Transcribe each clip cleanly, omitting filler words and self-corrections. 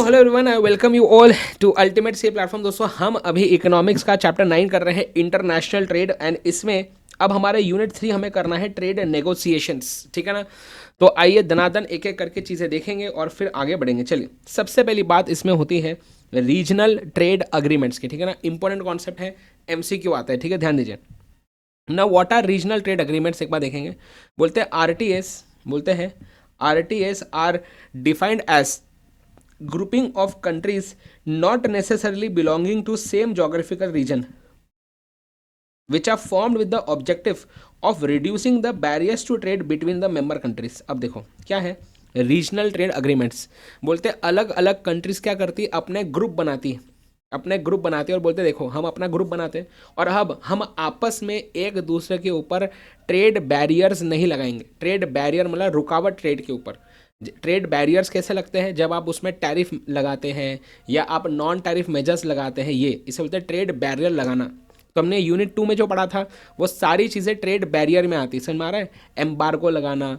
Hello everyone, I welcome you all to ultimate C platform. दोस्तों, हम अभी economics का चैप्टर 9 कर रहे हैं, इंटरनेशनल ट्रेड, एंड इसमें अब हमारे यूनिट 3 हमें करना है ट्रेड नेगोशिएशंस। ठीक है ना। तो आइए दनादन एक एक करके चीज़ें देखेंगे और फिर आगे बढ़ेंगे। चलिए, सबसे पहली बात इसमें होती है रीजनल ट्रेड अग्रीमेंट्स की। ठीक है ना, इंपॉर्टेंट कॉन्सेप्ट है, एमसीक्यू आता है। ठीक है, ध्यान दीजिए ना। What are regional trade agreements, एक बार देखेंगे। बोलते हैं आरटीएस, बोलते हैं RTAs are defined as grouping of countries not necessarily belonging to same geographical region which are formed with the objective of reducing the barriers to trade between the member countries। अब देखो क्या है regional trade agreements. बोलते अलग अलग countries क्या करती है, अपने ग्रुप बनाती है, अपने ग्रुप बनाते हैं और बोलते देखो हम अपना ग्रुप बनाते हैं और अब हम आपस में एक दूसरे के ऊपर ट्रेड बैरियर्स नहीं लगाएंगे। ट्रेड बैरियर मतलब रुकावट ट्रेड के ऊपर। ट्रेड बैरियर्स कैसे लगते हैं, जब आप उसमें टैरिफ लगाते हैं या आप नॉन टैरिफ मेजर्स लगाते हैं, ये इसे बोलते हैं ट्रेड बैरियर लगाना। तो हमने यूनिट 2 में जो पढ़ा था वो सारी चीज़ें ट्रेड बैरियर में आती, समझ में आ रहा है। एम्बार्गो लगाना,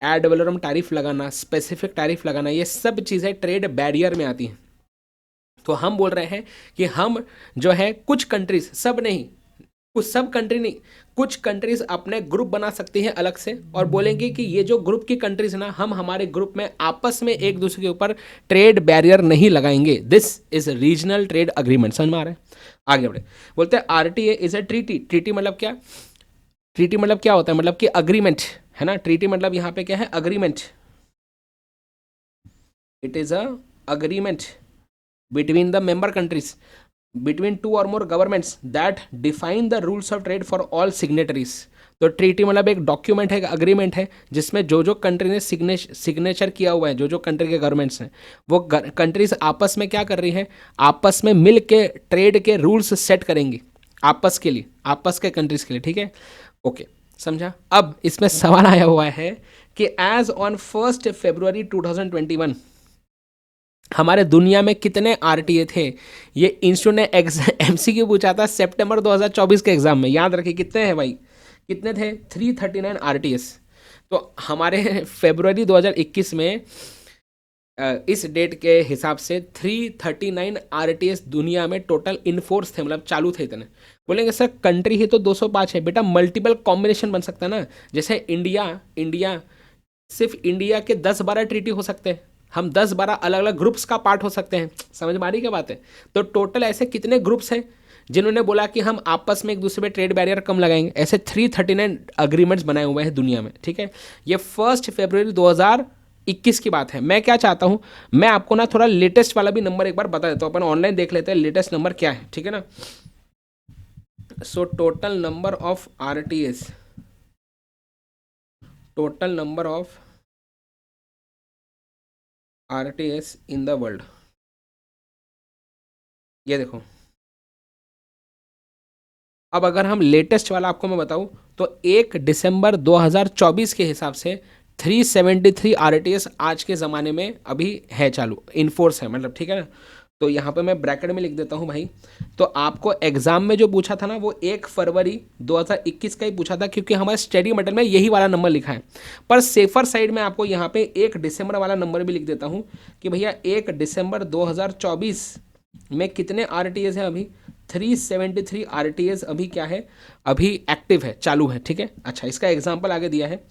एड वैलोरम टैरिफ लगाना, स्पेसिफिक टैरिफ लगाना, ये सब चीज़ें ट्रेड बैरियर में आती हैं। तो हम बोल रहे हैं कि हम जो है कुछ कंट्रीज, सब नहीं, कुछ सब कंट्री नहीं, कुछ कंट्रीज अपने ग्रुप बना सकती हैं अलग से और बोलेंगे कि ये जो ग्रुप की कंट्रीज ना, हम हमारे ग्रुप में आपस में एक दूसरे के ऊपर ट्रेड बैरियर नहीं लगाएंगे। This is regional trade agreement. समझ में आ रहा है। आगे बढ़े, बोलते हैं RTA is a treaty. Treaty मतलब क्या, ट्रीटी मतलब क्या होता है, मतलब कि अग्रीमेंट है ना। ट्रीटी मतलब यहां पे क्या है, agreement. It is a agreement between the member countries, between two or more governments that define the rules of trade for all signatories। तो ट्रीटी मतलब एक डॉक्यूमेंट है, अग्रीमेंट है, जिसमें जो जो कंट्री ने सिग्नेचर किया हुआ है, जो जो कंट्री के गवर्नमेंट्स हैं, वो कंट्रीज आपस में क्या कर रही है, आपस में मिल के ट्रेड के रूल्स सेट करेंगी आपस के लिए, आपस के कंट्रीज के लिए। ठीक है, ओके, समझा। अब इसमें सवाल आया हुआ है कि एज ऑन 1 फरवरी 2021 हमारे दुनिया में कितने आरटीए थे। ये इंस्टीट्यूट ने एमसीक्यू पूछा था सितंबर 2024 के एग्जाम में, याद रखिए कितने हैं भाई, कितने थे, 339 आरटीएस। तो हमारे फरवरी 2021 में इस डेट के हिसाब से 339 आरटीएस दुनिया में टोटल इनफोर्स थे, मतलब चालू थे इतने। बोलेंगे सर कंट्री ही तो 205 है। बेटा मल्टीपल कॉम्बिनेशन बन सकता है ना, जैसे इंडिया सिर्फ इंडिया के 10-12 ट्रीटी हो सकते हैं, हम 10-12 अलग अलग ग्रुप्स का पार्ट हो सकते हैं। समझ में आ रही क्या बात है। तो टोटल ऐसे कितने ग्रुप्स हैं जिन्होंने बोला कि हम आपस में एक दूसरे पे ट्रेड बैरियर कम लगाएंगे। ऐसे 339 अग्रीमेंट्स बनाए हुए हैं दुनिया में। ठीक है, ये 1 फरवरी 2021 की बात है। मैं क्या चाहता हूं, मैं आपको ना थोड़ा लेटेस्ट वाला भी नंबर एक बार बता देता हूं, अपन ऑनलाइन देख लेते हैं लेटेस्ट नंबर क्या है। ठीक है ना। So total number of RTS, total number of RTS in the world, ये देखो। अब अगर हम लेटेस्ट वाला आपको मैं बताऊं तो 1 दिसंबर 2024 के हिसाब से 373 आरटीएस आज के ज़माने में अभी है, चालू इनफोर्स है, मतलब। ठीक है ना। तो यहाँ पे मैं ब्रैकेट में लिख देता हूँ भाई। तो आपको एग्जाम में जो पूछा था ना वो 1 फरवरी 2021 का ही पूछा था, क्योंकि हमारे स्टडी मटेरियल में यही वाला नंबर लिखा है। पर सेफर साइड में आपको यहाँ पे 1 दिसंबर वाला नंबर भी लिख देता हूँ कि भैया 1 दिसंबर 2024 में कितने आरटीएस है अभी, 373 आरटीएस अभी क्या है, अभी एक्टिव है, चालू है। ठीक है, अच्छा, इसका एग्जांपल आगे दिया है,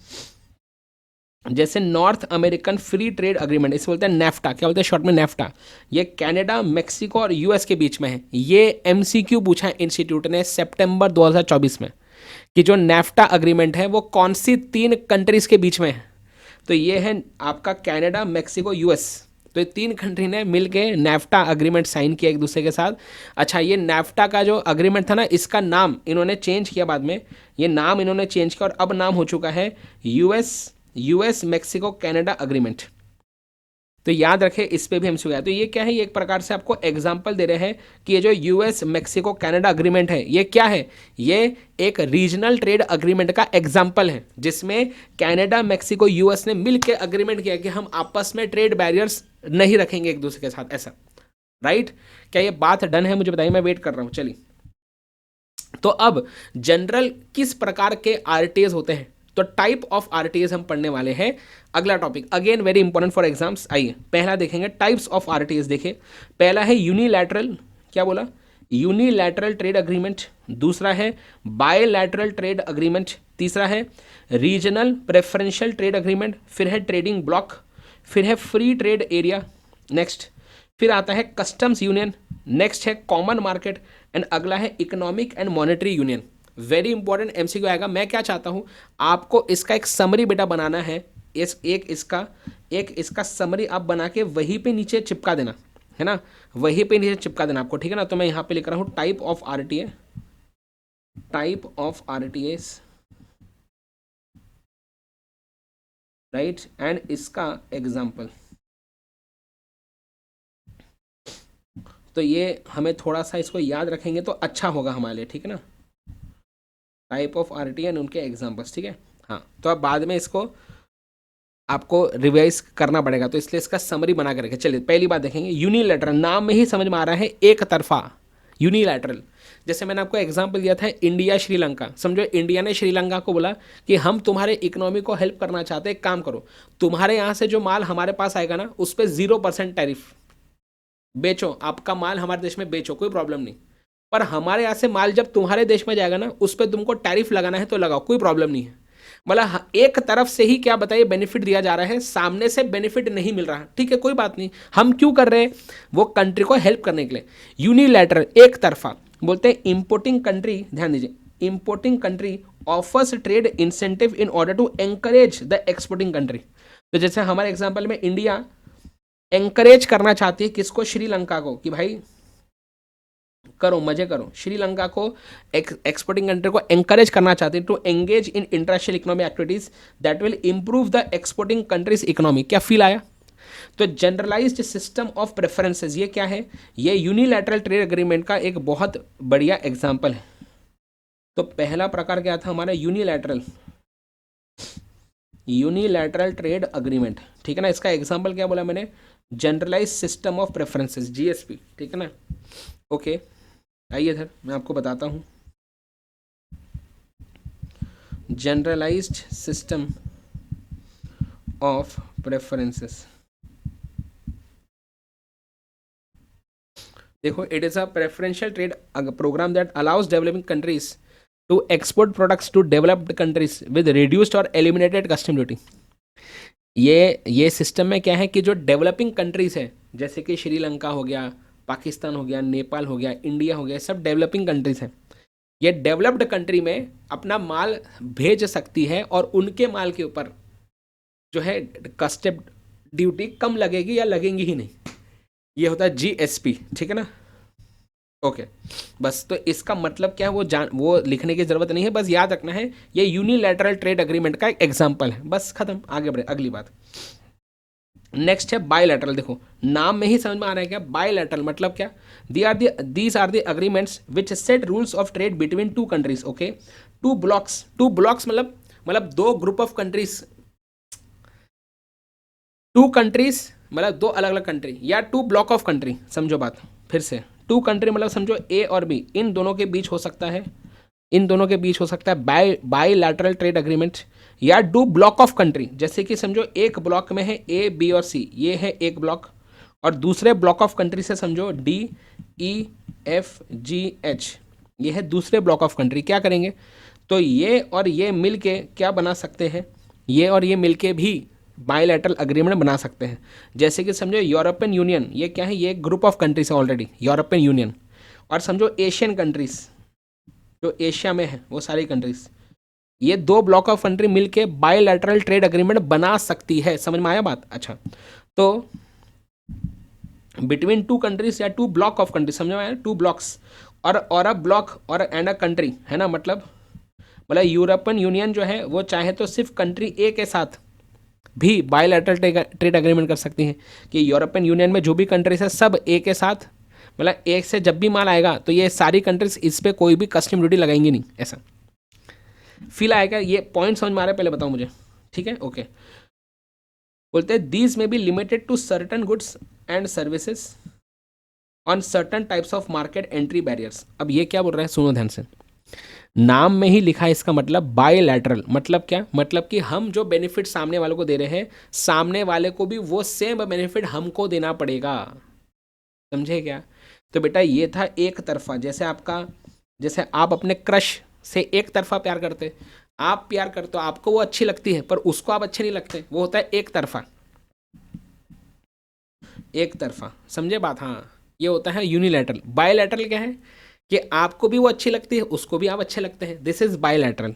जैसे north American free trade agreement, इसे बोलते हैं नेफ्टा। क्या बोलते हैं शॉर्ट में, नेफ्टा। ये कनाडा, मेक्सिको और यूएस के बीच में है। ये एमसीक्यू पूछा है इंस्टीट्यूट ने सितंबर 2024 में कि जो नेफ्टा अग्रीमेंट है वो कौन सी 3 कंट्रीज के बीच में है। तो ये है आपका कनाडा, मेक्सिको, यूएस। तो ये 3 कंट्री ने मिलके नेफ्टा अग्रीमेंट साइन किया एक दूसरे के साथ। अच्छा, ये नेफ्टा का जो अग्रीमेंट था ना, इसका नाम इन्होंने चेंज किया बाद में, ये नाम इन्होंने चेंज किया और अब नाम हो चुका है यूएस मेक्सिको कनाडा अग्रीमेंट। तो याद रखें, इस पे भी हम सुना। तो ये क्या है, ये एक प्रकार से आपको एग्जांपल दे रहे हैं कि ये जो यूएस मेक्सिको कनाडा अग्रीमेंट है ये क्या है, ये एक रीजनल ट्रेड अग्रीमेंट का एग्जांपल है, जिसमें कनाडा, मेक्सिको, यूएस ने मिलकर अग्रीमेंट किया कि हम आपस में ट्रेड बैरियर्स नहीं रखेंगे एक दूसरे के साथ, ऐसा। राइट, क्या ये बात डन है, मुझे बताइए, मैं वेट कर रहा हूं। चलिए, तो अब जनरल किस प्रकार के आरटीएस होते हैं, तो टाइप ऑफ आरटीएस हम पढ़ने वाले हैं। अगला topic again very important for exams. आइए पहला देखेंगे टाइप्स ऑफ आरटीएस। देखिए पहला है यूनिलैटरल, क्या बोला, यूनिलैटरल ट्रेड अग्रीमेंट। दूसरा है बायलैटरल ट्रेड अग्रीमेंट। तीसरा है रीजनल प्रेफरेंशियल ट्रेड अग्रीमेंट। फिर है ट्रेडिंग ब्लॉक। फिर है फ्री ट्रेड एरिया। नेक्स्ट फिर आता है कस्टम्स यूनियन। नेक्स्ट है कॉमन मार्केट एंड अगला है economic and monetary union. Very important MCQ आएगा। मैं क्या चाहता हूं आपको इसका एक समरी बेटा बनाना है। एक इसका समरी आप बना के वहीं पे नीचे चिपका देना है ना, वहीं पे नीचे चिपका देना आपको, ठीक है ना। तो मैं यहां पे लिख रहा हूं type of RTA, type of RTS, right, and इसका एग्जाम्पल। तो ये हमें थोड़ा सा इसको याद रखेंगे तो अच्छा होगा हमारे लिए, ठीक है ना। टाइप ऑफ आरटीए एंड उनके एग्जाम्पल्स, ठीक है। हाँ तो अब बाद में इसको आपको रिवाइज करना पड़ेगा, तो इसलिए इसका समरी बना के रखें। चलिए पहली बात देखेंगे यूनिलैटरल। नाम में ही समझ में आ रहा है एक तरफा, यूनिलैटरल। जैसे मैंने आपको एग्जांपल दिया था इंडिया श्रीलंका। समझो इंडिया ने श्रीलंका को बोला कि हम तुम्हारे इकोनॉमी को हेल्प करना चाहते हैं, एक काम करो तुम्हारे यहाँ से जो माल हमारे पास आएगा ना उस पर 0% टैरिफ, बेचो, आपका माल हमारे देश में बेचो, कोई प्रॉब्लम नहीं। पर हमारे यहाँ से माल जब तुम्हारे देश में जाएगा ना उस पर तुमको टैरिफ लगाना है तो लगाओ, कोई प्रॉब्लम नहीं है। मतलब एक तरफ से ही क्या बताइए बेनिफिट दिया जा रहा है, सामने से बेनिफिट नहीं मिल रहा, ठीक है, कोई बात नहीं। हम क्यों कर रहे हैं, वो कंट्री को हेल्प करने के लिए। यूनिलैटरल एक तरफा बोलते हैं इंपोर्टिंग कंट्री, ध्यान दीजिए, importing country offers trade incentive in order to encourage the exporting country. तो जैसे हमारे एग्जाम्पल में इंडिया एंकरेज करना चाहती है किसको, श्रीलंका को, कि भाई करो मजे करो। श्रीलंका को एक्सपोर्टिंग कंट्री को एंकरेज करना चाहते हैं to engage in international economic activities that will improve the exporting countries economy. क्या फील आया। तो जनरलाइज्ड सिस्टम ऑफ प्रेफरेंसेस ये क्या है, ये यूनिलैटरल ट्रेड एग्रीमेंट का एक बहुत बढ़िया एग्जांपल है। तो पहला प्रकार क्या था हमारा, यूनिलैटरल ट्रेड अग्रीमेंट, ठीक है ना। इसका एग्जांपल क्या बोला मैंने, generalize system of preferences, GSP, ठीक है ना। ओके आइए इधर मैं आपको बताता हूं जनरलाइज्ड सिस्टम ऑफ प्रेफरेंसेस। देखो it is a preferential trade program that allows developing countries to export products to developed countries with reduced और एलिमिनेटेड कस्टम ड्यूटी। ये सिस्टम में क्या है कि जो डेवलपिंग कंट्रीज है जैसे कि श्रीलंका हो गया, पाकिस्तान हो गया, नेपाल हो गया, इंडिया हो गया, सब डेवलपिंग कंट्रीज हैं। ये डेवलप्ड कंट्री में अपना माल भेज सकती है और उनके माल के ऊपर जो है कस्टम ड्यूटी कम लगेगी या लगेंगी ही नहीं। ये होता है जीएसपी, ठीक है ना। ओके बस तो इसका मतलब क्या है वो लिखने की जरूरत नहीं है, बस याद रखना है ये यूनिलैटरल ट्रेड अग्रीमेंट का एक एग्जांपल है, बस खत्म, आगे बढ़े अगली बात। नेक्स्ट है बायलैटरल। देखो नाम में ही समझ में आ रहा है क्या, बायलैटरल मतलब क्या, these are the agreements which set rules of trade between two countries. Okay two blocks मतलब दो group of countries, two countries मतलब दो अलग अलग कंट्री, या टू ब्लॉक ऑफ कंट्री। समझो बात फिर से, टू कंट्री मतलब समझो ए और बी, इन दोनों के बीच हो सकता है, इन दोनों के बीच हो सकता है बायलैटरल ट्रेड अग्रीमेंट, या टू ब्लॉक ऑफ कंट्री। जैसे कि समझो एक ब्लॉक में है ए बी और सी, ये है एक ब्लॉक, और दूसरे ब्लॉक ऑफ कंट्री से समझो D E F G H, ये है दूसरे ब्लॉक ऑफ कंट्री। क्या करेंगे, तो ये और ये मिल के क्या बना सकते हैं, ये और ये मिल के भी बायलैटरल अग्रीमेंट बना सकते हैं। जैसे कि समझो यूरोपियन यूनियन, ये क्या है, ये एक ग्रुप ऑफ कंट्रीज है ऑलरेडी, यूरोपियन यूनियन, और समझो एशियन कंट्रीज जो एशिया में है वो सारी कंट्रीज, ये दो ब्लॉक ऑफ कंट्री मिलके बायलैटरल ट्रेड अग्रीमेंट बना सकती है। समझ में आया बात। अच्छा तो बिटवीन टू कंट्रीज या टू ब्लॉक ऑफ कंट्रीज, समझ में आया, टू ब्लॉक्स और अ ब्लॉक और एंड अ कंट्री है ना। मतलब यूरोपियन यूनियन जो है वो चाहे तो सिर्फ कंट्री ए के साथ भी बायलैटरल ट्रेड अग्रीमेंट कर सकती हैं, कि यूरोपियन यूनियन में जो भी कंट्रीज है सब ए के साथ, मतलब एक से जब भी माल आएगा तो ये सारी कंट्रीज इस पर कोई भी कस्टम ड्यूटी लगाएंगी नहीं। ऐसा फील आएगा, ये पॉइंट समझ में आ रहा है, पहले बताओ मुझे, ठीक है। ओके बोलते हैं these may be limited to certain goods and services on certain types of market entry barriers. अब ये क्या बोल रहे हैं, सुनो ध्यान से, नाम में ही लिखा है इसका मतलब बायलैटरल, मतलब क्या, मतलब कि हम जो बेनिफिट सामने वाले को दे रहे हैं, सामने वाले को भी वो सेम बेनिफिट हमको देना पड़ेगा। समझे क्या? तो बेटा ये था एक तरफा, जैसे आपका, जैसे आप अपने क्रश से एक तरफा प्यार करते, आप प्यार करते हो, आपको वो अच्छी लगती है पर उसको आप अच्छे नहीं लगते, वो होता है एक तरफा। एक तरफा, समझे बात? हाँ, ये होता है यूनिलैटरल। बायलैटरल क्या है कि आपको भी वो अच्छी लगती है, उसको भी आप अच्छे लगते हैं, दिस इज बायलैटरल।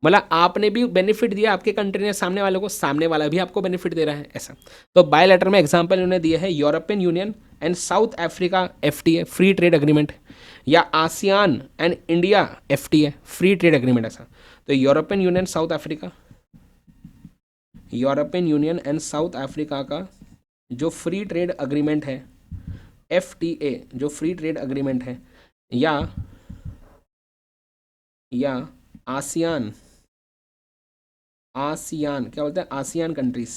मतलब आपने भी बेनिफिट दिया आपके कंट्री ने सामने वाले को, सामने वाला भी आपको बेनिफिट दे रहा है, ऐसा। तो बायलैटरल में एग्जांपल उन्होंने दिए है European Union and South Africa FTA free trade agreement, या ASEAN and India FTA free trade agreement, ऐसा। तो European Union South Africa, European Union and South Africa का जो फ्री ट्रेड अग्रीमेंट है, एफटीए जो फ्री ट्रेड अग्रीमेंट है, या ASEAN, ASEAN क्या बोलते हैं, ASEAN countries,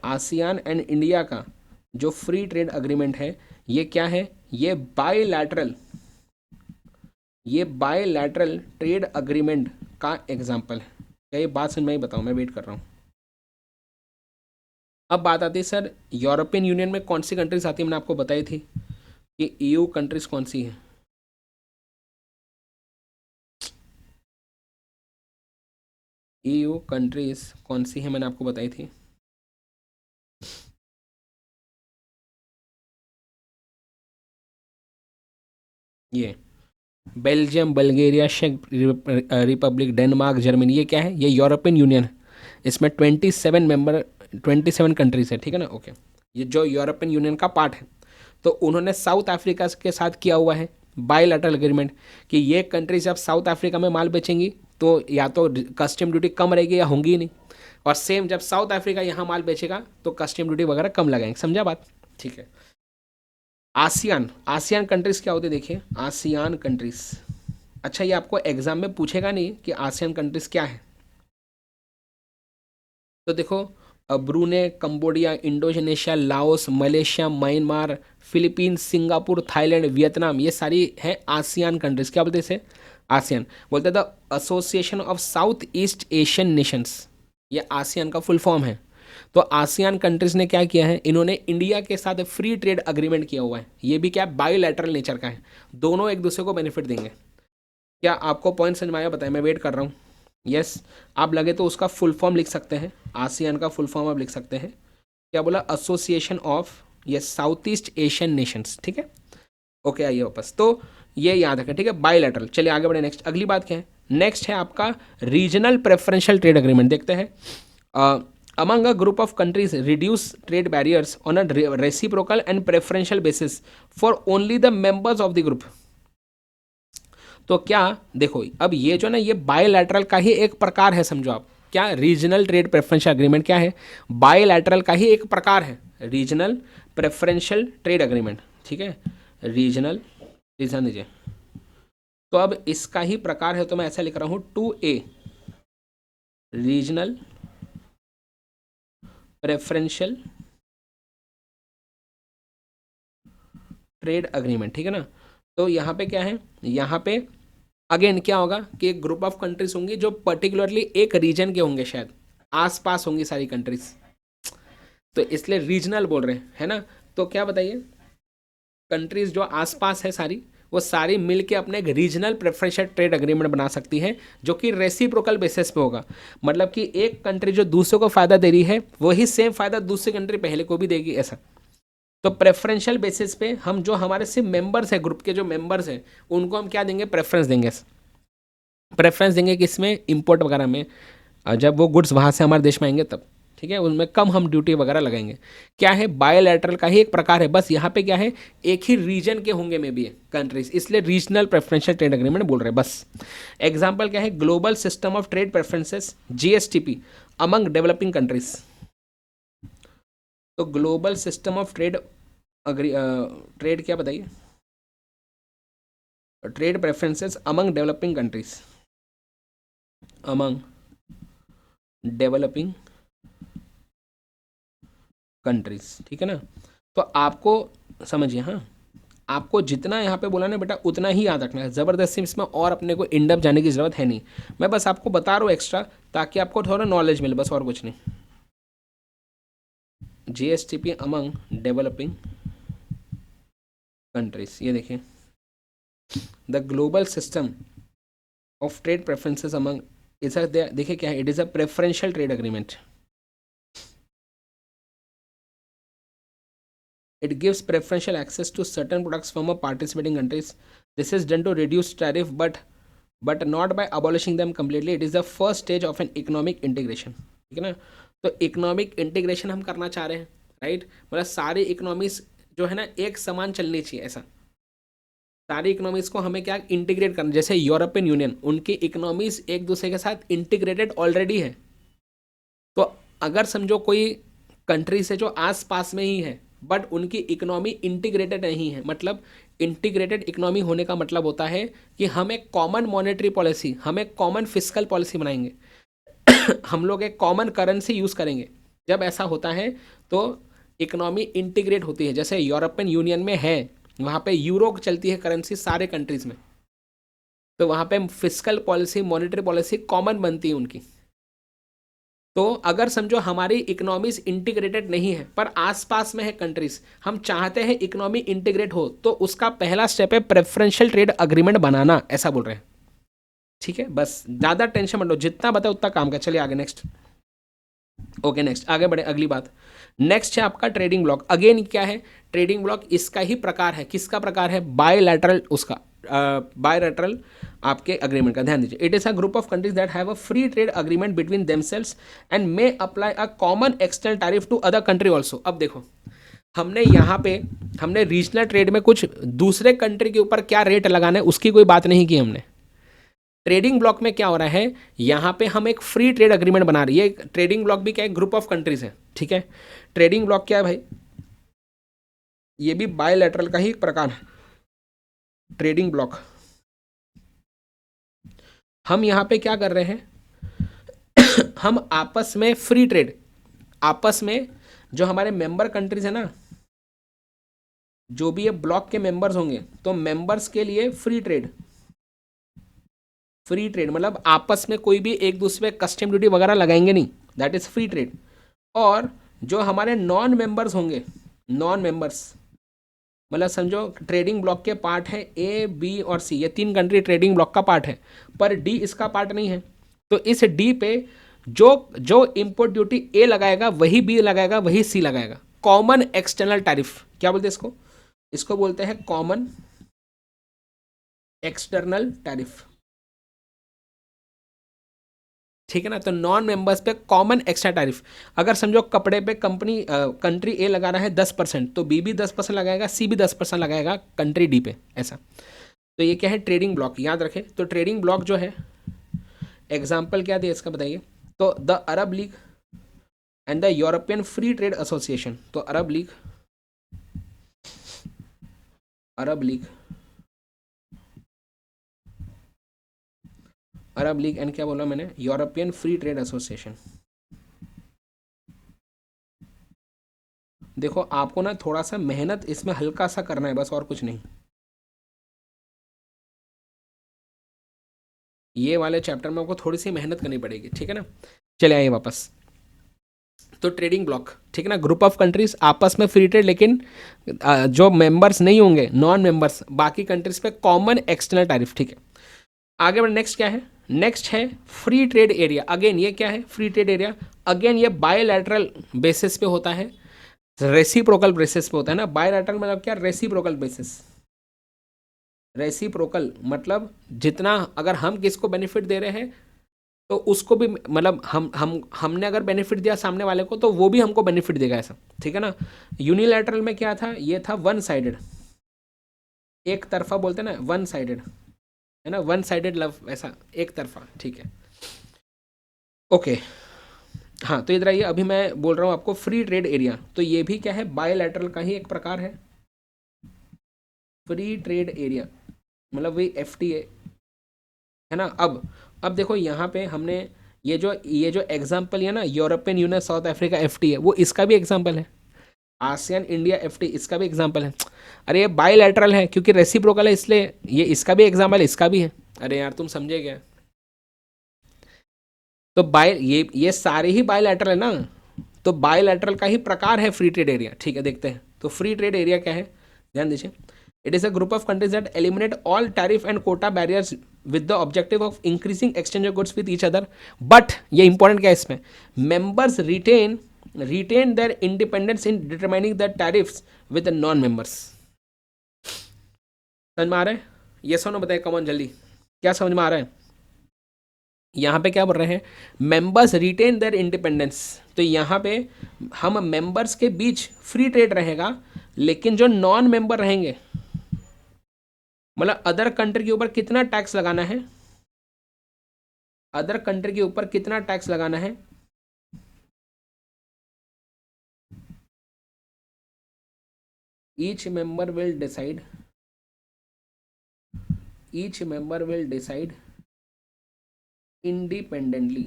ASEAN and India का जो फ्री ट्रेड अग्रीमेंट है, ये क्या है, ये बायलैटरल, ये बायलैटरल ट्रेड अग्रीमेंट का एग्जांपल है। क्या ये बात समझ में आई? बताओ, मैं वेट कर रहा हूँ। अब बात आती है सर, यूरोपियन यूनियन में कौन सी कंट्रीज आती है, मैंने आपको बताई थी कि ईयू कंट्रीज कौन सी है। ईयू कंट्रीज कौन सी है, मैंने आपको बताई थी। ये बेल्जियम, बल्गेरिया, चेक रिपब्लिक, डेनमार्क, जर्मनी, ये क्या है, ये यूरोपियन यूनियन है। इसमें 27 मेंबर, 27 कंट्रीज है, ठीक है ना, ओके। ये जो यूरोपियन यूनियन का पार्ट है, तो उन्होंने साउथ अफ्रीका के साथ किया हुआ है बायलैटरल एग्रीमेंट कि ये कंट्री जब साउथ अफ्रीका में माल बेचेंगी तो या तो कस्टम ड्यूटी कम रहेगी या होंगी ही नहीं, और सेम जब साउथ अफ्रीका यहाँ माल बेचेगा तो कस्टम ड्यूटी वगैरह कम लगाएंगे। समझा बात? ठीक है। आसियान, आसियान कंट्रीज क्या होते हैं देखिए, आसियान कंट्रीज। अच्छा, ये आपको एग्जाम में पूछेगा नहीं कि आसियान कंट्रीज क्या है। तो देखो, ब्रूने, Cambodia, Indonesia, Laos, Malaysia, Myanmar, Philippines, Singapore, Thailand, Vietnam, ये सारी है आसियान कंट्रीज। क्या बोलते हैं इसे? आसियान बोलते हैं, the association of south east Asian Nations, ये आसियान का फुल फॉर्म है। तो आसियान कंट्रीज ने क्या किया है, इन्होंने इंडिया के साथ फ्री ट्रेड अग्रीमेंट किया हुआ है। ये भी क्या, बायोलैटरल नेचर का है, दोनों एक दूसरे को बेनिफिट देंगे। क्या आपको पॉइंट समझ में आया? बताएं, मैं वेट कर रहा हूँ। यस, आप लगे तो उसका फुल फॉर्म लिख सकते हैं, आसियान का फुल फॉर्म आप लिख सकते हैं। क्या बोला? Association of yes south east Asian Nations, ठीक है। ओके, आइए वापस। तो ये याद रखें, ठीक है, बायलैटरल। चलिए आगे बढ़े, नेक्स्ट अगली बात क्या है, नेक्स्ट है आपका रीजनल प्रेफरेंशियल ट्रेड एग्रीमेंट। देखते हैं, among a group of countries reduce trade barriers on a reciprocal and preferential basis for only the members of the group। तो क्या, देखो अब ये जो ना, ये बायलैटरल का ही एक प्रकार है, समझो आप। क्या रीजनल ट्रेड प्रेफरेंशियल एग्रीमेंट क्या है? बायलैटरल का ही एक प्रकार है, रीजनल प्रेफरेंशियल ट्रेड एग्रीमेंट, ठीक है। रीजनल, रीजन दीजिए। तो अब इसका ही प्रकार है, तो मैं ऐसा लिख रहा हूं 2A, regional preferential trade agreement, ठीक है ना। तो यहाँ पे क्या है, यहाँ पे अगेन क्या होगा कि एक ग्रुप ऑफ कंट्रीज होंगी जो पर्टिकुलरली एक रीजन के होंगे, शायद आसपास होंगी सारी कंट्रीज, तो इसलिए रीजनल बोल रहे हैं, है ना। तो क्या बताइए, कंट्रीज जो आसपास है सारी, वो सारी मिलके अपने एक रीजनल प्रेफरेंशियल ट्रेड एग्रीमेंट बना सकती है, जो कि रेसिप्रोकल बेसिस पे होगा। मतलब कि एक कंट्री जो दूसरे को फायदा दे रही है, वही सेम फायदा दूसरी कंट्री पहले को भी देगी, ऐसा। तो प्रेफरेंशियल बेसिस पे हम जो हमारे सिर्फ मेंबर्स हैं, ग्रुप के जो मेंबर्स हैं, उनको हम क्या देंगे, प्रेफरेंस देंगे। प्रेफरेंस देंगे किसमें, इंपोर्ट वगैरह में, जब वो गुड्स वहाँ से हमारे देश में आएंगे तब, ठीक है, उनमें कम हम ड्यूटी वगैरह लगाएंगे। क्या है, बायोलैटरल का ही एक प्रकार है, बस यहाँ पे क्या है, एक ही रीजन के होंगे में भी कंट्रीज, इसलिए रीजनल प्रेफरेंशियल ट्रेड एग्रीमेंट बोल रहे हैं बस। एग्जाम्पल क्या है, global system of trade preferences GSTP among developing countries. तो global system of trade trade क्या बताइए, trade preferences among developing countries, among developing countries, ठीक है ना। तो आपको समझिए, हाँ, आपको जितना यहाँ पे बोला ना बेटा उतना ही याद रखना है, ज़बरदस्ती इसमें और अपने को इन डेप्थ जाने की ज़रूरत है नहीं। मैं बस आपको बता रहा हूँ एक्स्ट्रा, ताकि आपको थोड़ा नॉलेज मिले, बस और कुछ नहीं। जीएसटीपी अमंग डेवलपिंग कंट्रीज, ये देखिए, the global system of trade preferences among is a, देखिए क्या है, it is a preferential trade agreement. It gives preferential access to certain products from a participating countries. This is done to reduce tariff, but not by abolishing them completely. It is the first stage of an economic integration. ठीक है ना, तो economic integration हम करना चाह रहे हैं, right, मतलब सारी इकोनॉमीज जो है ना एक समान चलनी चाहिए, ऐसा सारी इकोनॉमीज को हमें क्या इंटीग्रेट करना, जैसे यूरोपियन यूनियन, उनकी इकोनॉमीज एक दूसरे के साथ इंटीग्रेटेड ऑलरेडी है। तो अगर समझो कोई कंट्री से जो आस पास में ही है बट उनकी इकोनॉमी इंटीग्रेटेड नहीं है, मतलब इंटीग्रेटेड इकोनॉमी होने का मतलब होता है कि हम एक कॉमन मॉनेटरी पॉलिसी, हम एक कॉमन फिस्कल पॉलिसी बनाएंगे हम लोग एक कॉमन करेंसी यूज़ करेंगे। जब ऐसा होता है तो इकोनॉमी इंटीग्रेट होती है, जैसे यूरोपियन यूनियन में है, वहाँ पे यूरो चलती है करेंसी सारे कंट्रीज़ में, तो वहाँ पे fiscal policy, monetary policy common बनती है उनकी। तो अगर समझो हमारी इकोनॉमीज इंटीग्रेटेड नहीं है पर आसपास में है कंट्रीज, हम चाहते हैं इकोनॉमी इंटीग्रेट हो, तो उसका पहला स्टेप है प्रेफरेंशियल ट्रेड अग्रीमेंट बनाना, ऐसा बोल रहे हैं। ठीक है, बस ज़्यादा टेंशन मत लो, जितना बताओ उतना काम कर। चलिए आगे नेक्स्ट। ओके नेक्स्ट आगे बढ़े, अगली बात नेक्स्ट है आपका ट्रेडिंग ब्लॉक। अगेन क्या है ट्रेडिंग ब्लॉक, इसका ही प्रकार है, किसका प्रकार है, बायलैटरल, उसका बायलैटरल आपके अग्रीमेंट का ध्यान दीजिए। It is a group of countries that have a free trade agreement between themselves and may apply a common external tariff to other country also. अब देखो हमने यहाँ पे हमने रीजनल ट्रेड में कुछ दूसरे कंट्री के ऊपर क्या रेट लगाना है उसकी कोई बात नहीं की हमने। ट्रेडिंग ब्लॉक में क्या हो रहा है, यहाँ पे हम एक फ्री ट्रेड अग्रीमेंट बना रही है। ट्रेडिंग ब्लॉक भी क्या है, ग्रुप ऑफ कंट्रीज है, ठीक है। ट्रेडिंग ब्लॉक क्या है भाई, ये भी बायलैटरल का ही एक प्रकार है ट्रेडिंग ब्लॉक। हम यहाँ पे क्या कर रहे हैं हम आपस में फ्री ट्रेड, आपस में जो हमारे मेंबर कंट्रीज है ना, जो भी ये ब्लॉक के मेंबर्स होंगे, तो मेंबर्स के लिए फ्री ट्रेड, फ्री ट्रेड मतलब आपस में कोई भी एक दूसरे पे कस्टम ड्यूटी वगैरह लगाएंगे नहीं, दैट इज फ्री ट्रेड। और जो हमारे नॉन मेंबर्स होंगे, नॉन मेंबर्स मतलब समझो ट्रेडिंग ब्लॉक के पार्ट है ए बी और सी, ये तीन कंट्री ट्रेडिंग ब्लॉक का पार्ट है, पर डी इसका पार्ट नहीं है। तो इस डी पे जो जो इम्पोर्ट ड्यूटी ए लगाएगा वही बी लगाएगा वही सी लगाएगा। कॉमन एक्सटर्नल टैरिफ क्या बोलते हैं इसको, इसको बोलते हैं कॉमन एक्सटर्नल टैरिफ, ठीक है ना। तो नॉन मेंबर्स पे कॉमन एक्स्ट्रा टैरिफ, अगर समझो कपड़े पे कंट्री ए लगा रहा है 10%, तो बी भी 10% लगाएगा, सी भी 10% लगाएगा कंट्री डी पे, ऐसा। तो ये क्या है ट्रेडिंग ब्लॉक, याद रखें। तो ट्रेडिंग ब्लॉक जो है एग्जाम्पल क्या दिया इसका बताइए, तो the Arab League and the European Free Trade Association. तो Arab League, Arab League, Arab League and क्या बोला मैंने, यूरोपियन फ्री ट्रेड एसोसिएशन। देखो आपको ना थोड़ा सा मेहनत इसमें हल्का सा करना है, बस और कुछ नहीं। ये वाले चैप्टर में आपको थोड़ी सी मेहनत करनी पड़ेगी, ठीक है ना। चले आइए वापस। तो ट्रेडिंग ब्लॉक, ठीक है ना, ग्रुप ऑफ कंट्रीज आपस में फ्री ट्रेड, लेकिन जो मेंबर्स नहीं होंगे नॉन मेंबर्स, बाकी कंट्रीज पे कॉमन एक्सटर्नल टैरिफ, ठीक है। आगे बढ़े, नेक्स्ट क्या है, नेक्स्ट है फ्री ट्रेड एरिया। अगेन ये क्या है फ्री ट्रेड एरिया, अगेन ये बायलैटरल बेसिस पे होता है, रेसिप्रोकल बेसिस पे होता है ना। बायलैटरल मतलब क्या, रेसिप्रोकल बेसिस, रेसिप्रोकल मतलब जितना अगर हम किसको बेनिफिट दे रहे हैं तो उसको भी, मतलब हमने अगर बेनिफिट दिया सामने वाले को तो वो भी हमको बेनिफिट देगा, ऐसा, ठीक है ना। यूनिलैटरल में क्या था, ये था वन साइडेड, एक तरफा बोलते हैं ना, वन साइडेड है ना, वन साइडेड लव, ऐसा एक तरफा, ठीक है। ओके हाँ, तो इधर आइए, अभी मैं बोल रहा हूँ आपको फ्री ट्रेड एरिया, तो ये भी क्या है बायलैटरल का ही एक प्रकार है, फ्री ट्रेड एरिया मतलब वही FTA है ना। अब देखो यहाँ पे हमने ये जो एग्जाम्पल है ना, European Union South Africa FTA, वो इसका भी एग्जाम्पल है। आसियान इंडिया एफटी, इसका भी एग्जांपल है। अरे ये बायलैटरल है क्योंकि रेसिप्रोकल है, इसलिए ये इसका भी एग्जांपल है, इसका भी है। अरे यार तुम समझे क्या? तो बाय ये सारे ही बायलैटरल है ना, तो बायलैटरल का ही प्रकार है फ्री ट्रेड एरिया। ठीक है, देखते हैं तो फ्री ट्रेड एरिया क्या है, ध्यान दीजिए। It is a group of countries that eliminate all tariff and quota barriers with the objective of increasing exchange of goods with each other, but ये इंपॉर्टेंट क्या है इसमें, members retain their independence in determining the tariffs with the non members. समझ में आ रहा है? ये सुनो, बताइए कमॉन जल्दी, क्या समझ में आ रहा है? यहाँ पे क्या बोल रहे हैं, मेंबर्स रिटेन देयर इंडिपेंडेंस, तो यहाँ पे हम मेंबर्स के बीच फ्री ट्रेड रहेगा, लेकिन जो नॉन मेंबर रहेंगे, मतलब अदर कंट्री के ऊपर कितना टैक्स लगाना है, अदर कंट्री के ऊपर कितना टैक्स लगाना है, each member will decide, each member will decide independently.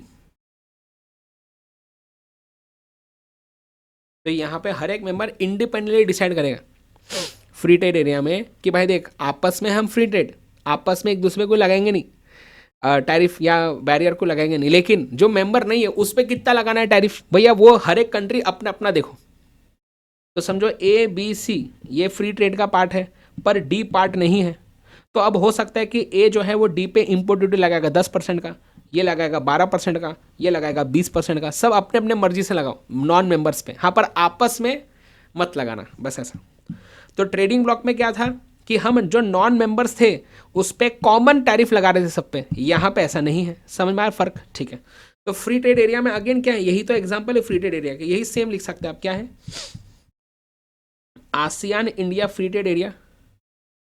तो यहाँ पे हर एक मेंबर इंडिपेंडेंटली डिसाइड करेगा फ्री ट्रेड एरिया में कि भाई देख, आपस में हम फ्री ट्रेड, आपस में एक दूसरे को लगाएंगे नहीं, टैरिफ या बैरियर को लगाएंगे नहीं, लेकिन जो मेंबर नहीं है उस पर कितना लगाना है टैरिफ, भैया वो हर एक कंट्री अपना अपना देखो। तो समझो ए बी सी ये फ्री ट्रेड का पार्ट है, पर डी पार्ट नहीं है। तो अब हो सकता है कि ए जो है वो डी पे इम्पोर्ट ड्यूटी लगाएगा 10% का, ये लगाएगा 12% का, ये लगाएगा 20% का, सब अपने अपने मर्जी से लगाओ नॉन मेंबर्स पे, हाँ पर आपस में मत लगाना, बस ऐसा। तो ट्रेडिंग ब्लॉक में क्या था कि हम जो नॉन मेंबर्स थे उस पर कॉमन टैरिफ लगा रहे थे सब पे, यहाँ पे ऐसा नहीं है। समझ में आया फर्क? ठीक है, तो फ्री ट्रेड एरिया में अगेन क्या है, यही तो एग्जांपल है फ्री ट्रेड एरिया के, यही सेम लिख सकते हैं आप, क्या है, ASEAN India free trade area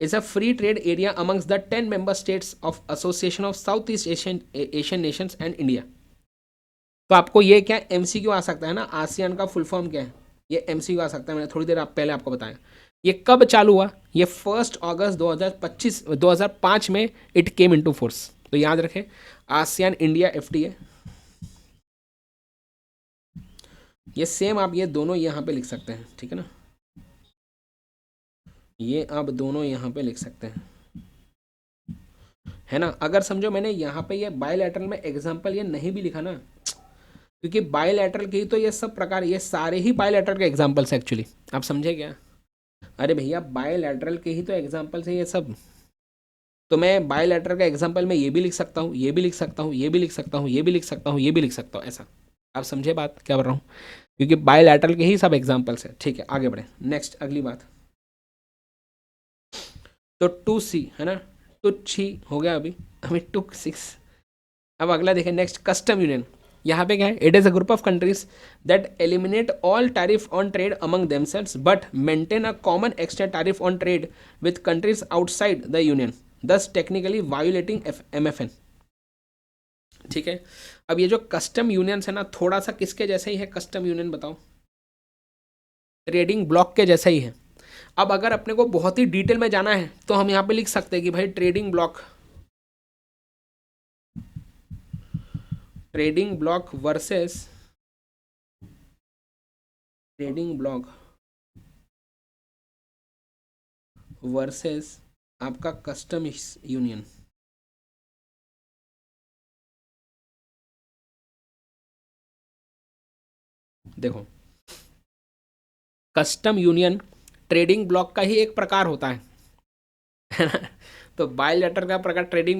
is a free trade area amongst the 10 member states of Association of Southeast Asian Nations and India। तो आपको ये क्या एमसीक्यू आ सकता है ना, आसियान का फुल फॉर्म क्या है, ये एमसीक्यू आ सकता है, मैंने थोड़ी देर पहले आपको बताया। ये कब चालू हुआ, ये 1 अगस्त 2005 में इट केम इनटू फोर्स। तो याद रखें आसियान इंडिया एफटीए, ये सेम आप ये दोनों यहाँ पे लिख सकते हैं, ठीक है ना, ये आप दोनों यहाँ पे लिख सकते हैं, है ना। अगर समझो मैंने यहाँ पे ये बायलैटरल में एग्जांपल ये नहीं भी लिखा ना, क्योंकि बायलैटरल के ही तो ये सब प्रकार, ये सारे ही बायलैटरल के एग्जांपल्स एक्चुअली, आप समझे क्या? अरे भैया बायलैटरल के ही तो एग्जांपल्स है ये सब। तो मैं बायलैटरल का एग्जांपल में ये भी लिख सकता हूँ, ये भी लिख सकता हूँ, ये भी लिख सकता हूँ, ये भी लिख सकता हूँ, ये भी लिख सकता हूँ, ऐसा। आप समझे बात क्या कर रहा हूँ? क्योंकि बायलैटरल के ही सब एग्जांपल्स है। ठीक है, आगे बढ़े, नेक्स्ट अगली बात। तो 2C है ना, टुच्छी हो गया अभी 2 6। अब अगला देखें, नेक्स्ट कस्टम यूनियन। यहाँ पे क्या है, it is a group of countries that eliminate all tariff on trade among themselves but maintain a common extra tariff on trade with countries outside the union, दस टेक्निकली वायोलेटिंग MFN। ठीक है, अब ये जो कस्टम यूनियंस है ना, थोड़ा सा किसके जैसे ही है कस्टम यूनियन, बताओ? ट्रेडिंग ब्लॉक के जैसा ही है। अब अगर अपने को बहुत ही डिटेल में जाना है तो हम यहाँ पे लिख सकते हैं कि भाई ट्रेडिंग ब्लॉक वर्सेस आपका कस्टम यूनियन। देखो कस्टम यूनियन ट्रेडिंग ब्लॉक का ही एक प्रकार होता है तो बायलैटरल का प्रकार ट्रेडिंग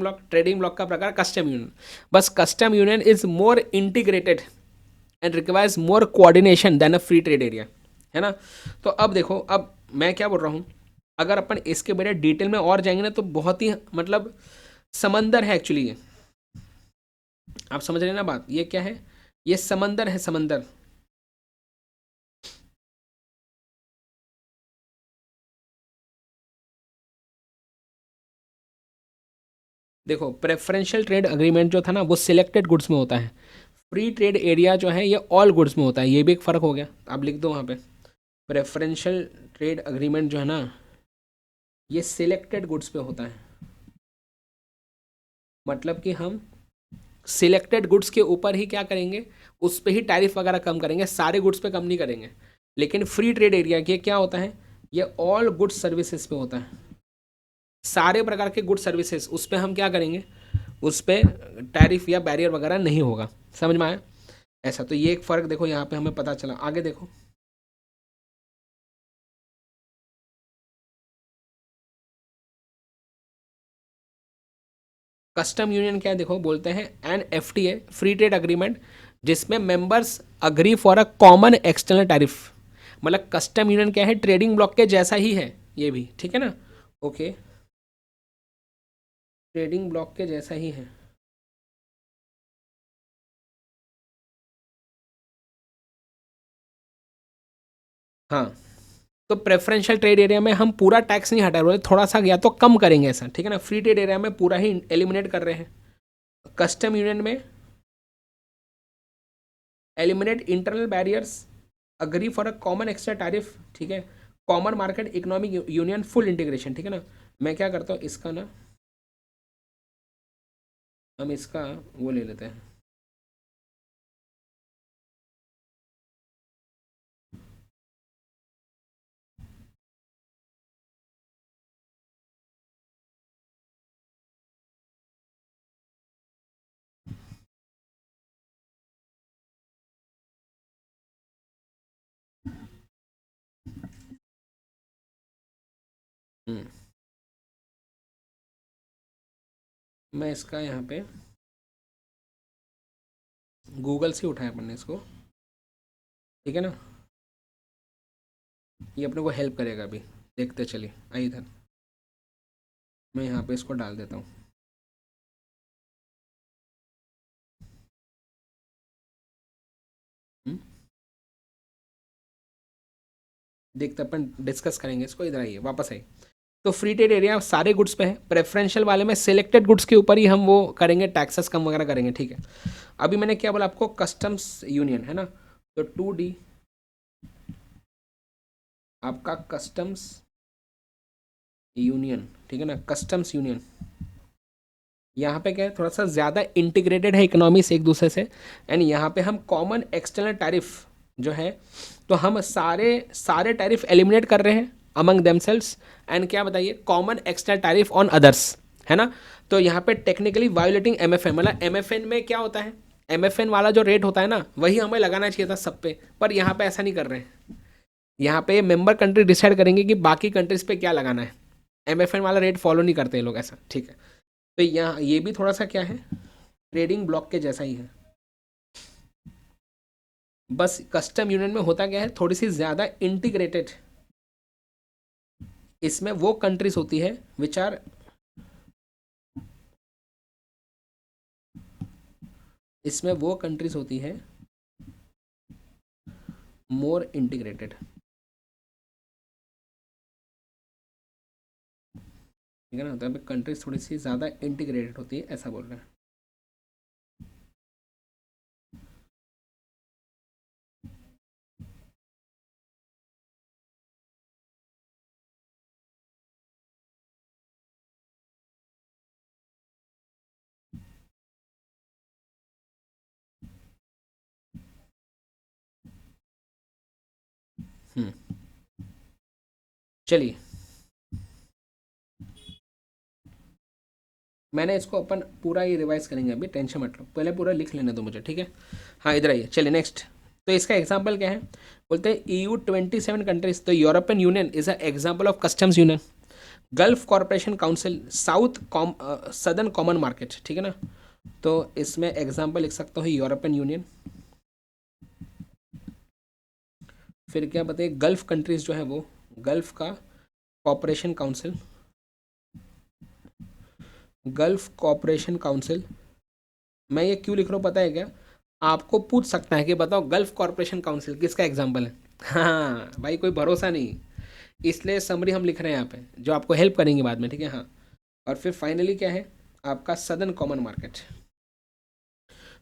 ब्लॉक का प्रकार कस्टम यूनियन। बस custom union is more integrated and requires more coordination than a free trade area, है ना। तो अब देखो, अब मैं क्या बोल रहा हूँ, अगर अपन इसके बड़े डिटेल में और जाएंगे ना तो बहुत ही मतलब समंदर है एक्चुअली ये, आप समझ रहे हैं ना बात, ये क्या है, ये समंदर है, समंदर। देखो प्रेफरेंशियल ट्रेड अग्रीमेंट जो था ना वो सिलेक्टेड गुड्स में होता है, फ्री ट्रेड एरिया जो है ये ऑल गुड्स में होता है, ये भी एक फ़र्क हो गया। आप लिख दो वहाँ पे, प्रेफरेंशियल ट्रेड अग्रीमेंट जो है ना ये सिलेक्टेड गुड्स पे होता है, मतलब कि हम सिलेक्टेड गुड्स के ऊपर ही क्या करेंगे, उस पे ही टैरिफ वगैरह कम करेंगे, सारे गुड्स पे कम नहीं करेंगे। लेकिन फ्री ट्रेड एरिया के क्या होता है, ये ऑल गुड सर्विसेज पे होता है, सारे प्रकार के गुड सर्विसेज उस पर हम क्या करेंगे, उस पर टैरिफ या बैरियर वगैरह नहीं होगा। समझ में आया? ऐसा, तो ये एक फ़र्क देखो यहाँ पे हमें पता चला। आगे देखो, कस्टम यूनियन क्या है, देखो बोलते हैं an FTA, free trade agreement, जिसमें members agree for a common external tariff. मतलब कस्टम यूनियन क्या है, ट्रेडिंग ब्लॉक के जैसा ही है ये भी, ठीक है ना? ओके, ट्रेडिंग ब्लॉक के जैसा ही है। हाँ, तो प्रेफरेंशियल ट्रेड एरिया में हम पूरा टैक्स नहीं हटा रहे, थोड़ा सा गया तो कम करेंगे ऐसा, ठीक है ना? फ्री ट्रेड एरिया में पूरा ही एलिमिनेट कर रहे हैं। कस्टम यूनियन में eliminate internal barriers, agree for a common extra tariff, ठीक है? Common market economic union, full integration, ठीक है ना? मैं क्या करता हूँ इसका ना, हम इसका वो ले लेते हैं। हम्म, मैं इसका यहाँ पे गूगल से उठाया अपन ने इसको, ठीक है ना? ये अपने को हेल्प करेगा अभी, देखते चलिए। आइए इधर, मैं यहाँ पे इसको डाल देता हूँ। हम्म, देखते अपन डिस्कस करेंगे इसको। इधर आइए, वापस आइए। तो फ्री ट्रेड एरिया सारे गुड्स पे है, प्रेफरेंशियल वाले में सिलेक्टेड गुड्स के ऊपर ही हम वो करेंगे, टैक्सेस कम वगैरह करेंगे, ठीक है? अभी मैंने क्या बोला आपको, कस्टम्स यूनियन है ना, तो 2D आपका कस्टम्स यूनियन, ठीक है ना? कस्टम्स यूनियन यहाँ पे क्या है, थोड़ा सा ज़्यादा इंटीग्रेटेड है इकोनॉमी से एक दूसरे से, एंड यहाँ पे हम कॉमन एक्सटर्नल टैरिफ जो है, तो हम सारे सारे टैरिफ एलिमिनेट कर रहे हैं अमंग देमसेल्व्स, एंड क्या बताइए, common external tariff on others, है ना? तो यहाँ पे टेक्निकली वायोलेटिंग एमएफएन, मतलब एमएफएन में क्या होता है, एमएफएन वाला जो रेट होता है ना, वही हमें लगाना चाहिए था सब पे, पर यहाँ पे ऐसा नहीं कर रहे हैं। यहाँ पे मेंबर कंट्री डिसाइड करेंगे कि बाकी कंट्रीज पे क्या लगाना है, एमएफएन वाला रेट फॉलो नहीं करते हैं लोग, ऐसा, ठीक है? तो यहाँ ये भी थोड़ा सा क्या है, ट्रेडिंग ब्लॉक के जैसा ही है। बस कस्टम यूनियन में होता क्या है, थोड़ी सी ज़्यादा इंटीग्रेटेड, इसमें वो कंट्रीज होती है विच आर, इसमें वो कंट्रीज होती है मोर इंटीग्रेटेड, ठीक है ना? तो कंट्रीज थोड़ी सी ज़्यादा इंटीग्रेटेड होती है, ऐसा बोल रहे हैं। हम्म, चलिए, मैंने इसको अपन पूरा ये रिवाइज करेंगे, अभी टेंशन मत लो, पहले पूरा लिख लेने दो मुझे, ठीक है? हाँ, इधर आइए, चलिए नेक्स्ट। तो इसका एग्जाम्पल क्या है, बोलते हैं EU 27 कंट्रीज, तो European union is a example of customs union, gulf corporation council, south southern Common market, ठीक है ना? तो इसमें एग्जाम्पल लिख सकता हूँ यूरोपियन यूनियन, फिर क्या बताइए, गल्फ कंट्रीज जो है वो, गल्फ का cooperation council, gulf cooperation council. मैं ये क्यों लिख रहा हूँ पता है क्या, आपको पूछ सकता है कि बताओ गल्फ कॉरपोरेशन काउंसिल किसका एग्जाम्पल है? हाँ भाई, कोई भरोसा नहीं, इसलिए समरी हम लिख रहे हैं यहाँ पे, जो आपको हेल्प करेंगे बाद में, ठीक है? हाँ, और फिर फाइनली क्या है आपका सदर्न कॉमन मार्केट।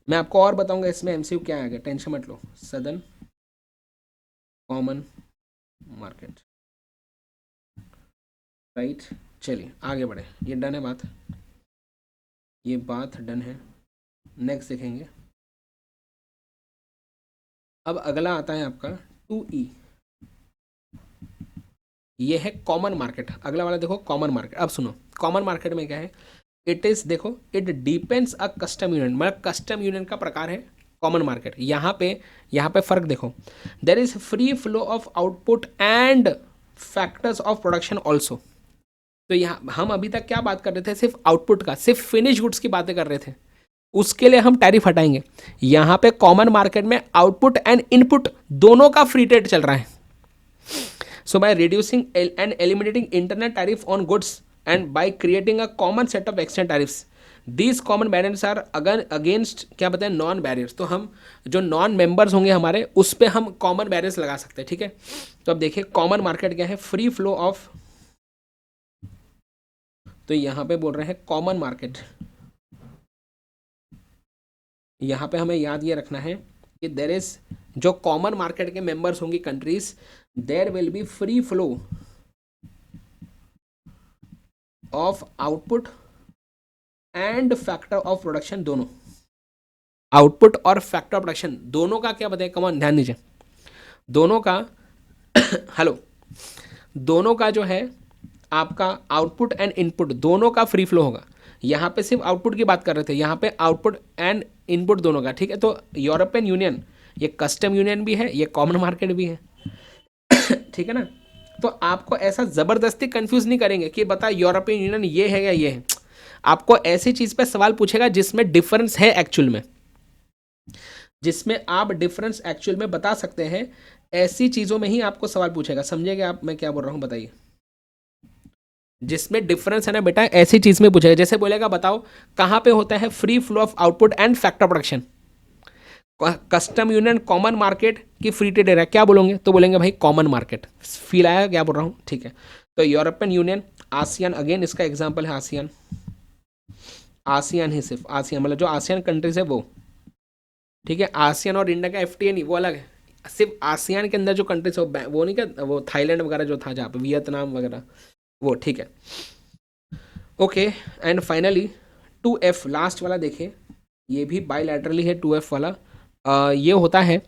मैं आपको और बताऊंगा इसमें एमसीक्यू क्या आ गया, टेंशन मत लो। Southern Common Market, right? चलिए आगे बढ़े, ये डन है बात, ये बात डन है। नेक्स्ट देखेंगे, अब अगला आता है आपका 2E। ये है कॉमन मार्केट। अगला वाला देखो कॉमन मार्केट। अब सुनो कॉमन मार्केट में क्या है, इट इज देखो it depends a custom union, मतलब कस्टम यूनियन का प्रकार है कॉमन मार्केट। यहाँ पे फर्क देखो, there is free flow of output and factors of production also. तो यहाँ हम अभी तक क्या बात कर रहे थे, सिर्फ आउटपुट का, सिर्फ फिनिश गुड्स की बातें कर रहे थे, उसके लिए हम टैरिफ हटाएंगे। यहाँ पे कॉमन मार्केट में आउटपुट एंड इनपुट दोनों का फ्री ट्रेड चल रहा है। So by reducing and eliminating internet tariff on goods and by creating a common set of external tariffs, these common barriers are against क्या बताएं नॉन बैरियर्स। तो हम जो नॉन मेंबर्स होंगे हमारे उस पर हम कॉमन बैरियर्स लगा सकते हैं, ठीक है। तो अब देखिए कॉमन मार्केट क्या है, फ्री फ्लो ऑफ, तो यहाँ पे बोल रहे हैं कॉमन मार्केट, यहाँ पे हमें याद ये रखना है कि देर इज, जो कॉमन मार्केट के मेंबर्स होंगी countries, there will be free flow of output and factor of production दोनों। आउटपुट और फैक्टर ऑफ प्रोडक्शन दोनों का क्या बताए, कमान ध्यान दीजिए, दोनों का हेलो, दोनों का जो है आपका आउटपुट एंड इनपुट दोनों का फ्री फ्लो होगा। यहाँ पे सिर्फ आउटपुट की बात कर रहे थे, यहाँ पे आउटपुट एंड इनपुट दोनों का, ठीक है। तो यूरोपियन यूनियन ये कस्टम यूनियन भी है, ये कॉमन मार्केट भी है, ठीक है ना। तो आपको ऐसा ज़बरदस्ती कंफ्यूज नहीं करेंगे कि बता यूरोपियन यूनियन ये है या ये है। आपको ऐसी चीज़ पे सवाल पूछेगा जिसमें डिफरेंस है एक्चुअल में, जिसमें आप डिफरेंस एक्चुअल में बता सकते हैं, ऐसी चीज़ों में ही आपको सवाल पूछेगा। समझेंगे आप मैं क्या बोल रहा हूँ, बताइए। जिसमें डिफरेंस है ना बेटा, ऐसी चीज़ में पूछेगा। जैसे बोलेगा बताओ कहाँ पे होता है free flow of output and factor production, custom union common market की फ्री ट्रेड एरिया, क्या बोलोगे, तो बोलेंगे भाई कॉमन मार्केट। फील आया क्या बोल रहा हूँ, ठीक है। तो यूरोपियन यूनियन, आसियान, अगेन इसका एग्जाम्पल है आसियान, आसियान ही सिर्फ आसियान मतलब जो आसियान कंट्रीज है वो, ठीक है। आसियान और इंडिया का एफटीए नहीं, वो अलग है। सिर्फ आसियान के अंदर जो कंट्रीज है वो नहीं क्या, वो थाईलैंड वगैरह जो था जहाँ पे, वियतनाम वगैरह, वो, ठीक है। Okay, and finally 2F last वाला देखिए, ये भी बायलैटरली है 2F वाला। ये होता है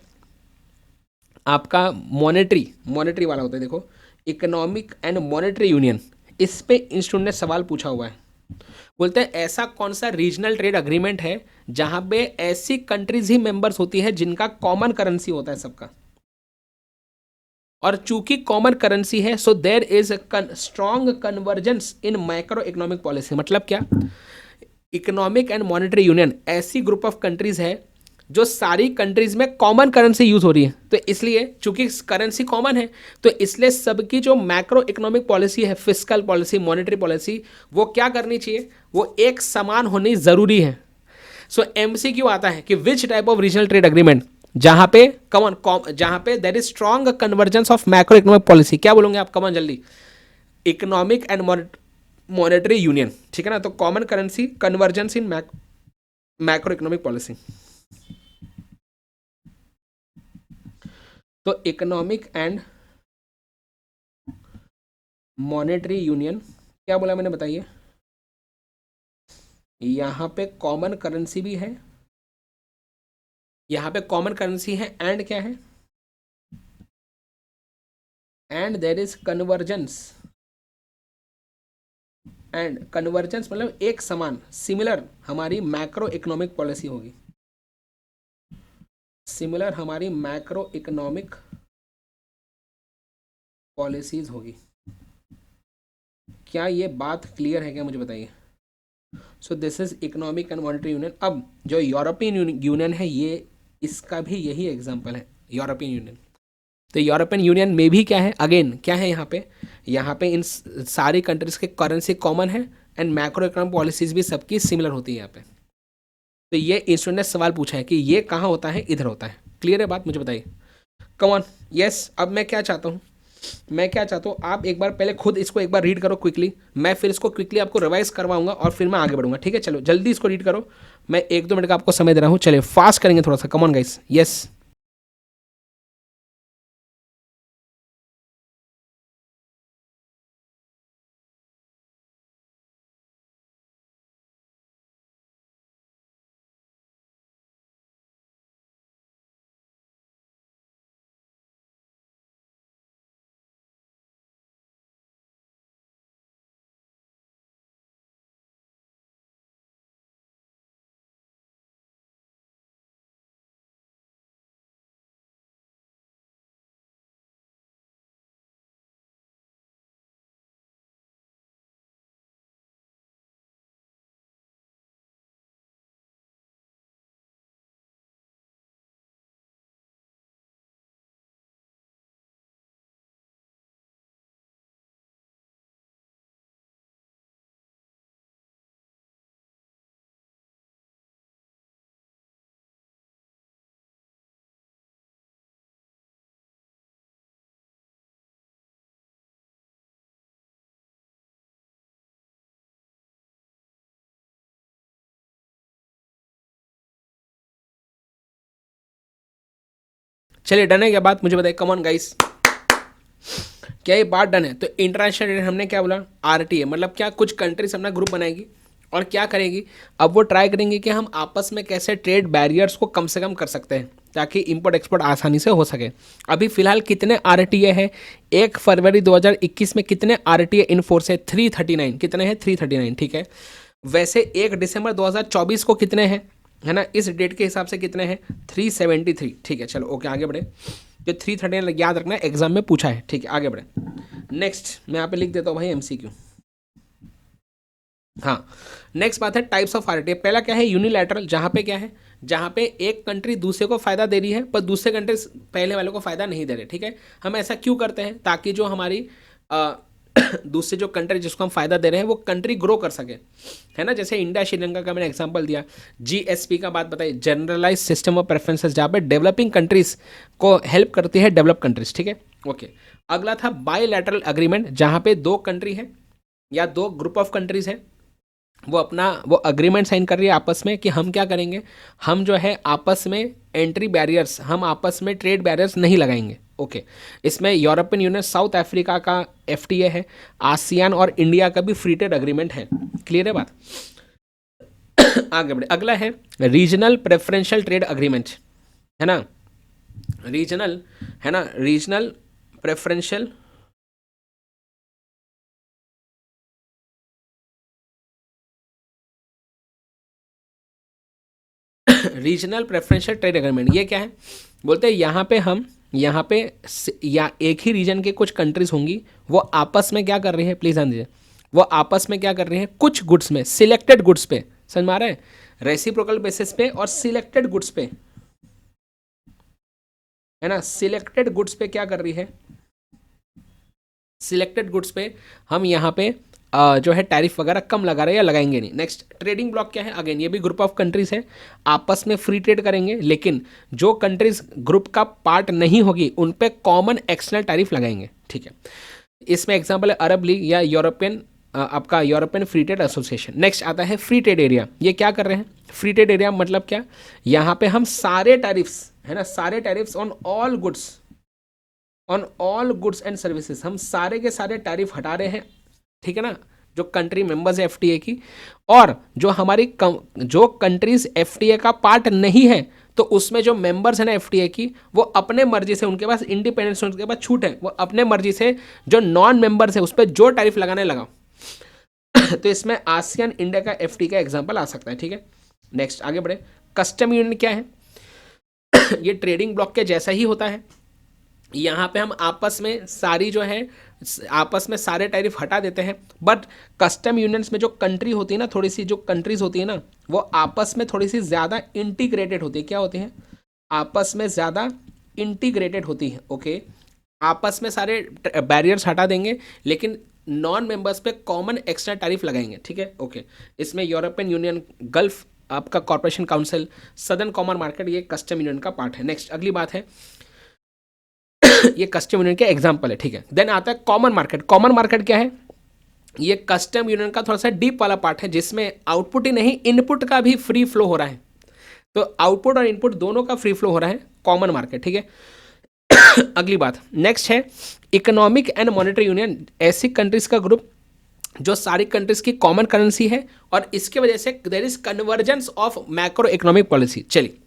आपका मॉनेटरी, मॉनेटरी वाला होता है, देखो इकोनॉमिक एंड मॉनेटरी यूनियन। इस पे इंस्टीट्यूट ने सवाल पूछा हुआ है, बोलते हैं ऐसा कौन सा रीजनल ट्रेड अग्रीमेंट है जहां पे ऐसी कंट्रीज ही मेंबर्स होती है जिनका कॉमन करेंसी होता है सबका, और चूंकि कॉमन करेंसी है so there is strong convergence in micro economic policy. मतलब क्या, इकोनॉमिक एंड मॉनेटरी यूनियन ऐसी ग्रुप ऑफ कंट्रीज है जो सारी कंट्रीज में कॉमन करेंसी यूज हो रही है, तो इसलिए चूंकि करेंसी कॉमन है तो इसलिए सबकी जो मैक्रो इकोनॉमिक पॉलिसी है, फिस्कल पॉलिसी, मॉनेटरी पॉलिसी, वो क्या करनी चाहिए, वो एक समान होनी जरूरी है। सो एमसीक्यू आता है कि which type of regional trade agreement जहां पे कॉमन, जहां पे देर is strong convergence of macro economic policy, क्या बोलोगे आप, कॉमन जल्दी, इकोनॉमिक एंड मॉनेटरी यूनियन, ठीक है ना। तो कॉमन करेंसी, कन्वर्जेंस इन मैक्रो इकोनॉमिक पॉलिसी। तो इकोनॉमिक एंड मॉनेटरी यूनियन, क्या बोला मैंने, बताइए। यहां पे कॉमन करेंसी भी है, यहां पे कॉमन करेंसी है, एंड क्या है, and there is convergence, and convergence मतलब एक समान, सिमिलर हमारी मैक्रो इकोनॉमिक पॉलिसी होगी, सिमिलर हमारी मैक्रो इकोनॉमिक पॉलिसीज होगी। क्या ये बात क्लियर है क्या, मुझे बताइए। So this is economic and monetary union. अब जो यूरोपियन यूनियन है, ये इसका भी यही एग्जांपल है, यूरोपियन यूनियन। तो यूरोपियन यूनियन में भी क्या है, अगेन क्या है यहाँ पे इन सारी कंट्रीज के करेंसी कॉमन है एंड मैक्रो इकोनॉमिक पॉलिसीज भी सबकी सिमिलर होती है यहाँ पे। तो ये इंस्टीट्यूट ने सवाल पूछा है कि ये कहाँ होता है, इधर होता है। क्लियर है बात, मुझे बताइए। Come on, yes. अब मैं क्या चाहता हूँ, मैं क्या चाहता हूँ, आप एक बार पहले खुद इसको एक बार रीड करो क्विकली, मैं फिर इसको क्विकली आपको रिवाइज करवाऊंगा और फिर मैं आगे बढ़ूंगा, ठीक है। चलो जल्दी इसको रीड करो, मैं 1-2 मिनट का आपको समय दे रहा हूँ, चलिए फास्ट करेंगे थोड़ा सा, कम ऑन गाइस, यस। चलिए डन है क्या बात, मुझे बताइए, कम ऑन गाइस, क्या ये बात डन है? तो इंटरनेशनल ट्रेड हमने क्या बोला, आरटीए, मतलब क्या, कुछ कंट्रीज अपना ग्रुप बनाएगी और क्या करेगी, अब वो ट्राई करेंगे कि हम आपस में कैसे ट्रेड बैरियर्स को कम से कम कर सकते हैं ताकि इंपोर्ट एक्सपोर्ट आसानी से हो सके। अभी फिलहाल कितने आरटीए है, 1 फरवरी 2021 में कितने आरटीए इन फोर्स है, 339, कितने हैं, 339, ठीक है। वैसे 1 दिसंबर 2024 को कितने हैं, है ना, इस डेट के हिसाब से कितने हैं, 373, ठीक है। चलो ओके, आगे बढ़े। जो 339 याद रखना है, एग्जाम में पूछा है, ठीक है, आगे बढ़े। नेक्स्ट मैं यहाँ पे लिख देता हूँ भाई एमसीक्यू। हाँ, नेक्स्ट बात है टाइप्स ऑफ आरटीए। पहला क्या है, यूनिलैटरल, जहाँ पे क्या है, जहाँ पे एक कंट्री दूसरे को फायदा दे रही है पर दूसरे कंट्री पहले वाले को फायदा नहीं दे रहे, ठीक है। हम ऐसा क्यों करते हैं, ताकि जो हमारी दूसरे जो कंट्री जिसको हम फायदा दे रहे हैं वो कंट्री ग्रो कर सके, है ना। जैसे इंडिया श्रीलंका का मैंने एग्जांपल दिया, जीएसपी का बात बताई, जनरलाइज सिस्टम ऑफ प्रेफरेंसेस, जहाँ पे डेवलपिंग कंट्रीज को हेल्प करती है डेवलप कंट्रीज, ठीक है, ओके। अगला था बायलैटरल एग्रीमेंट, जहाँ पे 2 कंट्री है या 2 ग्रुप ऑफ कंट्रीज है, वो अग्रीमेंट साइन कर रही है आपस में कि हम क्या करेंगे, हम जो है आपस में एंट्री बैरियर्स, हम आपस में ट्रेड बैरियर्स नहीं लगाएंगे, ओके। इसमें यूरोपियन यूनियन, साउथ अफ्रीका का एफटीए है, आसियान और इंडिया का भी फ्री ट्रेड अग्रीमेंट है, क्लियर है बात। आगे बढ़े, अगला है रीजनल प्रेफरेंशियल ट्रेड अग्रीमेंट, है ना, रीजनल, है ना, regional preferential regional preferential trade agreement, ये क्या है, बोलते हैं यहाँ पे या एक ही रीजन के कुछ कंट्रीज होंगी, वो आपस में क्या कर रही है, प्लीज ध्यान दीजिए, वो आपस में क्या कर रही है, कुछ गुड्स में, सिलेक्टेड गुड्स पे, समझ में आ रहा है, रेसिप्रोकल बेसिस पे और सिलेक्टेड गुड्स पे, है ना, सिलेक्टेड गुड्स पे क्या कर रही है, सिलेक्टेड गुड्स पे हम यहाँ पे जो है टैरिफ वगैरह कम लगा रहे हैं या लगाएंगे नहीं। नेक्स्ट ट्रेडिंग ब्लॉक क्या है, अगेन ये भी ग्रुप ऑफ कंट्रीज है, आपस में फ्री ट्रेड करेंगे, लेकिन जो कंट्रीज ग्रुप का पार्ट नहीं होगी उन पे कॉमन एक्सटर्नल टैरिफ लगाएंगे, ठीक है। इसमें एग्जांपल है अरब लीग या यूरोपियन, आपका European Free Trade association. Next आता है फ्री ट्रेड एरिया, ये क्या कर रहे हैं, फ्री ट्रेड एरिया मतलब क्या, यहाँ पे हम सारे टैरिफ्स, है ना, सारे tariffs on all goods and services, हम सारे के सारे टैरिफ हटा रहे हैं, ठीक है ना, जो कंट्री मेंबर्स है एफटीए की, और जो हमारी जो कंट्रीज एफटीए का पार्ट नहीं है तो उसमें जो मेंबर्स है ना एफटीए की, वो अपने मर्जी से, उनके पास इंडिपेंडेंस, उनके पास छूट है, वो अपने मर्जी से जो नॉन मेंबर्स है उस पर जो टैरिफ लगाने लगाओ। तो इसमें आसियान इंडिया का एफटीए का एग्जाम्पल आ सकता है, ठीक है। नेक्स्ट आगे बढ़े, कस्टम यूनियन क्या है, ये ट्रेडिंग ब्लॉक के जैसा ही होता है, यहाँ पे हम आपस में सारी जो है आपस में सारे टैरिफ हटा देते हैं, बट कस्टम यूनियंस में जो कंट्री होती है ना, थोड़ी सी जो कंट्रीज होती है ना, वो आपस में थोड़ी सी ज़्यादा इंटीग्रेटेड होती है, क्या होती है, आपस में ज़्यादा इंटीग्रेटेड होती है, ओके। आपस में सारे बैरियर्स हटा देंगे, लेकिन नॉन मेंबर्स पे कॉमन एक्स्ट्रा टैरिफ लगाएंगे, ठीक है, ओके। इसमें यूरोपियन यूनियन, गल्फ आपका corporation council, southern Common market, ये कस्टम यूनियन का पार्ट है। नेक्स्ट अगली बात है, ये कस्टम यूनियन के एग्जाम्पल है, ठीक है। देन आता है कॉमन मार्केट। कॉमन मार्केट क्या है, ये कस्टम यूनियन का थोड़ा सा डीप वाला पार्ट है, जिसमें आउटपुट ही नहीं इनपुट का भी फ्री फ्लो हो रहा है, तो आउटपुट और इनपुट दोनों का फ्री फ्लो हो रहा है, कॉमन मार्केट, ठीक है। अगली बात नेक्स्ट है इकोनॉमिक एंड मॉनेटरी यूनियन, ऐसी कंट्रीज का ग्रुप जो सारी कंट्रीज की कॉमन करेंसी है और इसके वजह से there is convergence of macro economic policy. चलिए,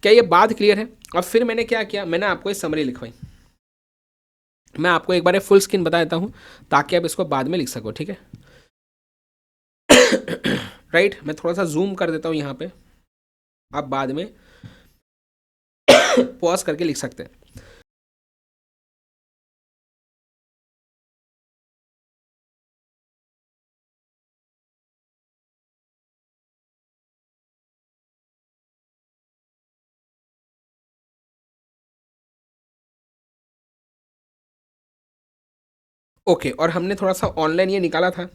क्या ये बात क्लियर है? और फिर मैंने क्या किया, मैंने आपको ये समरी लिखवाई, मैं आपको एक बार फुल स्क्रीन बता देता हूं ताकि आप इसको बाद में लिख सको, ठीक है। राइट, मैं थोड़ा सा जूम कर देता हूं यहाँ पे, आप बाद में पॉज करके लिख सकते हैं। ओके, और हमने थोड़ा सा ऑनलाइन ये निकाला था,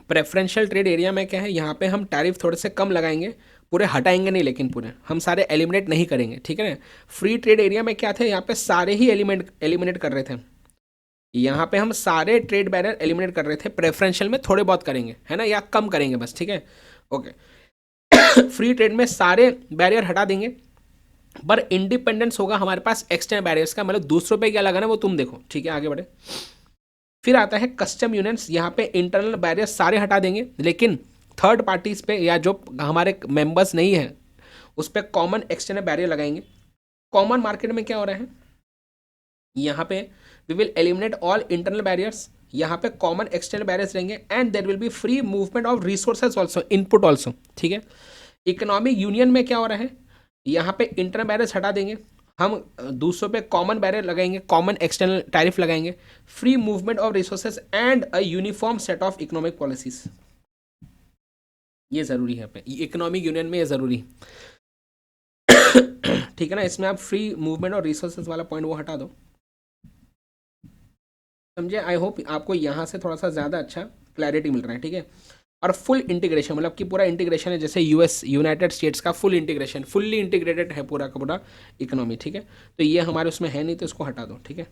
प्रेफरेंशियल ट्रेड एरिया में क्या है, यहाँ पे हम टैरिफ थोड़े से कम लगाएंगे, पूरे हटाएंगे नहीं, लेकिन पूरे हम सारे एलिमिनेट नहीं करेंगे, ठीक है ना। फ्री ट्रेड एरिया में क्या थे, यहाँ पे सारे ही एलिमिनेट कर रहे थे, यहाँ पे हम सारे ट्रेड बैरियर एलिमिनेट कर रहे थे, प्रेफरेंशियल में थोड़े बहुत करेंगे, है ना, या कम करेंगे बस, ठीक है, ओके। फ्री ट्रेड में सारे बैरियर हटा देंगे, पर इंडिपेंडेंस होगा हमारे पास एक्सटर्नल बैरियर्स का, मतलब दूसरों पे क्या लगाना वो तुम देखो, ठीक है। आगे बढ़े, फिर आता है कस्टम यूनियंस। यहाँ पे इंटरनल बैरियर्स सारे हटा देंगे, लेकिन थर्ड पार्टीज पे या जो हमारे मेंबर्स नहीं है उस पर कॉमन एक्सटर्नल बैरियर लगाएंगे। कॉमन मार्केट में क्या हो रहा है, यहाँ पे we will eliminate all internal barriers, यहाँ पे कॉमन एक्सटर्नल बैरियर्स रहेंगे, and there will be free movement of resources also, input also, ठीक है। इकोनॉमिक यूनियन में क्या हो रहा है, यहाँ पे इंटरनल बैरियर्स हटा देंगे, हम दूसरों पे कॉमन बैरियर लगाएंगे, कॉमन एक्सटर्नल टैरिफ लगाएंगे, free movement of resources and a uniform set of economic policies. ये जरूरी है, इकोनॉमिक यूनियन में ये जरूरी, ठीक है ना। इसमें आप फ्री मूवमेंट और रिसोर्सेज वाला पॉइंट वो हटा दो, समझे। आई होप आपको यहाँ से थोड़ा सा ज़्यादा अच्छा क्लैरिटी मिल रहा है, ठीक है। और फुल इंटीग्रेशन, मतलब कि पूरा इंटीग्रेशन है, जैसे यूएस यूनाइटेड स्टेट्स का फुल इंटीग्रेशन, फुल्ली इंटीग्रेटेड है पूरा का पूरा इकोनॉमी, ठीक है। तो ये हमारे उसमें है नहीं, तो इसको हटा दो, ठीक है।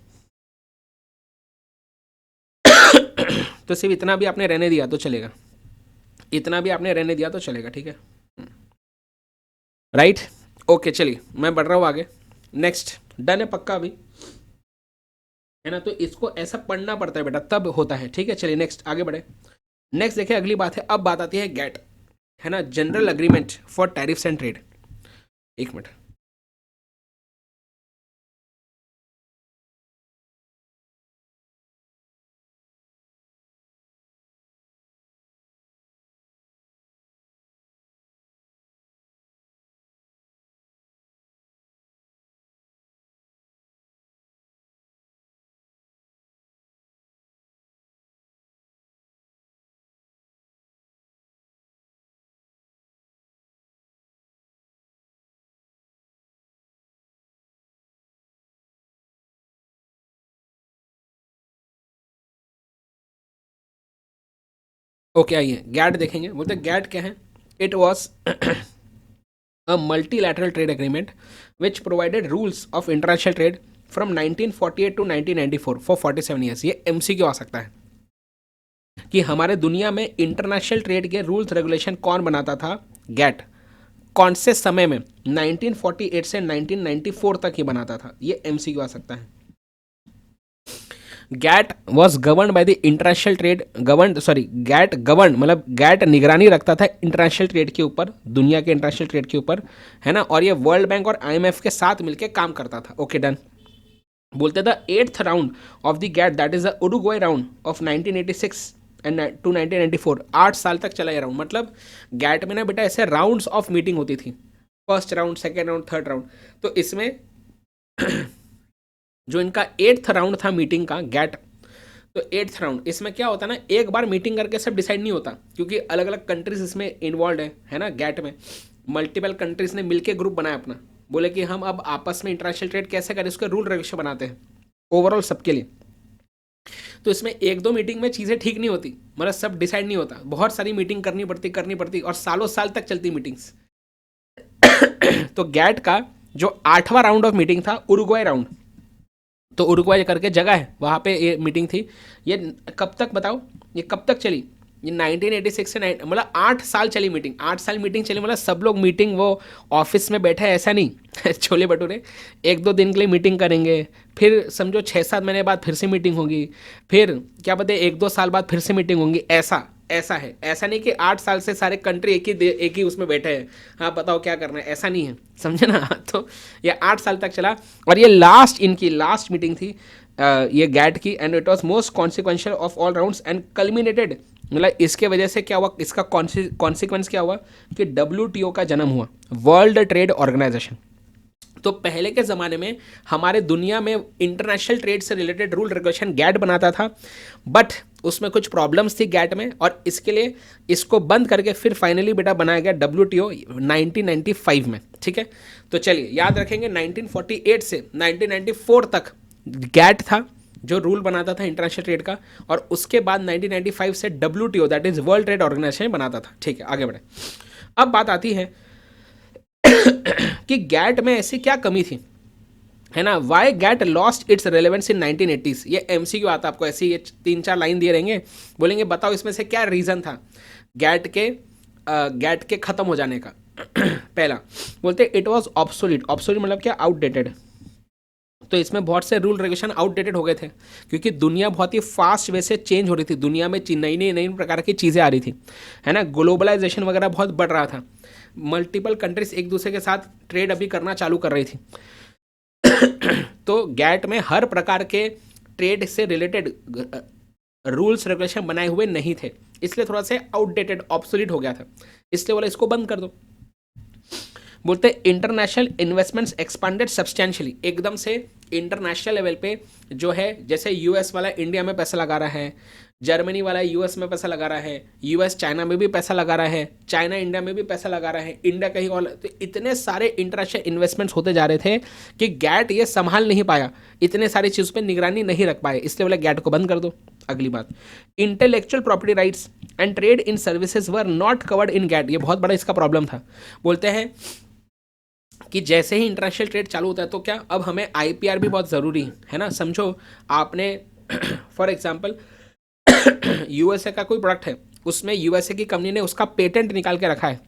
तो सिर्फ इतना भी आपने रहने दिया तो चलेगा, इतना भी आपने रहने दिया तो चलेगा, ठीक है। राइट, ओके, चलिए मैं बढ़ रहा हूँ आगे। नेक्स्ट, डन है पक्का अभी, है ना। तो इसको ऐसा पढ़ना पड़ता है बेटा, तब होता है, ठीक है। चलिए नेक्स्ट आगे बढ़े। नेक्स्ट देखिए अगली बात है, अब बात आती है गेट, है ना, general agreement for tariffs and trade. एक मिनट, ओके आइए गैट देखेंगे। बोलते गैट क्या है, it was a multilateral trade agreement which provided rules of international trade from 1948 to 1994 for 47 years। ये MCQ आ सकता है कि हमारे दुनिया में इंटरनेशनल ट्रेड के रूल्स रेगुलेशन कौन बनाता था, गैट। कौन से समय में, 1948 से 1994 तक ही बनाता था, ये MCQ आ सकता है। GATT was govern by the international trade, govern sorry GATT govern मतलब गैट निगरानी रखता था इंटरनेशनल ट्रेड के ऊपर, दुनिया के इंटरनेशनल ट्रेड के ऊपर, है ना। और ये वर्ल्ड बैंक और IMF के साथ मिलकर काम करता था। Okay done. बोलते the 8th round of the GATT, that is the Uruguay round of 1986 and to 1994, 8 साल तक चला ये राउंड। मतलब गैट में ना बेटा ऐसे राउंड्स ऑफ मीटिंग होती थी, first round, second round, third round. तो इसमें जो इनका 8th राउंड था मीटिंग का, गैट, तो 8th राउंड, इसमें क्या होता है ना, एक बार मीटिंग करके सब डिसाइड नहीं होता, क्योंकि अलग अलग कंट्रीज इसमें इन्वॉल्व है ना। गैट में मल्टीपल कंट्रीज ने मिलकर ग्रुप बनाया अपना, बोले कि हम अब आपस में इंटरनेशनल ट्रेड कैसे करें, उसके रूल रेगुलेशन बनाते हैं ओवरऑल सबके लिए। तो इसमें एक दो मीटिंग में चीज़ें ठीक नहीं होती, मतलब सब डिसाइड नहीं होता, बहुत सारी मीटिंग करनी पड़ती और सालों साल तक चलती मीटिंग्स। तो गैट का जो 8वां राउंड ऑफ मीटिंग था, उरुग्वे राउंड, तो उरुग्वे करके जगह है, वहाँ पे ये मीटिंग थी। ये कब तक बताओ, ये कब तक चली, ये 1986 से मतलब 8 साल चली मीटिंग, 8 साल मीटिंग चली। मतलब सब लोग मीटिंग वो ऑफिस में बैठे ऐसा नहीं छोले भटूरे, 1-2 दिन के लिए मीटिंग करेंगे, फिर समझो 6-7 महीने बाद फिर से मीटिंग होगी, फिर क्या पता 1-2 साल बाद फिर से मीटिंग होंगी। ऐसा ऐसा है, ऐसा नहीं कि 8 साल से सारे कंट्री एक ही उसमें बैठे हैं, हाँ बताओ क्या करना है, ऐसा नहीं है, समझे ना। तो ये 8 साल तक चला, और ये इनकी लास्ट मीटिंग थी ये गैट की, and it was most consequential of all rounds and culminated. मतलब इसके वजह से क्या हुआ, इसका कॉन्सिक्वेंस क्या हुआ कि WTO का जन्म हुआ, वर्ल्ड ट्रेड ऑर्गेनाइजेशन। तो पहले के ज़माने में हमारे दुनिया में इंटरनेशनल ट्रेड से रिलेटेड रूल रेगुलेशन गैट बनाता था, बट उसमें कुछ प्रॉब्लम्स थी गैट में, और इसके लिए इसको बंद करके फिर फाइनली बेटा बनाया गया WTO 1995 में, ठीक है। तो चलिए याद रखेंगे 1948 से 1994 तक गैट था जो रूल बनाता था इंटरनेशनल ट्रेड का, और उसके बाद 1995 से WTO that is world trade organization बनाता था, ठीक है। आगे बढ़े, अब बात आती है कि गैट में ऐसी क्या कमी थी, है ना। Why GATT lost its relevance in 1980s। ये MCQ आता आपको, ऐसी ये 3-4 लाइन दिए रहेंगे, बोलेंगे बताओ इसमें से क्या रीज़न था गैट के ख़त्म हो जाने का। पहला बोलते इट वॉज ऑब्सोलीट, ऑब्सोलीट मतलब क्या, आउटडेटेड। तो इसमें बहुत से रूल रेगुलेशन आउटडेटेड हो गए थे, क्योंकि दुनिया बहुत ही फास्ट वे से चेंज हो रही थी, दुनिया में नई नई नई प्रकार की चीज़ें आ रही थी, है ना, ग्लोबलाइजेशन वगैरह बहुत बढ़ रहा था, मल्टीपल कंट्रीज एक दूसरे के साथ ट्रेड अभी करना चालू कर रही थी। तो गैट में हर प्रकार के ट्रेड से रिलेटेड रूल्स रेगुलेशन बनाए हुए नहीं थे, इसलिए थोड़ा सा आउटडेटेड ऑब्सोलीट हो गया था, इसलिए बोला इसको बंद कर दो। बोलते इंटरनेशनल इन्वेस्टमेंट्स एक्सपांडेड सब्सटेंशियली, एकदम से इंटरनेशनल लेवल पे जो है, जैसे यूएस वाला इंडिया में पैसा लगा रहा है, जर्मनी वाला यूएस में पैसा लगा रहा है, यूएस चाइना में भी पैसा लगा रहा है, चाइना इंडिया में भी पैसा लगा रहा है, इंडिया कहीं और, तो इतने सारे इंटरनेशनल इन्वेस्टमेंट्स होते जा रहे थे कि गैट ये संभाल नहीं पाया, इतने सारी चीज़ों पर निगरानी नहीं रख पाए, इसलिए बोले गैट को बंद कर दो। अगली बात, intellectual property rights and trade in services were not covered in GATT, ये बहुत बड़ा इसका प्रॉब्लम था। बोलते हैं कि जैसे ही इंटरनेशनल ट्रेड चालू होता है तो क्या अब हमें आईपीआर भी बहुत ज़रूरी है ना। समझो आपने फॉर एग्जांपल यूएसए का कोई प्रोडक्ट है, उसमें यूएसए की कंपनी ने उसका पेटेंट निकाल के रखा है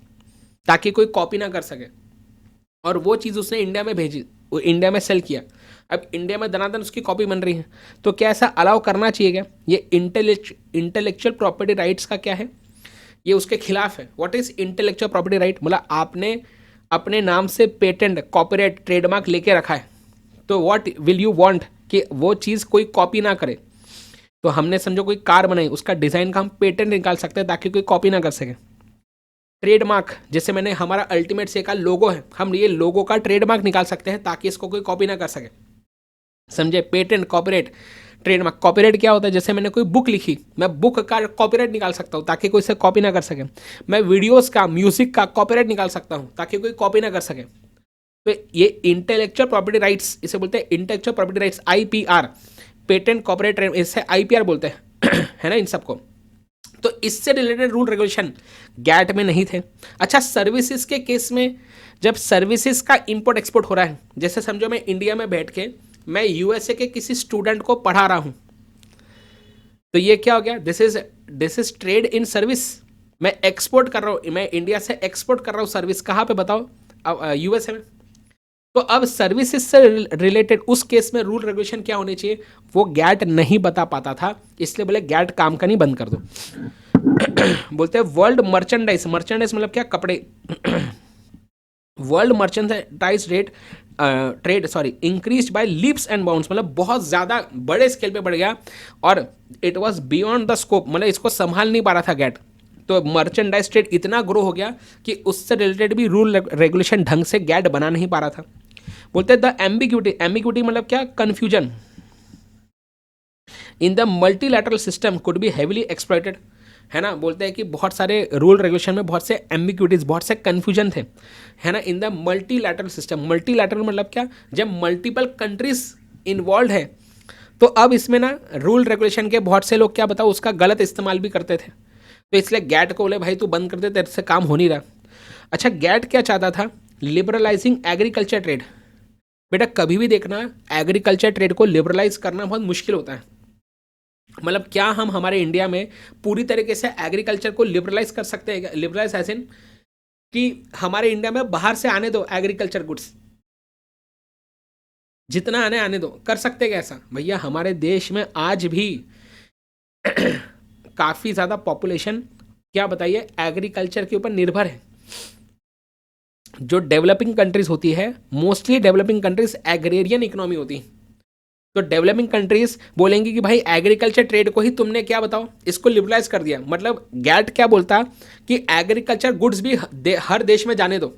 ताकि कोई कॉपी ना कर सके, और वो चीज़ उसने इंडिया में भेजी, वो इंडिया में सेल किया, अब इंडिया में दनादन उसकी कॉपी बन रही है, तो क्या ऐसा अलाउ करना चाहिए क्या? ये इंटेलेक्चुअल प्रॉपर्टी राइट्स का क्या है, ये उसके खिलाफ है। What is intellectual property right? बोला आपने अपने नाम से पेटेंट, कॉपीराइट, ट्रेडमार्क लेके रखा है, तो व्हाट विल यू वांट कि वो चीज़ कोई कॉपी ना करे। तो हमने समझो कोई कार बनाई, उसका डिज़ाइन का हम पेटेंट निकाल सकते हैं ताकि कोई कॉपी ना कर सके। ट्रेडमार्क, जैसे मैंने हमारा अल्टीमेट से का लोगो है, हम ये लोगो का ट्रेडमार्क निकाल सकते हैं ताकि इसको कोई कॉपी ना कर सके, समझे। Patent, copyright, trademark. कॉपीराइट क्या होता है? जैसे मैंने कोई बुक लिखी, मैं बुक का कॉपीराइट निकाल सकता हूँ ताकि कोई इसे कॉपी ना कर सके। मैं वीडियोस का, म्यूजिक का कॉपीराइट निकाल सकता हूँ ताकि कोई कॉपी ना कर सके। तो ये इंटेलेक्चुअल प्रॉपर्टी राइट्स, इसे बोलते हैं intellectual property rights, IPR, patent, copyright, इसे आईपीआर बोलते हैं है ना इन सबको। तो इससे रिलेटेड रूल रेगुलेशन गैट में नहीं थे। अच्छा, सर्विसेज के केस में जब सर्विसेज का इंपोर्ट एक्सपोर्ट हो रहा है, जैसे समझो मैं इंडिया में बैठ के मैं यूएसए के किसी स्टूडेंट को पढ़ा रहा हूं, तो ये क्या हो गया? This is trade in service. मैं एक्सपोर्ट कर रहा हूं, मैं इंडिया से एक्सपोर्ट कर रहा हूं सर्विस, कहां पे बताओ? यूएसए में। तो अब सर्विसेज से रिलेटेड उस केस में रूल रेगुलेशन क्या होने चाहिए, वो गैट नहीं बता पाता था, इसलिए बोले गैट काम करनी बंद कर दो। बोलते हैं वर्ल्ड मर्चेंडाइज, मर्चेंडाइज मतलब क्या? कपड़े। World merchandise rate trade increase by leaps and bounds, मतलब बहुत ज़्यादा बड़े स्केल पे बढ़ गया, और it was beyond the scope, मतलब इसको संभाल नहीं पा रहा था गैट। तो मर्चेंडाइज ट्रेड इतना ग्रो हो गया कि उससे रिलेटेड भी रूल रेगुलेशन ढंग से गैट बना नहीं पा रहा था। बोलते हैं द एम्बिग्यूटी, एम्बिग्यूटी मतलब क्या? Confusion in the multilateral system could be heavily exploited, है ना। बोलते हैं कि बहुत सारे रूल रेगुलेशन में बहुत से एम्बिग्यूटीज, बहुत से कन्फ्यूजन थे, है ना, in the multilateral system. Multilateral मतलब क्या? जब मल्टीपल कंट्रीज इन्वॉल्व है, तो अब इसमें ना रूल रेगुलेशन के बहुत से लोग क्या बताओ उसका गलत इस्तेमाल भी करते थे, तो इसलिए गैट को बोले भाई तू बंद कर दे, तेरे से काम हो नहीं रहा। अच्छा, गैट क्या चाहता था? Liberalising agriculture trade. बेटा कभी भी देखना, एग्रीकल्चर ट्रेड को लिबरलाइज करना बहुत मुश्किल होता है। मतलब क्या हम हमारे इंडिया में पूरी तरीके से एग्रीकल्चर को लिबरलाइज कर सकते हैं? लिबरलाइज एज इन कि हमारे इंडिया में बाहर से आने दो एग्रीकल्चर गुड्स, जितना आने आने दो, कर सकते हैं ऐसा? भैया हमारे देश में आज भी काफ़ी ज़्यादा पॉपुलेशन, क्या बताइए, एग्रीकल्चर के ऊपर निर्भर है। जो डेवलपिंग कंट्रीज होती है, mostly developing countries agrarian economy होती है, तो डेवलपिंग कंट्रीज बोलेंगी कि भाई एग्रीकल्चर ट्रेड को ही तुमने क्या बताओ इसको लिबरलाइज कर दिया। मतलब गैट क्या बोलता कि एग्रीकल्चर गुड्स भी हर देश में जाने दो,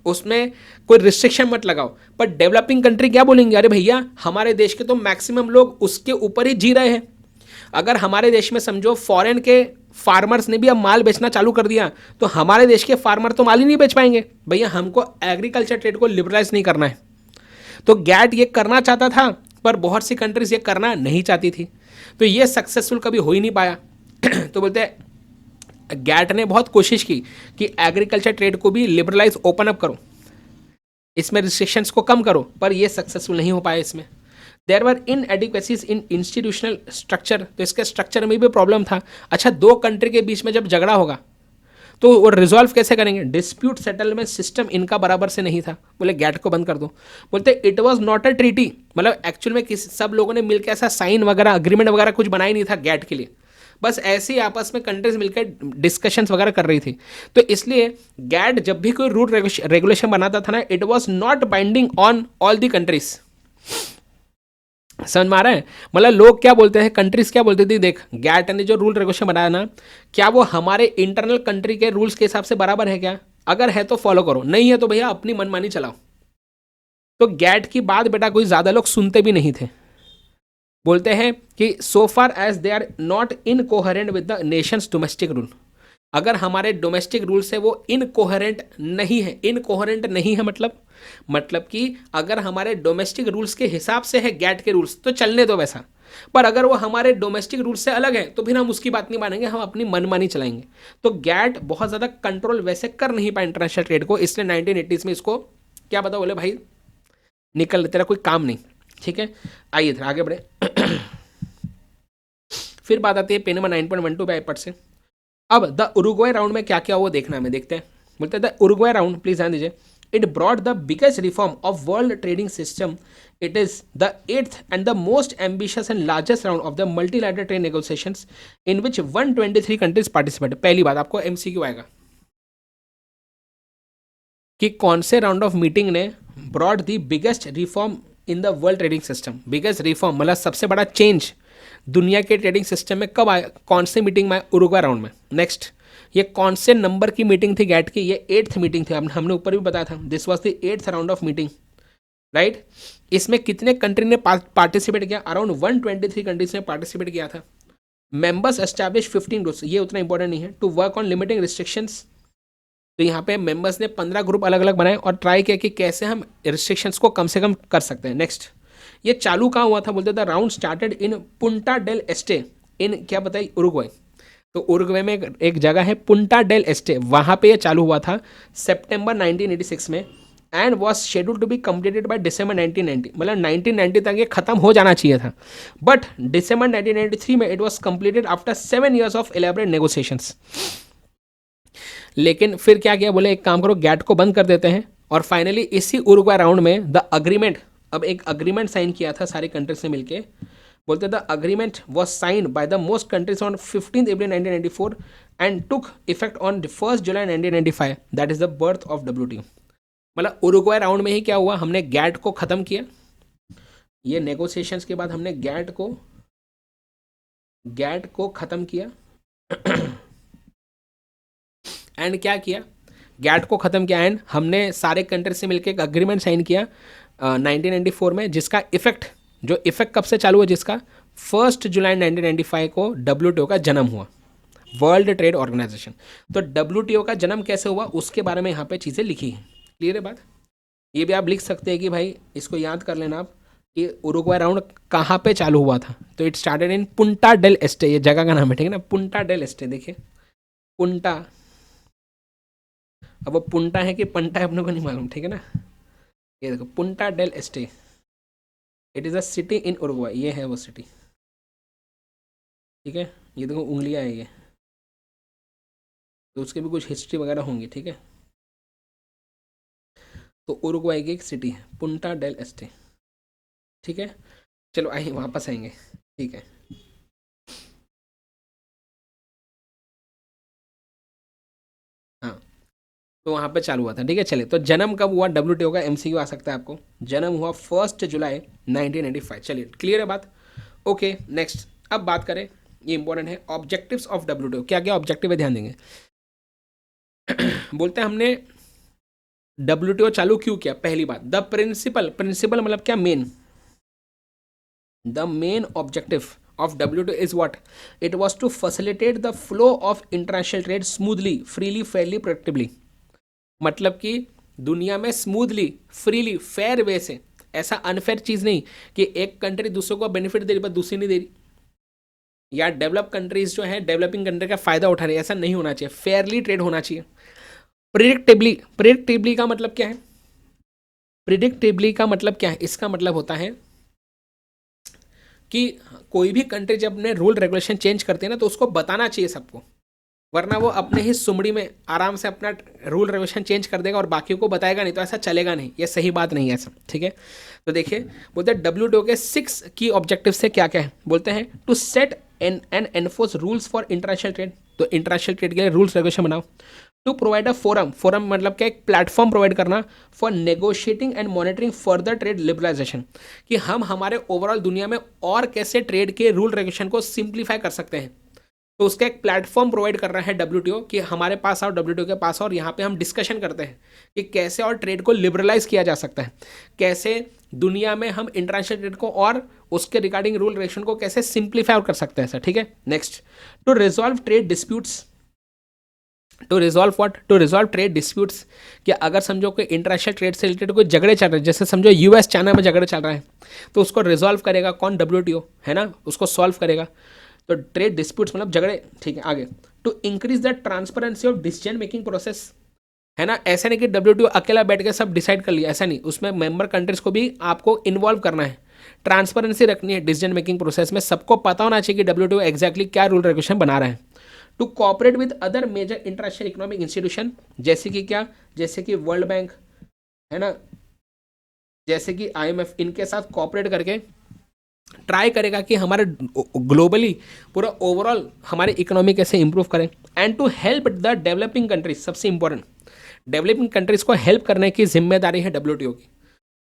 उसमें कोई रिस्ट्रिक्शन मत लगाओ। पर डेवलपिंग कंट्री क्या बोलेंगे? अरे भैया हमारे देश के तो मैक्सिमम लोग उसके ऊपर ही जी रहे हैं, अगर हमारे देश में समझो फॉरेन के फार्मर्स ने भी अब माल बेचना चालू कर दिया, तो हमारे देश के फार्मर तो माल ही नहीं बेच पाएंगे। भैया हमको एग्रीकल्चर ट्रेड को लिबरलाइज नहीं करना है। तो गैट ये करना चाहता था, पर बहुत सी कंट्रीज ये करना नहीं चाहती थी, तो ये सक्सेसफुल कभी हो ही नहीं पाया। तो बोलते हैं गैट ने बहुत कोशिश की कि एग्रीकल्चर ट्रेड को भी लिबरलाइज, ओपन अप करो, इसमें रिस्ट्रिक्शंस को कम करो, पर ये सक्सेसफुल नहीं हो पाया इसमें। There were inadequacies in institutional structure, तो इसके स्ट्रक्चर में भी प्रॉब्लम था। अच्छा, दो कंट्री के बीच में जब झगड़ा होगा तो वो रिजॉल्व कैसे करेंगे? डिस्प्यूट सेटलमेंट सिस्टम इनका बराबर से नहीं था, बोले गैट को बंद कर दो। बोलते it was not a treaty, मतलब एक्चुअल में किसी सब लोगों ने मिलकर ऐसा साइन वगैरह अग्रीमेंट वगैरह कुछ बनाया नहीं था गैट के लिए, बस ऐसे ही आपस में कंट्रीज मिलकर डिस्कशंस वगैरह कर रही थी। तो इसलिए गैट जब भी कोई रूल रेगुलेशन बनाता था ना, it was not binding on all the countries. समझ में आ रहा है? मतलब लोग क्या बोलते हैं, कंट्रीज क्या बोलती थी, देख गैट ने जो रूल रेगुलेशन बनाया ना, क्या वो हमारे इंटरनल कंट्री के रूल्स के हिसाब से बराबर है क्या? अगर है तो फॉलो करो, नहीं है तो भैया अपनी मनमानी चलाओ। तो गैट की बात बेटा कोई ज्यादा लोग सुनते भी नहीं थे। बोलते हैं कि so far as they are not incoherent with the nation's domestic rule, अगर हमारे डोमेस्टिक रूल से वो इनकोहेरेंट नहीं है, इनकोहेरेंट नहीं है मतलब कि अगर हमारे डोमेस्टिक रूल्स के हिसाब से है गैट के रूल्स तो चलने दो वैसा, पर अगर वो हमारे डोमेस्टिक रूल्स से अलग है तो फिर हम उसकी बात नहीं मानेंगे, हम अपनी मनमानी चलाएंगे। तो गैट बहुत ज़्यादा कंट्रोल वैसे कर नहीं पाया इंटरनेशनल ट्रेड को, इसलिए 1980s में इसको क्या पता, बोले भाई निकल, तेरा कोई काम नहीं। ठीक है, आइए इधर आगे बढ़े। फिर बात आती है पेन नंबर 9.12 पे आईपैड से। अब द उरुग्वे राउंड में क्या क्या वो देखना हमें, देखते हैं। बोलते हैं द उरुग्वे राउंड, प्लीज ध्यान दीजिए, it brought the biggest reform of world trading system, it is the 8th and the most ambitious and largest round of the multilateral trade negotiations in which 123 countries participate. पहली बात आपको MCQ आएगा कि कौन से round of meeting ने brought the biggest reform in the world trading system. Biggest reform मतलब सबसे बड़ा चेंज दुनिया के ट्रेडिंग सिस्टम में कब आया, कौन से मीटिंग में आया? उरुग्वे राउंड में। नेक्स्ट, ये कौन से नंबर की मीटिंग थी गैट की? ये 8th मीटिंग थी, हमने ऊपर भी बताया था, this was the 8th round of meeting, right. इसमें कितने कंट्री ने पार्टिसिपेट किया? अराउंड 123 कंट्रीज ने पार्टिसिपेट किया था। मेंबर्स एस्टैब्लिश 15 ग्रुप्स, ये उतना इंपॉर्टेंट नहीं है, to work on limiting restrictions. तो यहाँ पे मेंबर्स ने 15 ग्रुप अलग अलग बनाए और ट्राई किया कि कैसे हम रिस्ट्रिक्शंस को कम से कम कर सकते हैं। नेक्स्ट, ये चालू कहाँ हुआ था? बोलते थे round started in Punta del Este, in क्या बताइए, उरुग्वे। तो उरुग्वे में एक जगह है पुंटा डेल एस्टे, वहाँ पे ये चालू हुआ था सितंबर 1986 में, and was schedule to be completed by December 1990, मतलब 1990 तक ये खत्म हो जाना चाहिए था, बट दिसंबर 1993 में it was completed after 7 years of elaborate negotiations. लेकिन फिर क्या किया, बोले एक काम करो गैट को बंद कर देते हैं, और फाइनली इसी उरुग्वे राउंड में द अग्रीमेंट, अब एक अग्रीमेंट साइन किया था सारी कंट्रीज से मिलके। बोलते the agreement was signed by the most countries on 15 April 1994 and took effect on 1 July 1995, that is the birth of WTO। मतलब उरुग्वे राउंड में ही क्या हुआ, हमने गैट को खत्म किया, ये नेगोशिएशंस के बाद हमने गैट को खत्म किया एंड क्या किया, गैट को खत्म किया एंड हमने सारे कंट्री से मिलकर एक अग्रीमेंट साइन किया 1994 में, जिसका इफेक्ट, जो इफेक्ट कब से चालू हुआ, जिसका 1 जुलाई 1995 को WTO का जन्म हुआ, वर्ल्ड ट्रेड ऑर्गेनाइजेशन। तो WTO का जन्म कैसे हुआ उसके बारे में यहाँ पे चीज़ें लिखी हैं। क्लियर है बात? ये भी आप लिख सकते हैं कि भाई इसको याद कर लेना आप कि उरुग्वे राउंड कहाँ पे चालू हुआ था। तो it started in Punta del Este, ये जगह का नाम है, ठीक है ना, पुंटा डेल एस्टे। देखिए पुंटा, अब वो पुंटा है कि पंटा है अपने को नहीं मालूम, ठीक है ना। ये देखो Punta del Este, it is a city in Uruguay, ये है वो सिटी, ठीक है। ये देखो उंगलियां है ये, तो उसके भी कुछ हिस्ट्री वगैरह होंगी, ठीक है। तो उरुग्वे की एक सिटी है पुंटा डेल एस्टे, ठीक है। चलो आइए वापस आएंगे, ठीक है। हाँ, तो वहाँ पे चालू हुआ था, ठीक है। चलिए, तो जन्म कब हुआ WTO का, MCQ आ सकता है आपको। जन्म हुआ 1 जुलाई 1995। चलिए क्लियर है बात, ओके। नेक्स्ट, अब बात करें, ये इंपॉर्टेंट है, ऑब्जेक्टिव्स ऑफ WTO। क्या क्या ऑब्जेक्टिव है, ध्यान देंगे। बोलते हैं हमने WTO चालू क्यों किया, पहली बात, द प्रिंसिपल मतलब क्या, main, the main objective of WTO is what? It was to facilitate the flow of international trade smoothly, freely, fairly, predictably। मतलब कि दुनिया में स्मूथली, फ्रीली, फेयर वे से, ऐसा अनफेयर चीज़ नहीं कि एक कंट्री दूसरों को बेनिफिट दे रही पर दूसरी नहीं दे रही, या डेवलप कंट्रीज जो है डेवलपिंग कंट्री का फायदा उठा रही है, ऐसा नहीं होना चाहिए। फेयरली ट्रेड होना चाहिए। प्रिडिक्टेबली का मतलब क्या है, प्रिडिक्टेबली का मतलब क्या है, इसका मतलब होता है कि कोई भी कंट्री जब अपने रूल रेगुलेशन चेंज करते हैं ना, तो उसको बताना चाहिए सबको, वरना वो अपने ही सुमड़ी में आराम से अपना रूल रेगुलेशन चेंज कर देगा और बाकियों को बताएगा नहीं, तो ऐसा चलेगा नहीं, ये सही बात नहीं है ऐसा, ठीक है। तो देखिए बोलते हैं WTO के 6 की ऑब्जेक्टिव से क्या क्या है, बोलते हैं to set and enforce rules for international trade, तो इंटरनेशनल ट्रेड के लिए रूल्स रेगुलेशन बनाओ। To provide a forum, forum मतलब क्या, एक प्लेटफॉर्म प्रोवाइड करना for negotiating and monitoring further trade liberalization, कि हम हमारे ओवरऑल दुनिया में और कैसे ट्रेड के रूल रेगुलेशन को सिंप्लीफाई कर सकते हैं। तो उसका एक प्लेटफॉर्म प्रोवाइड कर रहा है WTO कि हमारे पास आओ, WTO के पास आओ, और यहाँ पे हम डिस्कशन करते हैं कि कैसे और ट्रेड को लिबरलाइज किया जा सकता है, कैसे दुनिया में हम इंटरनेशनल ट्रेड को और उसके रिगार्डिंग रूल रेगुलेशन को कैसे सिंप्लीफाई कर सकते हैं सर, ठीक है। Next, to resolve trade disputes, to resolve what, to resolve trade disputes, कि अगर समझो कि इंटरनेशनल ट्रेड से रिलेटेड कोई झगड़े चल रहे हैं, जैसे समझो US चाइना में झगड़े चल रहे हैं, तो उसको रिजॉल्व करेगा कौन, WTO है ना, उसको सॉल्व करेगा। तो ट्रेड डिस्प्यूट्स मतलब झगड़े, ठीक है। आगे, to increase the transparency of decision making process, है ना, ऐसा नहीं कि WTO अकेला बैठ के सब डिसाइड कर लिया, ऐसा नहीं, उसमें मेंबर कंट्रीज को भी आपको इन्वॉल्व करना है, ट्रांसपेरेंसी रखनी है डिसीजन मेकिंग प्रोसेस में, सबको पता होना चाहिए कि WTO एग्जैक्टली क्या रूल रेगुलेशन बना रहा है। To cooperate with other major international economic institution, जैसे कि क्या, जैसे कि वर्ल्ड बैंक है ना, जैसे कि IMF, इनके साथ कोऑपरेट करके ट्राई करेगा कि हमारे ग्लोबली पूरा ओवरऑल हमारे इकोनॉमी कैसे इंप्रूव करें। And to help the developing countries, सबसे इंपॉर्टेंट, डेवलपिंग कंट्रीज को हेल्प करने की जिम्मेदारी है WTO की,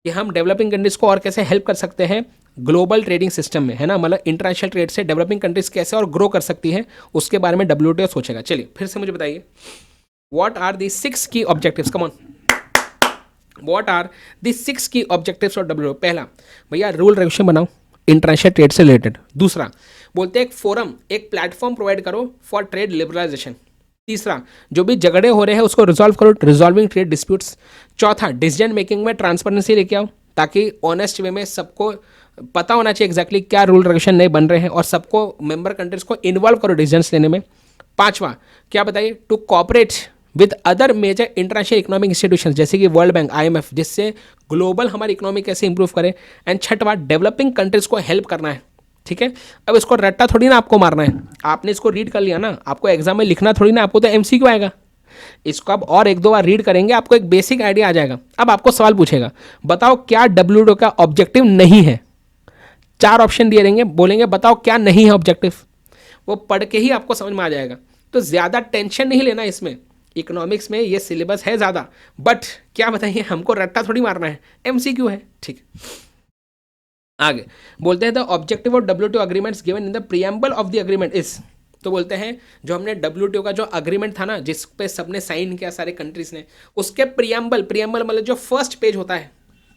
कि हम डेवलपिंग कंट्रीज को और कैसे हेल्प कर सकते हैं ग्लोबल ट्रेडिंग सिस्टम में, है ना, मतलब इंटरनेशनल ट्रेड से डेवलपिंग कंट्रीज कैसे और ग्रो कर सकती है, उसके बारे में WTO सोचेगा। चलिए फिर से मुझे बताइए, what are the 6 key objectives, come on, what are the 6 key objectives of WTO। पहला, भैया रूल रेगुलेशन बनाओ इंटरनेशनल ट्रेड से रिलेटेड। दूसरा, बोलते हैं एक फोरम, एक प्लेटफॉर्म प्रोवाइड करो फॉर ट्रेड लिबरलाइजेशन। तीसरा, जो भी झगड़े हो रहे हैं उसको रिजॉल्व करो, रिजॉल्विंग ट्रेड डिस्प्यूट्स। चौथा, डिसीजन मेकिंग में ट्रांसपेरेंसी लेके आओ, ताकि ऑनेस्ट वे में सबको पता होना चाहिए एग्जैक्टली क्या रूल रेगुलेशन नए बन रहे हैं, और सबको मेंबर कंट्रीज को इन्वॉल्व करो डिसीजंस लेने में। पांचवा, क्या बताइए, to cooperate with other major international economic institution, जैसे कि वर्ल्ड बैंक, IMF, जिससे ग्लोबल हमारी इकोनॉमी कैसे इंप्रूव करे। एंड छठवा, डेवलपिंग कंट्रीज को हेल्प करना है, ठीक है। अब इसको रट्टा थोड़ी ना आपको मारना है, आपने इसको रीड कर लिया ना, आपको एग्जाम में लिखना थोड़ी ना, आपको तो MCQ आएगा। इसको आप और एक दो बार रीड करेंगे, आपको एक बेसिक आइडिया आ जाएगा। अब आपको सवाल पूछेगा, बताओ क्या WTO का ऑब्जेक्टिव नहीं है, 4 ऑप्शन दिए रहेंगे, बोलेंगे बताओ क्या नहीं है ऑब्जेक्टिव, वो पढ़ के ही आपको समझ में आ जाएगा। तो ज़्यादा टेंशन नहीं लेना इसमें, इकोनॉमिक्स में ये सिलेबस है ज़्यादा, बट क्या बताइए, हमको रट्टा थोड़ी मारना है, MCQ है, ठीक। आगे बोलते हैं the objective of WTO agreements given in the preamble of the agreement is, तो बोलते हैं जो हमने WTO का जो अग्रीमेंट था ना, जिस पे सबने साइन किया सारे कंट्रीज ने, उसके प्रियम्बल, प्रियम्बल मतलब जो फर्स्ट पेज होता है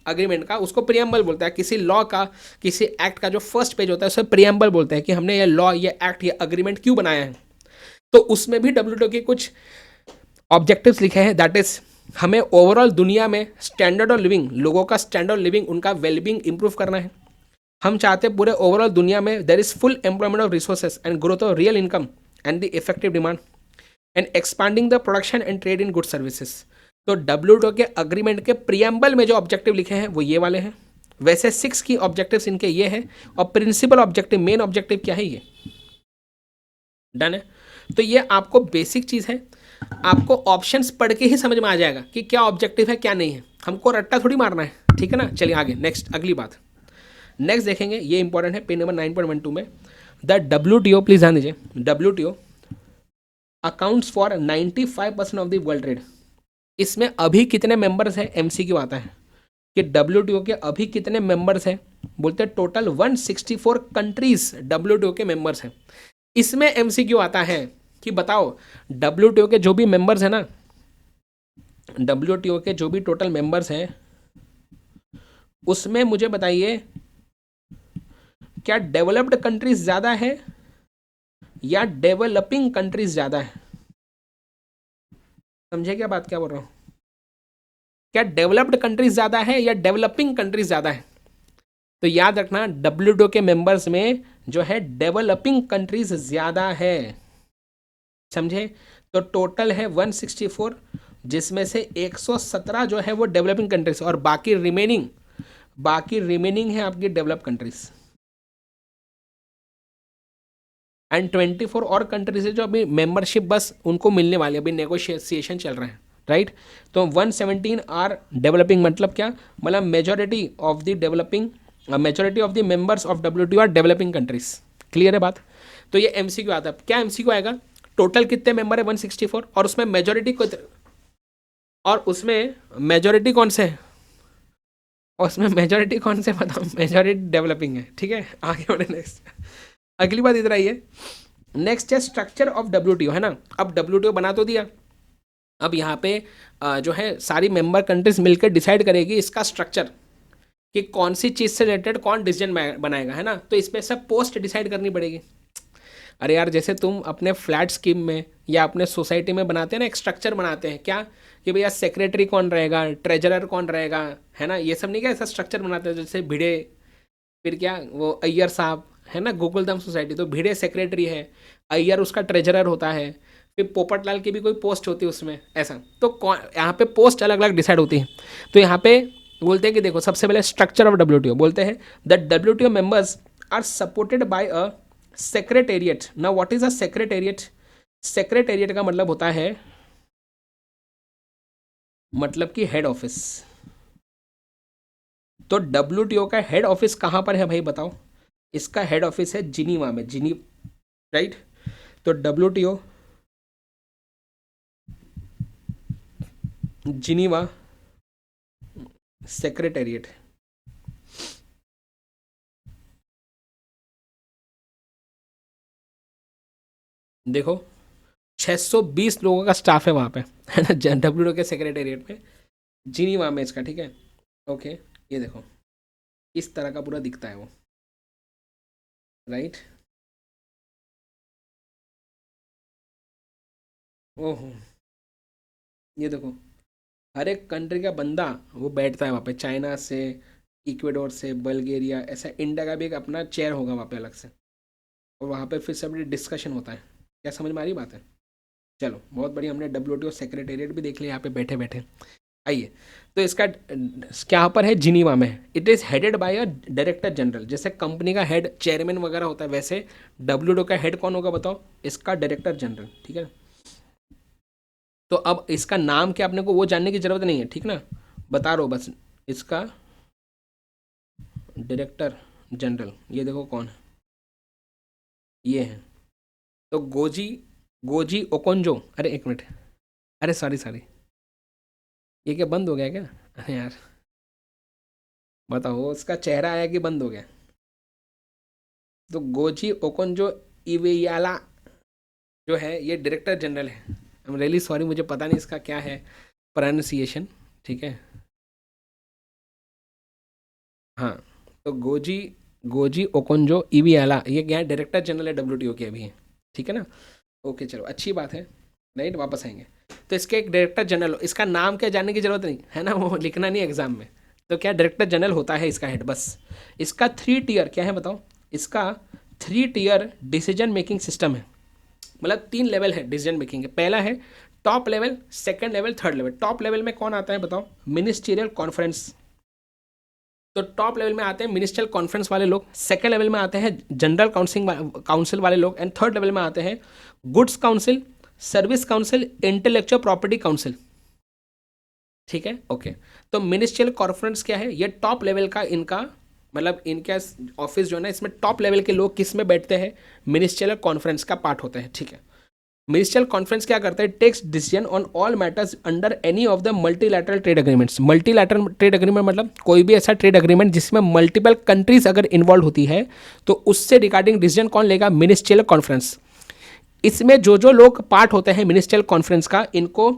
अग्रीमेंट का, उसको प्रियम्बल बोलता है। किसी लॉ का, किसी एक्ट का जो फर्स्ट पेज होता है उसे प्रियम्बल बोलते हैं, कि हमने ये लॉ, ये एक्ट, ये अग्रीमेंट क्यों बनाया है। तो उसमें भी WTO के कुछ ऑब्जेक्टिव्स लिखे हैं, दैट इज हमें ओवरऑल दुनिया में स्टैंडर्ड ऑफ लिविंग, लोगों का स्टैंडर्ड लिविंग, उनका वेलबींग इंप्रूव करना है। हम चाहते हैं पूरे ओवरऑल दुनिया में there is full employment of resources and growth of real income and the effective demand and expanding the production and trade in good services. तो WTO के अग्रीमेंट के प्रियम्बल में जो ऑब्जेक्टिव लिखे हैं वो ये वाले हैं। वैसे 6 की ऑब्जेक्टिव्स इनके ये हैं, और प्रिंसिपल ऑब्जेक्टिव, मेन ऑब्जेक्टिव क्या है, ये डन है। तो ये आपको बेसिक चीज़ है, आपको ऑप्शंस पढ़ के ही समझ में आ जाएगा कि क्या ऑब्जेक्टिव है क्या नहीं है, हमको रट्टा थोड़ी मारना है, ठीक है ना। चलिए आगे, नेक्स्ट, अगली बात, नेक्स्ट देखेंगे, ये इंपॉर्टेंट है, पेज नंबर 9.12 में, द WTO, प्लीज ध्यान दीजिए, WTO accounts for 95% of the world trade. इसमें अभी कितने मेंबर्स हैं, MCQ आता है कि WTO के अभी कितने मेंबर्स हैं, बोलते हैं टोटल 164 कंट्रीज WTO के मेंबर्स हैं। इसमें MCQ आता है कि बताओ WTO के जो भी मेंबर्स हैं ना, WTO के जो भी टोटल मेंबर्स हैं, उसमें मुझे बताइए क्या डेवलप्ड कंट्रीज ज़्यादा है या डेवलपिंग कंट्रीज ज़्यादा है। समझे क्या बात, क्या बोल रहा हूँ, क्या डेवलप्ड कंट्रीज ज़्यादा है या डेवलपिंग कंट्रीज ज़्यादा है। तो याद रखना WTO के मेंबर्स में जो है डेवलपिंग कंट्रीज ज़्यादा है, समझे। तो टोटल है 164, जिसमें से 117 जो है वो डेवलपिंग कंट्रीज, और बाकी रिमेनिंग है आपकी डेवलप कंट्रीज। एंड 24 और कंट्रीज है जो अभी मेंबरशिप बस उनको मिलने वाली है, अभी नेगोशिएशन चल रहे हैं, राइट। तो 117 आर डेवलपिंग, मतलब क्या, मतलब majority of the developing, majority of the members of WTO are developing countries. Clear है बात। तो ये MCQ आता है, क्या MCQ आएगा, टोटल कितने मेंबर है 164, और उसमें मेजोरिटी को, और उसमें मेजोरिटी कौन से है, और उसमें मेजोरिटी कौन से बताओ, मेजोरिटी डेवलपिंग है, ठीक है। आगे बढ़े नेक्स्ट, अगली बात इधर आई है। नेक्स्ट है स्ट्रक्चर ऑफ WTO, है ना। अब WTO बना तो दिया, अब यहाँ पे जो है सारी मेंबर कंट्रीज मिलकर डिसाइड करेगी इसका स्ट्रक्चर, कि कौन सी चीज़ से रिलेटेड कौन डिसीजन बनाएगा, है ना। तो इसमें सब पोस्ट डिसाइड करनी पड़ेगी। अरे यार, जैसे तुम अपने फ्लैट स्कीम में या अपने सोसाइटी में बनाते हैं ना, एक स्ट्रक्चर बनाते हैं क्या, कि भैया सेक्रेटरी कौन रहेगा, ट्रेजरर कौन रहेगा, है ना, ये सब नहीं क्या, ऐसा स्ट्रक्चर बनाते हैं। जैसे भिड़े, फिर क्या वो अय्यर साहब, है ना, गोकुलधाम सोसाइटी, तो भिड़े सेक्रेटरी है, अय्यर उसका ट्रेजरर होता है, फिर पोपटलाल की भी कोई पोस्ट होती है उसमें, ऐसा। तो यहाँ पे पोस्ट अलग अलग डिसाइड होती है। तो यहाँ पे बोलते हैं कि देखो, सबसे पहले स्ट्रक्चर ऑफ WTO बोलते हैं, the WTO members are supported by a secretariat. Now what is a secretariat, secretariat का मतलब होता है, मतलब कि हेड ऑफिस। तो WTO का हेड ऑफिस कहाँ पर है भाई बताओ, इसका हेड ऑफिस है जिनीवा में, राइट। तो WTO जिनीवा सेक्रेटेरिएट, देखो 620 लोगों का स्टाफ है वहाँ पे, है ना, WTO के सेक्रेटेरिएट में, जिनीवा में इसका, ठीक है। ओके, ये देखो इस तरह का पूरा दिखता है वो, राइट। ओहो, ये देखो हर एक कंट्री का बंदा वो बैठता है वहाँ पे, चाइना से, इक्वेडोर से, बल्गेरिया, ऐसा इंडिया का भी एक अपना चेयर होगा वहाँ पे अलग से, और वहाँ पे फिर सब डिस्कशन होता है। क्या समझ में आ रही बात है। चलो बहुत बढ़िया, हमने WTO सेक्रेटेरिएट भी देख लिया यहाँ पे बैठे बैठे। आइए, तो इसका क्या पर है, जिनीवा में। It is headed by a director general, जैसे कंपनी का हेड चेयरमैन वगैरह होता है, वैसे WTO का हेड कौन होगा बताओ, इसका डायरेक्टर जनरल, ठीक है। तो अब इसका नाम क्या, अपने को वो जानने की जरूरत नहीं है, ठीक ना, बता रहा हूँ बस, इसका डायरेक्टर जनरल, ये देखो कौन है, ये है। तो गोजी गोजी ओकोंजो, अरे एक मिनट, अरे सॉरी सॉरी, ये क्या बंद हो गया क्या, अरे यार बताओ, उसका चेहरा आया कि बंद हो गया। तो गोजी ओकोंजो इवेयाला जो है, ये डायरेक्टर जनरल है। आई एम रियली सॉरी, मुझे पता नहीं इसका क्या है प्रोनाउंसिएशन, ठीक है। हाँ, तो गोजी गोजी ओकोंजो इवियाला, ये क्या है, डायरेक्टर जनरल है WTO के अभी, ठीक है ना। ओके चलो, अच्छी बात है, राइट, वापस आएंगे। तो इसके एक डायरेक्टर जनरल, इसका नाम क्या जानने की जरूरत नहीं है ना, वो लिखना नहीं एग्जाम में। तो क्या डायरेक्टर जनरल होता है इसका हेड, बस। इसका 3 टियर क्या है बताओ, इसका 3 टियर डिसीजन मेकिंग सिस्टम है, मतलब 3 लेवल है डिसीजन मेकिंग के। पहला है top level, second level, third level. Top level में कौन आता है बताओ, मिनिस्टीरियल कॉन्फ्रेंस। तो टॉप लेवल में आते हैं मिनिस्ट्रियल कॉन्फ्रेंस वाले लोग, सेकंड लेवल में आते हैं जनरल काउंसिल वाले लोग, एंड थर्ड लेवल में आते हैं goods council, service council, intellectual property council, ठीक है। ओके, तो मिनिस्ट्रियल कॉन्फ्रेंस क्या है, ये टॉप लेवल का इनका, मतलब इनका ऑफिस जो है ना, इसमें टॉप लेवल के लोग किस में बैठते हैं, मिनिस्ट्रियल कॉन्फ्रेंस का पार्ट होता है, ठीक है। मिनिस्ट्रियल कॉन्फ्रेंस क्या करता है, takes decision on all matters under any of the multilateral trade agreements. Multilateral trade agreement मतलब कोई भी ऐसा ट्रेड एग्रीमेंट जिसमें मल्टीपल कंट्रीज अगर इन्वॉल्व होती है, तो उससे रिगार्डिंग डिसीजन कौन लेगा, मिनिस्ट्रियल कॉन्फ्रेंस। इसमें जो जो लोग पार्ट होते हैं मिनिस्ट्रियल कॉन्फ्रेंस का, इनको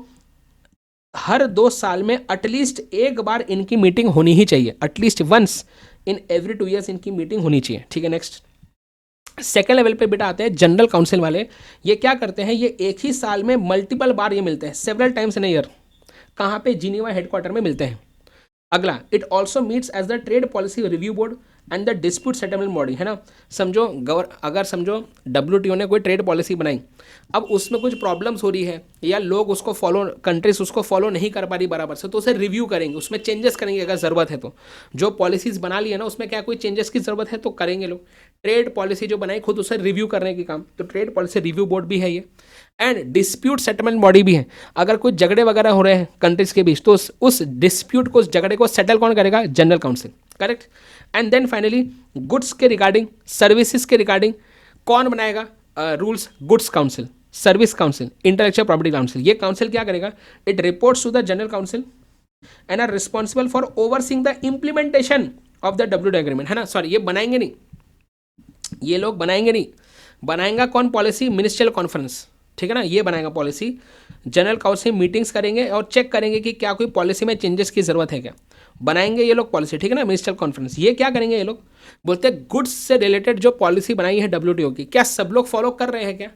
हर 2 साल में एटलीस्ट एक बार इनकी मीटिंग होनी ही चाहिए, at least once in every 2 years इनकी मीटिंग होनी चाहिए, ठीक है। नेक्स्ट, सेकेंड लेवल पे बेटा आते हैं जनरल काउंसिल वाले। ये क्या करते हैं, ये एक ही साल में मल्टीपल बार ये मिलते हैं, सेवरल टाइम्स इन ईयर। कहाँ पे, जिनीवा हेडक्वार्टर में मिलते हैं। अगला, it also meets as the trade policy review board and the dispute settlement body, है ना। समझो अगर समझो डब्ल्यूटीओ ने कोई ट्रेड पॉलिसी बनाई, अब उसमें कुछ प्रॉब्लम्स हो रही है या लोग उसको फॉलो, कंट्रीज उसको फॉलो नहीं कर पा रही बराबर से, तो उसे रिव्यू करेंगे, उसमें चेंजेस करेंगे अगर ज़रूरत है तो। जो पॉलिसीज़ बना ली है ना उसमें क्या कोई चेंजेस की ज़रूरत है तो करेंगे लोग। ट्रेड पॉलिसी जो बनाई खुद उसे रिव्यू करने की काम, तो ट्रेड पॉलिसी रिव्यू बोर्ड भी है ये। एंड डिस्प्यूट सेटलमेंट बॉडी भी है। अगर कोई झगड़े वगैरह हो रहे हैं कंट्रीज के बीच तो उस डिस्प्यूट को, उस झगड़े को सेटल कौन करेगा? General council, correct. And then finally goods के रिगार्डिंग, सर्विसेज के रिगार्डिंग कौन बनाएगा rules? Goods council, service council, intellectual property council. ये काउंसिल क्या करेगा? It reports to the general council and are responsible for overseeing the implementation of the WTO agreement, है ना। Sorry, ये बनाएंगे नहीं, ये लोग बनाएंगे नहीं, बनाएगा कौन पॉलिसी? मिनिस्ट्रियल कॉन्फ्रेंस, ठीक है ना, ये बनाएगा पॉलिसी। जनरल काउंसिल मीटिंग्स करेंगे और चेक करेंगे कि क्या कोई पॉलिसी में चेंजेस की जरूरत है क्या, बनाएंगे ये लोग पॉलिसी, ठीक है ना, मिनिस्ट्रियल कॉन्फ्रेंस। ये क्या करेंगे? ये लोग बोलते हैं गुड्स से रिलेटेड जो पॉलिसी बनाई है डब्ल्यूटीओ की, क्या सब लोग फॉलो कर रहे हैं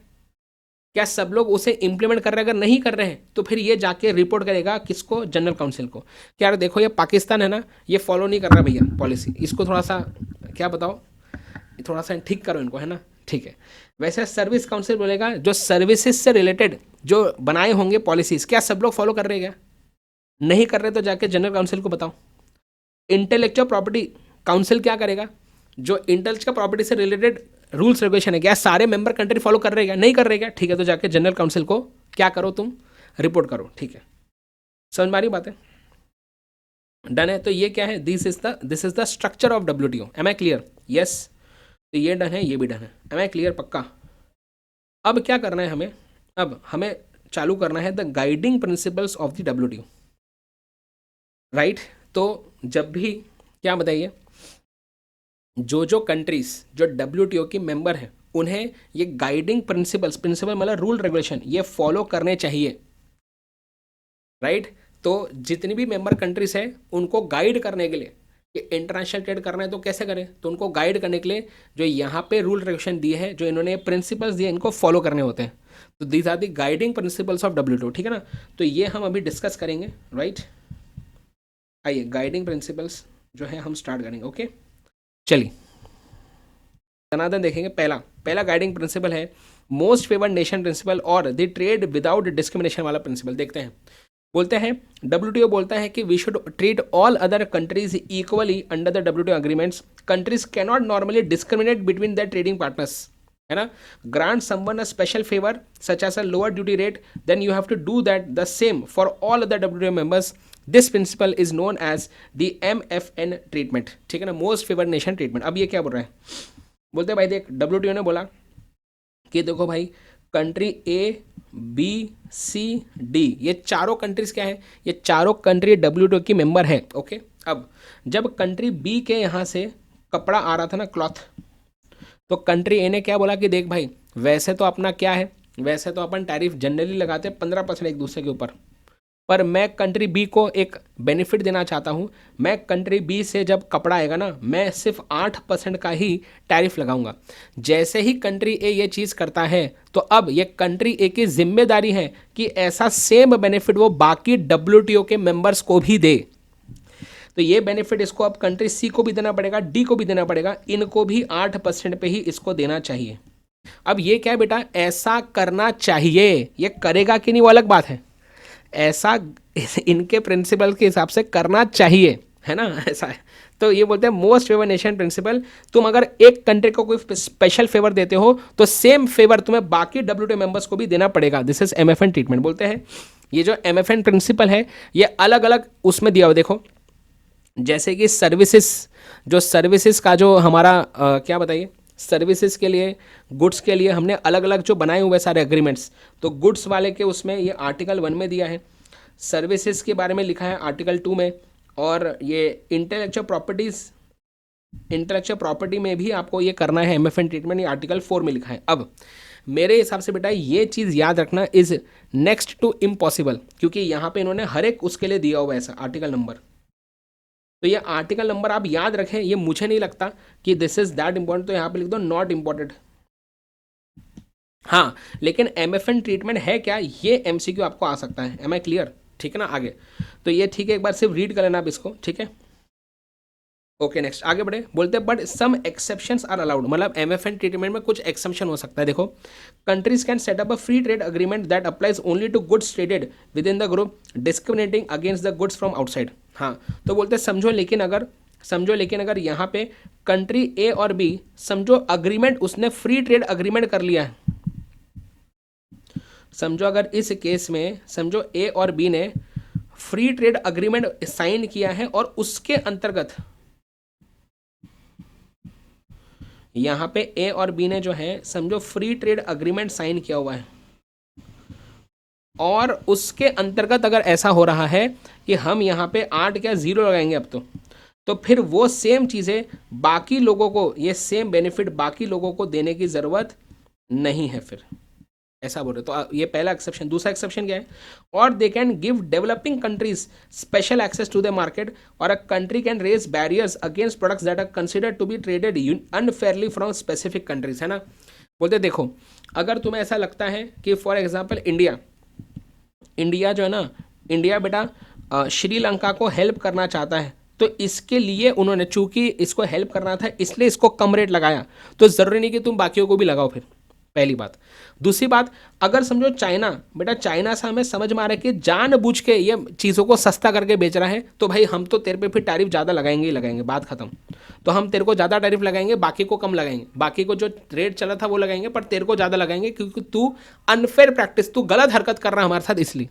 क्या सब लोग उसे इंप्लीमेंट कर रहे हैं? अगर नहीं कर रहे हैं तो फिर ये जाके रिपोर्ट करेगा किसको? जनरल काउंसिल को। क्या यार देखो ये पाकिस्तान है ना, ये फॉलो नहीं कर रहा भैया पॉलिसी, इसको थोड़ा सा क्या बताओ, थोड़ा सा ठीक करो इनको, है ना, ठीक है। वैसे सर्विस काउंसिल बोलेगा जो सर्विसेज से रिलेटेड जो बनाए होंगे पॉलिसीज, क्या सब लोग फॉलो कर रहे हैं? क्या नहीं कर रहे तो जाके जनरल काउंसिल को बताओ। इंटेलेक्चुअल प्रॉपर्टी काउंसिल क्या करेगा? जो इंटेलेक्चुअल प्रॉपर्टी से रिलेटेड रूल्स रेगुलेशन है, क्या सारे मेंबर कंट्री फॉलो कर रहे हैं? क्या नहीं कर रहे? क्या ठीक है, तो जाके जनरल काउंसिल को क्या करो तुम? रिपोर्ट करो, ठीक है। समझ में आ रही बात है? डन है। तो ये क्या है? This is the structure of WTO. Am I clear? Yes. तो ये डन है, ये भी डन है। Am I clear? पक्का। अब क्या करना है हमें? अब हमें चालू करना है the guiding principles of the WTO, right. तो जब भी क्या बताइए, जो कंट्रीज जो डब्ल्यूटीओ की मेंबर हैं उन्हें ये गाइडिंग प्रिंसिपल्स, प्रिंसिपल मतलब रूल रेगुलेशन, ये फॉलो करने चाहिए, राइट। तो जितनी भी मेंबर कंट्रीज है उनको गाइड करने के लिए, कि इंटरनेशनल ट्रेड करना है तो कैसे करें, तो उनको गाइड करने के लिए जो यहाँ पे रूल रेगुलेशन दिए हैं, जो इन्होंने प्रिंसिपल्स दिए, इनको फॉलो करने होते हैं। तो these are the guiding principles of WTO, ठीक है ना। तो ये हम अभी डिस्कस करेंगे, राइट। आइए गाइडिंग प्रिंसिपल्स जो है हम स्टार्ट करेंगे, ओके। चलिए धनाधन देखेंगे। पहला गाइडिंग प्रिंसिपल है मोस्ट फेवर्ड नेशन प्रिंसिपल और द ट्रेड विदाउट डिस्क्रिमिनेशन वाला प्रिंसिपल। देखते हैं, बोलते हैं डब्ल्यूटीओ बोलता है कि we should treat all other countries equally under the WTO agreements. Countries can not normally discriminate between the trading partners, है ना। Grant someone a special favour such as a lower duty rate, then you have to do that the same for all other WTO members. This principle is known as the MFN treatment, ठीक है ना, most favoured nation treatment. अब ये क्या बोल रहे हैं? बोलते हैं भाई देख, डब्ल्यूटीओ ने बोला कि देखो भाई country A, B, C, D, ये चारों कंट्रीज क्या है? ये चारों कंट्री डब्ल्यूटीओ की मेंबर है, ओके। अब जब कंट्री B के यहाँ से कपड़ा आ रहा था ना, क्लॉथ, तो कंट्री A ने क्या बोला कि देख भाई वैसे तो अपना क्या है, वैसे तो अपन टैरिफ जनरली लगाते हैं 15% एक दूसरे के ऊपर, पर मैं कंट्री बी को एक बेनिफिट देना चाहता हूँ। मैं कंट्री बी से जब कपड़ा आएगा ना, मैं सिर्फ 8% का ही टैरिफ लगाऊंगा। जैसे ही कंट्री ए ये चीज़ करता है तो अब ये कंट्री ए की जिम्मेदारी है कि ऐसा सेम बेनिफिट वो बाकी डब्ल्यूटीओ के मेंबर्स को भी दे। तो ये बेनिफिट इसको अब कंट्री सी को भी देना पड़ेगा, डी को भी देना पड़ेगा, इनको भी 8% पे ही इसको देना चाहिए। अब ये क्या है बेटा, ऐसा करना चाहिए, ये करेगा कि नहीं वो अलग बात है, ऐसा इनके प्रिंसिपल के हिसाब से करना चाहिए, है ना, ऐसा है। तो ये बोलते हैं मोस्ट फेवर नेशन प्रिंसिपल। तुम अगर एक कंट्री को कोई स्पेशल फेवर देते हो तो सेम फेवर तुम्हें बाकी डब्ल्यूटीओ मेंबर्स को भी देना पड़ेगा। This is MFN treatment. बोलते हैं ये जो MFN प्रिंसिपल है ये अलग अलग उसमें दिया हुआ, देखो जैसे कि सर्विसेज, जो सर्विसेज का जो हमारा क्या बताइए, सर्विसेज के लिए, गुड्स के लिए हमने अलग अलग जो बनाए हुए सारे एग्रीमेंट्स, तो गुड्स वाले के उसमें ये आर्टिकल 1 में दिया है, सर्विसेज के बारे में लिखा है आर्टिकल 2 में, और ये इंटेलेक्चुअल प्रॉपर्टी में भी आपको ये करना है MFN ट्रीटमेंट, ये आर्टिकल 4 में लिखा है। अब मेरे हिसाब से बेटा ये चीज़ याद रखना इज नेक्स्ट टू इम्पॉसिबल, क्योंकि यहाँ पे इन्होंने हर एक उसके लिए दिया हुआ ऐसा आर्टिकल नंबर, तो ये आर्टिकल नंबर आप याद रखें। ये मुझे नहीं लगता कि दिस इज दैट इंपॉर्टेंट, तो यहाँ पे लिख दो नॉट इम्पॉर्टेंट। हाँ लेकिन MFN ट्रीटमेंट है क्या, ये MCQ आपको आ सकता है। Am I clear? ठीक है ना। आगे तो ये ठीक है, एक बार सिर्फ रीड कर लेना आप इसको, ठीक है। ओके नेक्स्ट आगे बढ़े, बोलते हैं but some exceptions are allowed, मतलब एमएफएन ट्रीटमेंट में कुछ एक्सेप्शन हो सकता है। देखो, countries can set up a free trade agreement that applies only to goods traded within the group discriminating against the goods from outside. हाँ, तो बोलते हैं समझो लेकिन अगर यहाँ पे कंट्री ए और बी, समझो अग्रीमेंट, उसने फ्री ट्रेड अग्रीमेंट कर लिया है, समझो अगर इस केस में समझो ए और बी ने फ्री ट्रेड अग्रीमेंट साइन किया है और उसके अंतर्गत यहां पे ए और बी ने जो है समझो फ्री ट्रेड अग्रीमेंट साइन किया हुआ है और उसके अंतर्गत अगर ऐसा हो रहा है कि हम यहां पे 8 क्या 0 लगाएंगे अब तो फिर वो सेम चीज़ें बाकी लोगों को, ये सेम बेनिफिट बाकी लोगों को देने की ज़रूरत नहीं है, फिर ऐसा बोल रहे। तो ये पहला एक्सेप्शन। दूसरा एक्सेप्शन क्या है, और they can give developing countries special access to the market और a country can raise barriers against products that are considered to be traded unfairly from specific countries, है ना। बोलते देखो, अगर तुम्हें ऐसा लगता है कि फॉर एग्जाम्पल इंडिया जो है ना, इंडिया बेटा श्रीलंका को हेल्प करना चाहता है, तो इसके लिए उन्होंने चूंकि इसको हेल्प करना था इसलिए इसको कम रेट लगाया, तो ज़रूरी नहीं कि तुम बाकियों को भी लगाओ फिर, पहली बात। दूसरी बात, अगर समझो चाइना, बेटा चाइना से हमें समझ में आ रहा है कि जानबूझ के ये चीज़ों को सस्ता करके बेच रहा है, तो भाई हम तो तेरे पे फिर टैरिफ ज़्यादा लगाएंगे ही लगाएंगे, बात खत्म। तो हम तेरे को ज़्यादा टैरिफ लगाएंगे, बाकी को कम लगाएंगे, बाकी को जो रेट चला था वो लगाएंगे, पर तेरे को ज़्यादा लगाएंगे क्योंकि तू अनफेयर प्रैक्टिस, तू गलत हरकत कर रहा है हमारे साथ, इसलिए।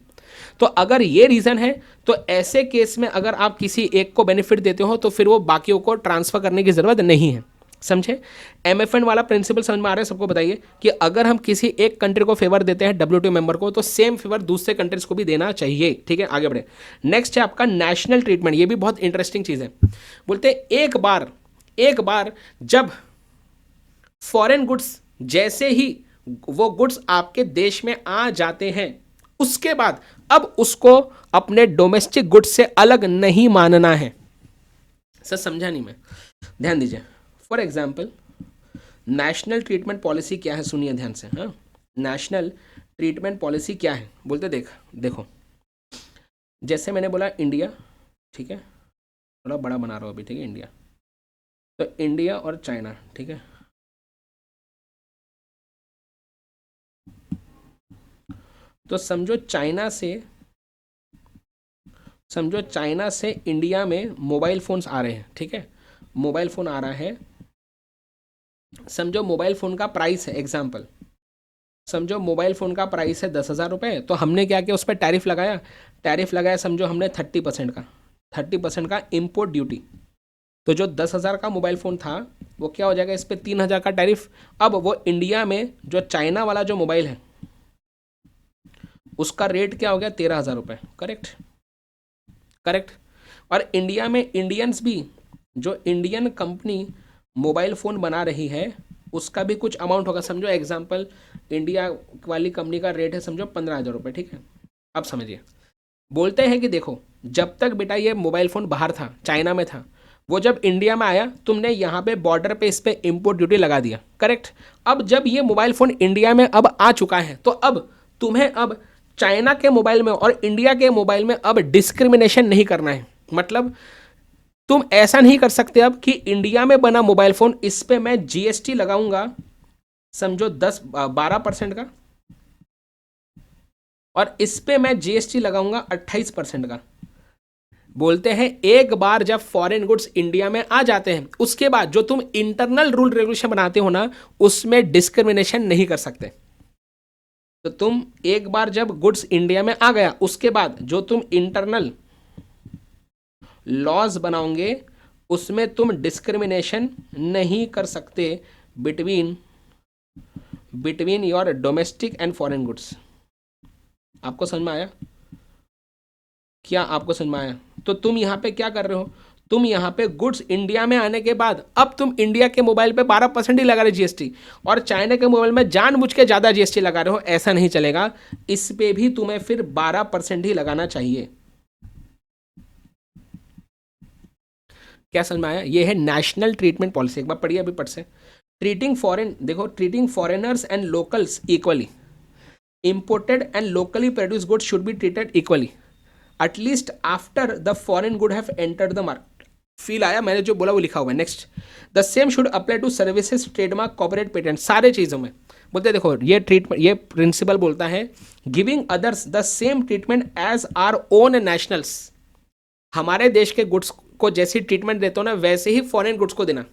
तो अगर ये रीज़न है तो ऐसे केस में अगर आप किसी एक को बेनिफिट देते हो तो फिर वो बाकियों को ट्रांसफ़र करने की ज़रूरत नहीं है, समझे। एमएफएन वाला प्रिंसिपल समझ में आ रहा है सबको, बताइए कि अगर हम किसी एक कंट्री को फेवर देते हैं डब्ल्यूटीओ मेंबर को, तो सेम फेवर दूसरे कंट्रीज को भी देना चाहिए, ठीक है। आगे बढ़े, नेक्स्ट है आपका नेशनल ट्रीटमेंट। ये भी बहुत इंटरेस्टिंग चीज़ है। बोलते हैं एक बार जब फॉरेन गुड्स, जैसे ही वो गुड्स आपके देश में आ जाते हैं, उसके बाद अब उसको अपने डोमेस्टिक गुड्स से अलग नहीं मानना है। सर समझा नहीं मैं, ध्यान दीजिए। For example, national treatment policy क्या है, सुनिए ध्यान से। हाँ, नेशनल ट्रीटमेंट पॉलिसी क्या है, बोलते देखो, जैसे मैंने बोला इंडिया, ठीक है, थोड़ा बड़ा बना रहा हूँ अभी, ठीक है, इंडिया, तो इंडिया और चाइना, ठीक है। तो समझो चाइना से इंडिया में मोबाइल फ़ोन्स आ रहे हैं, ठीक है, मोबाइल फ़ोन आ रहा है। समझो मोबाइल फ़ोन का प्राइस है, एग्जाम्पल, समझो मोबाइल फ़ोन का प्राइस है 10,000 रुपये, तो हमने क्या किया, उस पर टैरिफ लगाया, समझो हमने 30% का इम्पोर्ट ड्यूटी। तो जो 10,000 का मोबाइल फ़ोन था वो क्या हो जाएगा, इस पर 3,000 का टैरिफ। अब वो इंडिया में जो चाइना वाला जो मोबाइल है उसका रेट क्या हो गया, 13,000 रुपये, करेक्ट। और इंडिया में इंडियंस भी, जो इंडियन कंपनी मोबाइल फ़ोन बना रही है उसका भी कुछ अमाउंट होगा। समझो एग्जांपल, इंडिया वाली कंपनी का रेट है समझो 15,000 रुपये, ठीक है। अब समझिए, बोलते हैं कि देखो, जब तक बेटा ये मोबाइल फ़ोन बाहर था, चाइना में था, वो जब इंडिया में आया तुमने यहाँ पे बॉर्डर पे इस पर इम्पोर्ट ड्यूटी लगा दिया, करेक्ट। अब जब ये मोबाइल फ़ोन इंडिया में अब आ चुका है, तो अब तुम्हें अब चाइना के मोबाइल में और इंडिया के मोबाइल में अब डिस्क्रिमिनेशन नहीं करना है। मतलब तुम ऐसा नहीं कर सकते अब कि इंडिया में बना मोबाइल फ़ोन, इस पे मैं जीएसटी लगाऊंगा समझो 12% का, और इस पे मैं जीएसटी लगाऊंगा 28% का। बोलते हैं एक बार जब फॉरेन गुड्स इंडिया में आ जाते हैं, उसके बाद जो तुम इंटरनल रूल रेगुलेशन बनाते हो ना, उसमें डिस्क्रिमिनेशन नहीं कर सकते। तो तुम एक बार जब गुड्स इंडिया में आ गया, उसके बाद जो तुम इंटरनल लॉज बनाओगे उसमें तुम डिस्क्रिमिनेशन नहीं कर सकते between your domestic and foreign goods. आपको समझ में आया? क्या आपको समझ में आया? तो तुम यहां पे क्या कर रहे हो, तुम यहाँ पे गुड्स इंडिया में आने के बाद अब तुम इंडिया के मोबाइल पे 12% ही लगा रहे जीएसटी, और चाइना के मोबाइल में जानबूझ के ज़्यादा जीएसटी लगा रहे हो, ऐसा नहीं चलेगा। इस पे भी तुम्हें फिर 12% ही लगाना चाहिए। क्या समझ में आया? ये है नेशनल ट्रीटमेंट पॉलिसी। एक बार पढ़िए अभी पट से। ट्रीटिंग फॉरेन, देखो, treating foreigners and locals equally, imported and locally produce goods should be treated equally at least after the foreign good have entered the market. Feel आया, मैंने जो बोला वो लिखा हुआ है। Next, the same should apply to services, trademark, corporate, patent, सारे चीज़ों में बोलते हैं देखो ये ट्रीटमेंट, ये प्रिंसिपल बोलता है giving others the same treatment as our own nationals. हमारे देश के गुड्स को जैसी ट्रीटमेंट देते हो ना वैसे ही फॉरेन गुड्स को देना।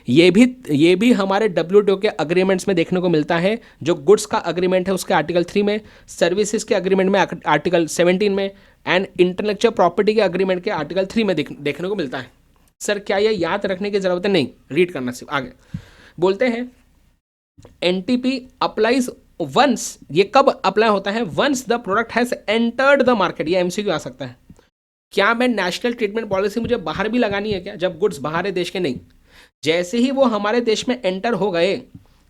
ये भी हमारे WTO के अग्रीमेंट्स में देखने को मिलता है। जो गुड्स का अग्रीमेंट है उसके आर्टिकल 3 में, सर्विसेज के अग्रीमेंट में आर्टिकल 17 में, एंड इंटेलेक्चुअल प्रॉपर्टी के अग्रीमेंट के आर्टिकल 3 में देखने को मिलता है। सर क्या ये याद रखने की जरूरत है? नहीं, रीड करना सिर्फ। आगे बोलते हैं NTP अप्लाइज वंस, ये कब अप्लाई होता है? Once the product has entered the market. ये MCQ आ सकता है। क्या मैं नेशनल ट्रीटमेंट पॉलिसी मुझे बाहर भी लगानी है क्या, जब गुड्स बाहर है देश के? नहीं, जैसे ही वो हमारे देश में एंटर हो गए,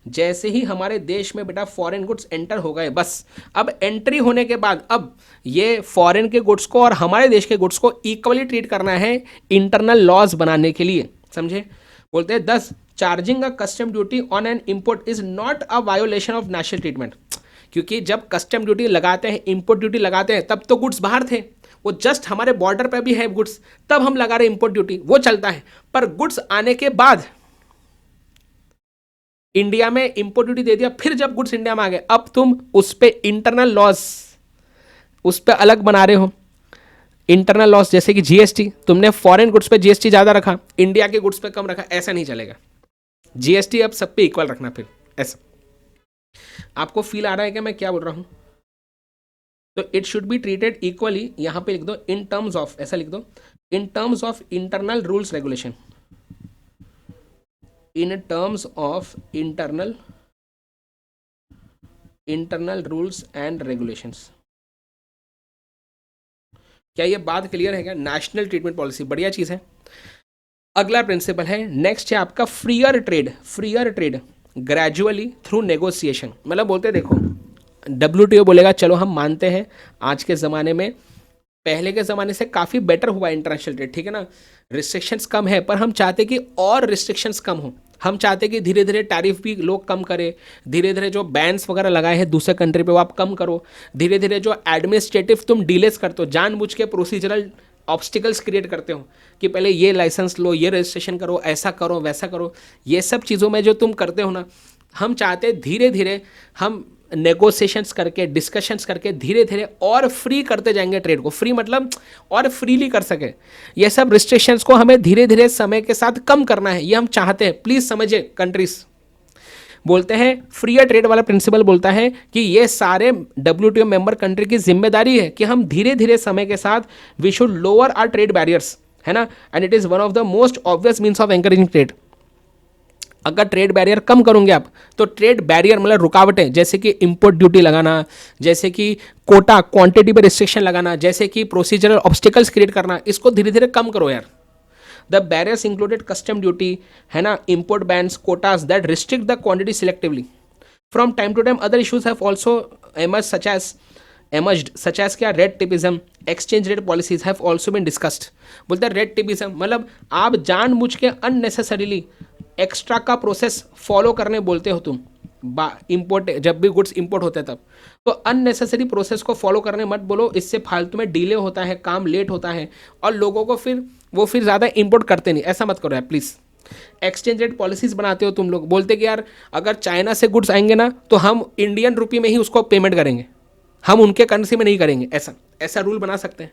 जैसे ही हमारे देश में बेटा फॉरेन गुड्स एंटर हो गए, बस अब एंट्री होने के बाद अब ये फॉरेन के गुड्स को और हमारे देश के गुड्स को इक्वली ट्रीट करना है इंटरनल लॉज बनाने के लिए, समझे? बोलते हैं 10 charging a custom duty on an import is not a violation of national treatment. क्योंकि जब कस्टम ड्यूटी लगाते हैं, इम्पोर्ट ड्यूटी लगाते हैं, तब तो गुड्स बाहर थे, वो जस्ट हमारे बॉर्डर पे भी है गुड्स, तब हम लगा रहे इम्पोर्ट ड्यूटी, वो चलता है। पर गुड्स आने के बाद इंडिया में इंपोर्ट ड्यूटी दे दिया, फिर जब गुड्स इंडिया में आ गए, अब तुम उस पे इंटरनल लॉस उस पे अलग बना रहे हो। इंटरनल लॉस जैसे कि GST, तुमने फॉरेन गुड्स पे GST ज्यादा रखा, इंडिया के गुड्स पे कम रखा, ऐसा नहीं चलेगा। GST अब सब पे इक्वल रखना। फिर ऐसा आपको फील आ रहा है क्या मैं क्या बोल रहा हूं? तो it should be treated equally, यहां पे लिख दो इन टर्म्स ऑफ, ऐसा लिख दो in terms of internal rules regulation, in terms of internal rules and regulations. क्या ये बात क्लियर है क्या? नेशनल ट्रीटमेंट पॉलिसी बढ़िया चीज है। अगला प्रिंसिपल है, नेक्स्ट है आपका freer trade gradually through negotiation. मतलब बोलते हैं देखो WTO बोलेगा चलो हम मानते हैं आज के ज़माने में पहले के ज़माने से काफ़ी बेटर हुआ इंटरनेशनल ट्रेड, ठीक है ना, रिस्ट्रिक्शंस कम है, पर हम चाहते कि और रिस्ट्रिक्शंस कम हो। हम चाहते कि धीरे धीरे टैरिफ भी लोग कम करें, धीरे धीरे जो बैन्स वगैरह लगाए हैं दूसरे कंट्री पे वो आप कम करो, धीरे धीरे जो एडमिनिस्ट्रेटिव तुम डिलेस करते हो, जानबूझ के प्रोसीजरल ऑब्स्टिकल्स क्रिएट करते हो कि पहले ये लाइसेंस लो, ये रजिस्ट्रेशन करो, ऐसा करो, वैसा करो, ये सब चीज़ों में जो तुम करते हो ना, हम चाहते धीरे धीरे हम नेगोशिएशंस करके, डिस्कशंस करके धीरे धीरे और फ्री करते जाएंगे ट्रेड को। फ्री मतलब और फ्रीली कर सके। ये सब रिस्ट्रिक्शंस को हमें धीरे धीरे समय के साथ कम करना है, ये हम चाहते हैं। प्लीज़ समझिए कंट्रीज बोलते हैं फ्रीयर ट्रेड वाला प्रिंसिपल बोलता है कि ये सारे WTO मेंबर कंट्री की जिम्मेदारी है कि हम धीरे धीरे समय के साथ we should lower our trade barriers, है ना, and it is one of the most obvious means of encouraging trade. अगर ट्रेड बैरियर कम करोगे आप तो ट्रेड बैरियर मतलब रुकावटें, जैसे कि इंपोर्ट ड्यूटी लगाना, जैसे कि कोटा क्वांटिटी पे रिस्ट्रिक्शन लगाना, जैसे कि प्रोसीजरल ऑब्स्टिकल्स क्रिएट करना, इसको धीरे धीरे कम करो यार। The barriers included custom duty, है ना, import bans, quotas that restrict the quantity selectively. From time to time other issues have also emerged such as क्या, red tapism, exchange rate policies have also been discussed. बोलते हैं red tapism मतलब आप जानबूझ के unnecessarily extra का process follow करने बोलते हो तुम इंपोर्ट, जब भी गुड्स इंपोर्ट होते हैं तब, तो अननेसेसरी प्रोसेस को फॉलो करने मत बोलो, इससे फालतू में डिले होता है, काम लेट होता है और लोगों को फिर ज़्यादा इंपोर्ट करते नहीं, ऐसा मत करो यार प्लीज़। एक्सचेंज रेट पॉलिसीज बनाते हो तुम लोग, बोलते कि यार अगर चाइना से गुड्स आएंगे ना तो हम इंडियन रुपये में ही उसको पेमेंट करेंगे, हम उनके करेंसी में नहीं करेंगे, ऐसा रूल बना सकते हैं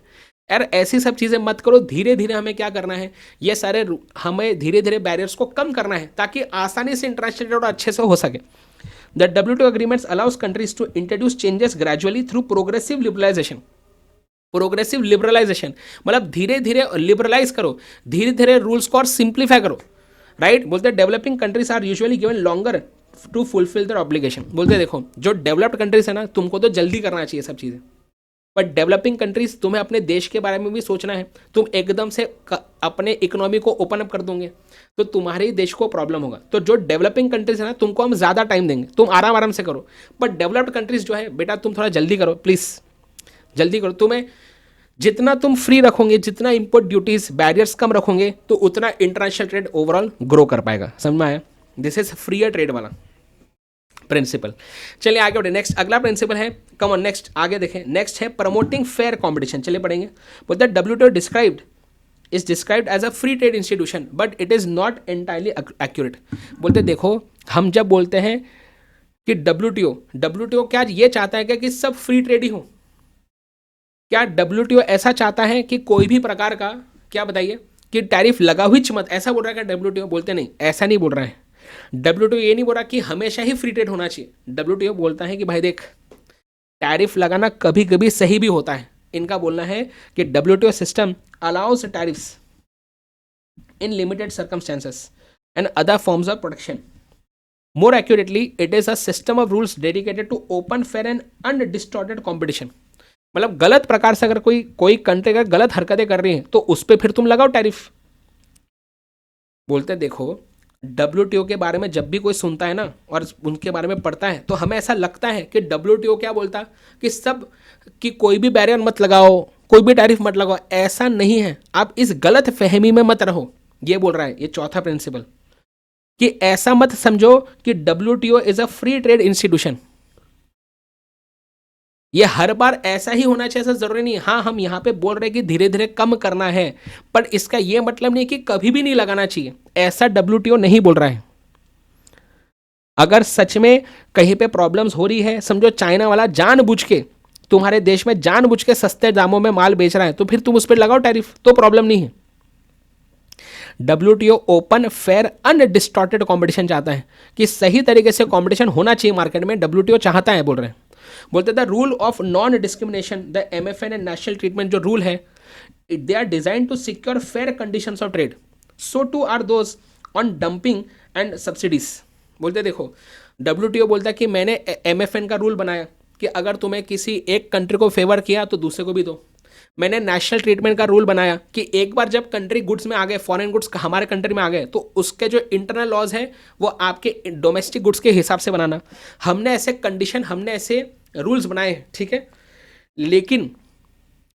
यार। ऐसी सब चीज़ें मत करो। धीरे धीरे हमें क्या करना है, ये सारे हमें धीरे धीरे बैरियर्स को कम करना है ताकि आसानी से इंटरनेशनल ट्रेड अच्छे से हो सके। The WTO agreements allows countries to introduce changes gradually through progressive liberalisation. Progressive liberalisation मतलब धीरे धीरे लिबरलाइज करो, धीरे धीरे रूल्स को और सिंप्लीफाई करो, राइट। बोलते हैं developing countries are usually given longer to fulfil their obligation. बोलते देखो जो डेवलप्ड कंट्रीज है ना, तुमको तो जल्दी करना चाहिए सब चीज़ें, बट डेवलपिंग कंट्रीज तुम्हें अपने देश के बारे में भी सोचना है। तुम एकदम से अपने इकोनॉमी को ओपन अप कर दोगे तो तुम्हारे ही देश को प्रॉब्लम होगा। तो जो डेवलपिंग कंट्रीज है ना, तुमको हम ज़्यादा टाइम देंगे, तुम आराम से करो, बट डेवलप्ड कंट्रीज जो है बेटा तुम थोड़ा जल्दी करो, प्लीज़ जल्दी करो। तुम्हें जितना तुम फ्री रखोगे, जितना इंपोर्ट ड्यूटीज बैरियर्स कम रखोगे, तो उतना इंटरनेशनल ट्रेड ओवरऑल ग्रो कर पाएगा। समझ में आया? दिस इज फ्रीयर ट्रेड वाला प्रिंसिपल। चलिए आगे बढ़े। नेक्स्ट अगला प्रिंसिपल है, कम ऑन नेक्स्ट आगे देखें। नेक्स्ट है प्रमोटिंग फेयर कंपटीशन। चलिए पढ़ेंगे। बोलते हैं WTO described is described as a free trade institution but it is not entirely accurate. बोलते देखो, हम जब बोलते हैं कि डब्ल्यू क्या ये चाहता है क्या कि सब फ्री ट्रेड ही हो? क्या डब्ल्यू ऐसा चाहता है कि कोई भी प्रकार का, क्या बताइए, कि टैरिफ लगा हुई मत, ऐसा बोल रहा है क्या डब्ल्यू? बोलते नहीं, ऐसा नहीं बोल रहा है। डब्ल्यू ये नहीं बोल रहा कि हमेशा ही फ्री ट्रेड होना चाहिए। डब्ल्यू बोलता है कि भाई देख, टैरिफ लगाना कभी कभी सही भी होता है। इनका बोलना है कि W system allow us tariffs in limited circumstances and other forms of protection. More accurately, it is a system of rules dedicated to open, fair and undistorted competition. मतलब गलत प्रकार से अगर कोई कोई कंट्री अगर गलत हरकतें कर रही है तो उस पर फिर तुम लगाओ टैरिफ। बोलते देखो, डब्ल्यूटीओ के बारे में जब भी कोई सुनता है ना और उनके बारे में पढ़ता है तो हमें ऐसा लगता है कि डब्ल्यूटीओ क्या बोलता कि सब, कि कोई भी बैरियर मत लगाओ, कोई भी टैरिफ मत लगाओ। ऐसा नहीं है, आप इस गलत फहमी में मत रहो। ये बोल रहा है ये चौथा प्रिंसिपल, कि ऐसा मत समझो कि WTO is a free trade institution. ये हर बार ऐसा ही होना चाहिए, ऐसा जरूरी नहीं। हाँ, हम यहां पे बोल रहे हैं कि धीरे धीरे कम करना है, पर इसका यह मतलब नहीं कि कभी भी नहीं लगाना चाहिए, ऐसा डब्ल्यूटीओ नहीं बोल रहा है। अगर सच में कहीं पे प्रॉब्लम्स हो रही है, समझो चाइना वाला जानबूझ के तुम्हारे देश में जानबूझ के सस्ते दामों में माल बेच रहा है, तो फिर तुम उस पर लगाओ टैरिफ, तो प्रॉब्लम नहीं है। डब्ल्यूटीओ ओपन, फेयर, अनडिस्टॉर्टेड कंपटीशन चाहता है, कि सही तरीके से कंपटीशन होना चाहिए मार्केट में, डब्ल्यूटीओ चाहता है, बोल रहे हैं। बोलते the rule of non discrimination, the MFN and national treatment जो रूल है, they are design to secure fair conditions of trade, so too are those on dumping and subsidies. बोलते देखो, डब्ल्यूटीओ बोलता है कि मैंने एमएफएन का रूल बनाया कि अगर तुम्हें किसी एक कंट्री को फेवर किया तो दूसरे को भी दो। मैंने नेशनल ट्रीटमेंट का रूल बनाया कि एक बार जब कंट्री गुड्स में आ गए, फॉरेन गुड्स हमारे कंट्री में आ गए, तो उसके जो इंटरनल लॉज है वो आपके डोमेस्टिक गुड्स के हिसाब से बनाना। हमने ऐसे कंडीशन, हमने ऐसे रूल्स बनाए हैं, ठीक है। लेकिन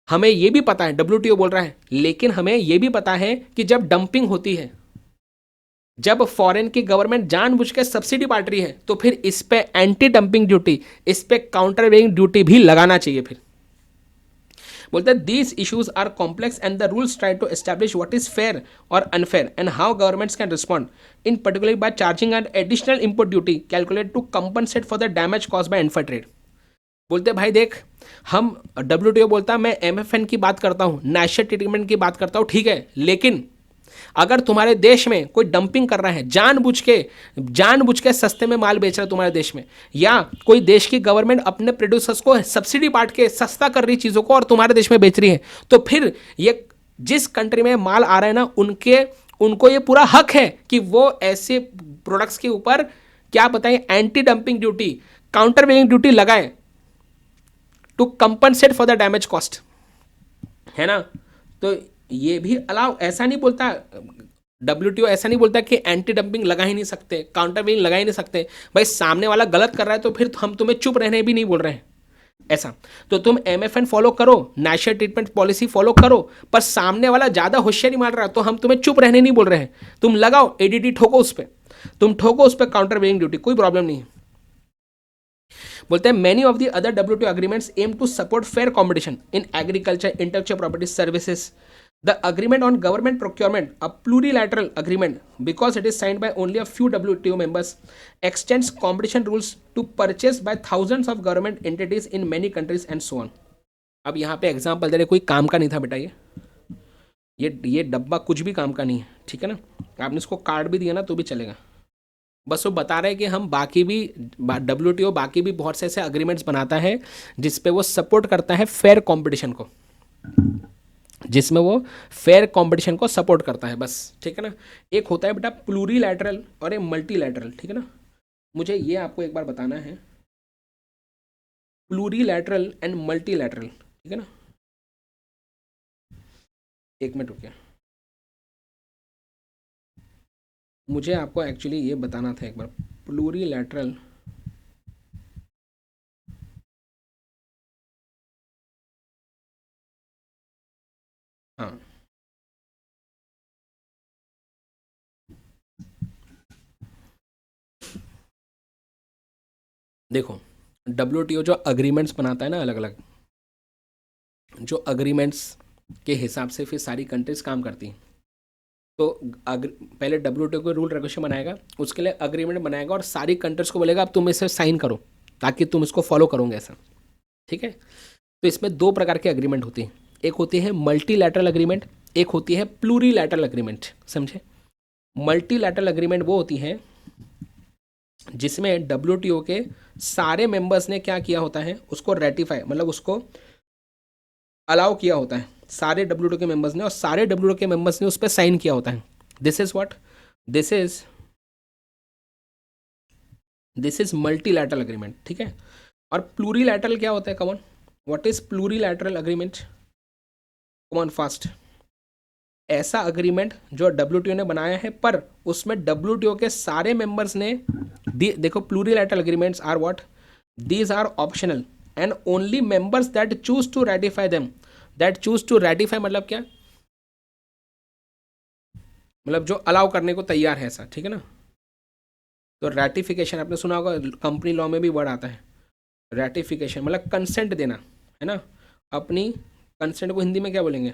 हमें यह भी पता है, डब्ल्यूटीओ बोल रहा है, लेकिन हमें यह भी पता है कि जब डंपिंग होती है, जब फॉरेन की गवर्नमेंट जानबूझ के सब्सिडी बांट रही है, तो फिर इस पे एंटी डंपिंग ड्यूटी, इस पे काउंटर वेइंग ड्यूटी भी लगाना चाहिए। फिर बोलते हैं these issues are complex and the rules try to establish what is fair और unfair and how governments can respond, in particular by charging an additional input duty calculate to compensate for the damage cause by unfair trade. बोलते भाई देख, हम WTO बोलता मैं MFN की बात करता हूं, नेशनल ट्रीटमेंट की बात करता हूं, ठीक है, लेकिन अगर तुम्हारे देश में कोई डंपिंग कर रहा है, जानबूझ के सस्ते में माल बेच रहा है तुम्हारे देश में, या कोई देश की गवर्नमेंट अपने प्रोड्यूसर्स को सब्सिडी बांट के सस्ता कर रही चीजों को और तुम्हारे देश में बेच रही है, तो फिर ये जिस कंट्री में माल आ रहा है ना, उनको ये पूरा हक है कि वो ऐसे प्रोडक्ट्स के ऊपर क्या बताएं, anti dumping duty, countervailing duty लगाए to compensate for the damage cost, है ना। तो ये भी अलाउ, ऐसा नहीं बोलता डब्ल्यूटीओ, ऐसा नहीं बोलता कि एंटी डंपिंग लगा ही नहीं सकते, काउंटर वेइंग लगा ही नहीं सकते। भाई सामने वाला गलत कर रहा है तो फिर हम तुम्हें चुप रहने भी नहीं बोल रहे हैं ऐसा। तो तुम एमएफएन फॉलो करो, नेशनल ट्रीटमेंट पॉलिसी फॉलो करो, पर सामने वाला ज्यादा होशियारी मार रहा है तो हम तुम्हें चुप रहने नहीं बोल रहे हैं। तुम लगाओ एडीडी, ठोको उस पर, तुम ठोको उस पर काउंटर वेइंग ड्यूटी, कोई प्रॉब्लम नहीं है। बोलते हैं many of the other WTO agreements aim to support fair competition in agriculture, intellectual property services. The agreement on government procurement, a plurilateral agreement, because it is signed by only a few WTO members, extends competition rules to purchase by thousands of government entities in many countries and so on. अब यहाँ पे example दे रहे, कोई काम का नहीं था बेटा, ये डब्बा कुछ भी काम का नहीं है, ठीक है ना। आपने इसको कार्ड भी दिया ना तो भी चलेगा। बस वो बता रहे हैं कि हम बाकी भी, डब्ल्यूटीओ बाकी भी बहुत से ऐसे अग्रीमेंट्स बनाता है जिसपे वो सपोर्ट करता है फेयर कॉम्पिटिशन को, जिसमें वो फेयर कंपटीशन को सपोर्ट करता है, बस, ठीक है ना। एक होता है बेटा प्लूरीलैटरल और एक मल्टीलैटरल, ठीक है ना। मुझे ये आपको एक बार बताना है, प्लूरीलैटरल एंड मल्टीलैटरल, ठीक है ना। एक मिनट रुकिए, मुझे आपको एक्चुअली ये बताना था एक बार, प्लूरीलैटरल हाँ, देखो डब्ल्यूटीओ जो अग्रीमेंट्स बनाता है ना, अलग अलग जो अग्रीमेंट्स के हिसाब से फिर सारी कंट्रीज काम करती हैं। तो पहले WTO को रूल रेगुलेशन बनाएगा, उसके लिए अग्रीमेंट बनाएगा और सारी कंट्रीज को बोलेगा अब तुम इसे साइन करो ताकि तुम इसको फॉलो करोगे ऐसा। ठीक है, तो इसमें दो प्रकार के अग्रीमेंट होती हैं, एक होती है मल्टीलैटरल अग्रीमेंट, एक होती है प्लूरीलैटरल अग्रीमेंट। समझे? मल्टीलैटरल अग्रीमेंट वो होती है जिसमें WTO के सारे मेंबर्स ने क्या किया होता है, उसको रेटिफाई मतलब उसको अलाउ किया होता है, सारे WTO के मेंबर्स ने, और सारे WTO के मेंबर्स ने उस पर साइन किया होता है। This is what, this is multilateral agreement. ठीक है, और प्लूरीलैटरल क्या होता है? Come on, what is प्लूरीलैटरल agreement? Come on fast. ऐसा अग्रीमेंट जो WTO ने बनाया है पर उसमें WTO के सारे मेंबर्स ने देखो, plurilateral agreements are what, these are optional and only members that choose to ratify them, that choose to ratify मतलब क्या, मतलब जो अलाउ करने को तैयार है ऐसा। ठीक है ना, तो रेटिफिकेशन आपने सुना होगा, कंपनी लॉ में भी वर्ड आता है रेटिफिकेशन, मतलब कंसेंट देना है ना। अपनी कंसेंट को हिंदी में क्या बोलेंगे?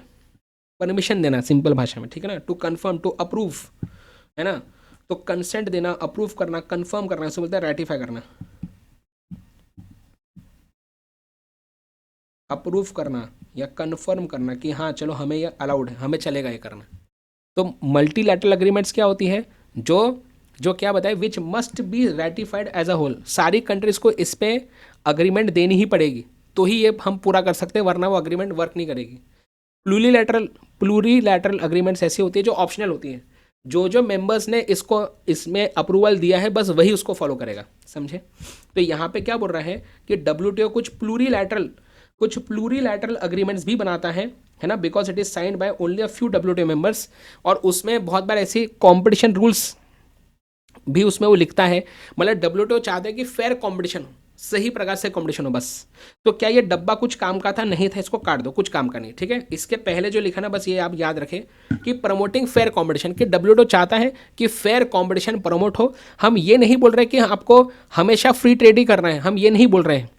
परमिशन देना, सिंपल भाषा में। ठीक है ना, टू कंफर्म, टू अप्रूव, है ना। तो कंसेंट देना, अप्रूव करना, कंफर्म करना, इसे बोलते हैं रेटिफाई करना। अप्रूव करना या कंफर्म करना कि हाँ चलो हमें ये अलाउड है, हमें चलेगा ये करना। तो मल्टीलैटरल अग्रीमेंट्स क्या होती है, जो जो क्या बताए, which must be ratified as a whole, सारी कंट्रीज को इस पे अग्रीमेंट देनी ही पड़ेगी तो ही ये हम पूरा कर सकते हैं, वरना वो अग्रीमेंट वर्क नहीं करेगी। प्लूरीलैटरल अग्रीमेंट्स ऐसी होती है जो ऑप्शनल होती है, जो जो मेंबर्स ने इसको इसमें अप्रूवल दिया है बस वही उसको फॉलो करेगा। समझे? तो यहाँ पे क्या बोल रहा है कि WTO कुछ प्लूरीलैटरल अग्रीमेंट्स भी बनाता है ना, because it is signed by only a few WTO members, और उसमें बहुत बार ऐसी कॉम्पिटिशन रूल्स भी उसमें वो लिखता है। मतलब WTO चाहते हैं कि फेयर कंपटीशन हो, सही प्रकार से कंपटीशन हो बस। तो क्या ये डब्बा कुछ काम का था? नहीं था, इसको काट दो, कुछ काम का नहीं। ठीक है, इसके पहले जो लिखा ना बस ये आप याद रखें कि प्रमोटिंग फेयर कंपटीशन, कि WTO चाहता है कि फेयर कंपटीशन प्रमोट हो। हम ये नहीं बोल रहे कि आपको हमेशा फ्री ट्रेड ही करना है, हम ये नहीं बोल रहे हैं।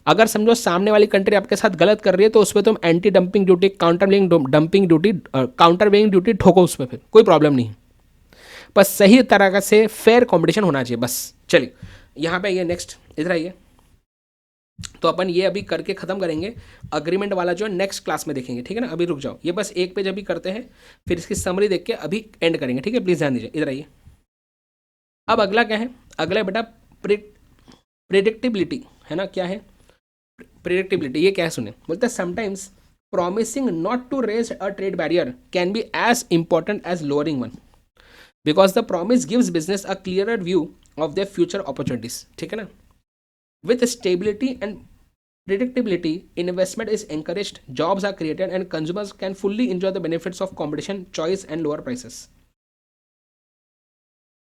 अगर समझो सामने वाली कंट्री आपके साथ गलत कर रही है तो उस पर तुम anti dumping duty, countervailing duty ठोको उस पर, फिर कोई प्रॉब्लम नहीं। बस सही तरह से फेयर कंपटीशन होना चाहिए बस। चलिए यहाँ पे ये नेक्स्ट इधर आइए, तो अपन ये अभी करके खत्म करेंगे, अग्रीमेंट वाला जो है नेक्स्ट क्लास में देखेंगे। ठीक है ना, अभी रुक जाओ, ये बस एक पेज अभी करते हैं, फिर इसकी समरी देख के अभी एंड करेंगे। ठीक है, प्लीज ध्यान दीजिए, इधर आइए। अब अगला क्या है? अगला बेटा प्रिडिक्टिबिलिटी, है ना। क्या है प्रिडिक्टिबिलिटी? ये क्या है सुने, बोलते हैं sometimes promising not to raise a trade barrier can be as important as lowering one, because the promise gives business a clearer view of their future opportunities. ठीक है ना, with stability and predictability investment is encouraged, jobs are created and consumers can fully enjoy the benefits of competition, choice and lower prices.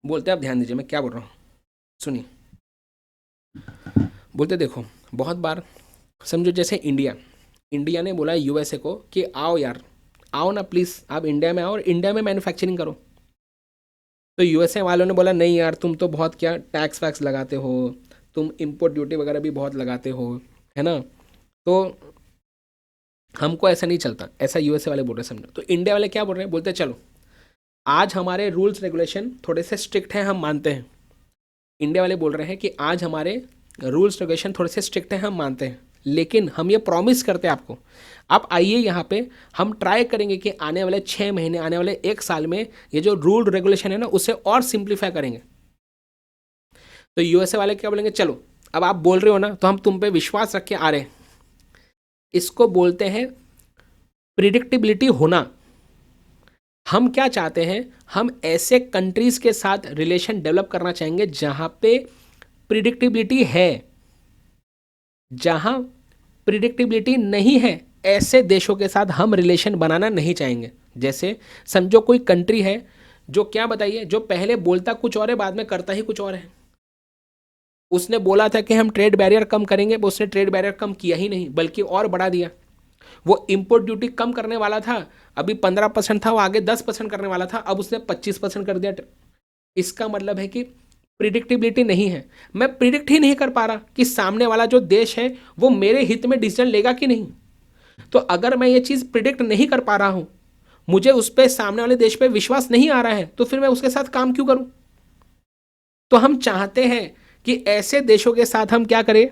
बोलते आप ध्यान दीजिए मैं क्या बोल रहा हूँ, सुनिए। बोलते देखो, बहुत बार समझो जैसे इंडिया ने बोला USA को कि आओ यार, आओ ना प्लीज़, आप इंडिया में आओ और इंडिया में मैन्युफैक्चरिंग करो। तो USA वालों ने बोला नहीं यार, तुम तो बहुत क्या टैक्स वैक्स लगाते हो, तुम इंपोर्ट ड्यूटी वगैरह भी बहुत लगाते हो, है ना, तो हमको ऐसा नहीं चलता, ऐसा USA वाले बोल रहे समझो। तो इंडिया वाले क्या बोल रहे हैं, बोलते चलो आज हमारे रूल्स रेगुलेशन थोड़े से स्ट्रिक्ट हैं, हम मानते हैं। इंडिया वाले बोल रहे हैं कि आज हमारे रूल्स रेगुलेशन थोड़े से स्ट्रिक्ट हैं, हम मानते हैं, लेकिन हम ये प्रॉमिस करते हैं आपको, आप आइए यहाँ पे, हम ट्राई करेंगे कि आने वाले 6 महीने, आने वाले 1 साल में ये जो रूल रेगुलेशन है ना उसे और सिंप्लीफाई करेंगे। तो USA वाले क्या बोलेंगे, चलो अब आप बोल रहे हो ना तो हम तुम पे विश्वास रख के आ रहे हैं। इसको बोलते हैं प्रिडिक्टिबिलिटी होना। हम क्या चाहते हैं, हम ऐसे कंट्रीज के साथ रिलेशन डेवलप करना चाहेंगे जहां पे प्रिडिक्टिबिलिटी है। जहां प्रिडिक्टिबिलिटी नहीं है ऐसे देशों के साथ हम रिलेशन बनाना नहीं चाहेंगे। जैसे समझो कोई कंट्री है जो क्या बताइए, जो पहले बोलता कुछ और है, बाद में करता ही कुछ और है। उसने बोला था कि हम ट्रेड बैरियर कम करेंगे, उसने ट्रेड बैरियर कम किया ही नहीं बल्कि और बढ़ा दिया। वो इंपोर्ट ड्यूटी कम करने वाला था, अभी 15% था, वो आगे 10% करने वाला था, अब उसने 25% कर दिया। इसका मतलब है कि प्रिडिक्टिबिलिटी नहीं है। मैं प्रिडिक्ट ही नहीं कर पा रहा कि सामने वाला जो देश है वो मेरे हित में डिसीजन लेगा कि नहीं। तो अगर मैं ये चीज़ प्रिडिक्ट नहीं कर पा रहा हूँ, मुझे उस पर सामने वाले देश पे विश्वास नहीं आ रहा है, तो फिर मैं उसके साथ काम क्यों करूँ? तो हम चाहते हैं कि ऐसे देशों के साथ हम क्या करें,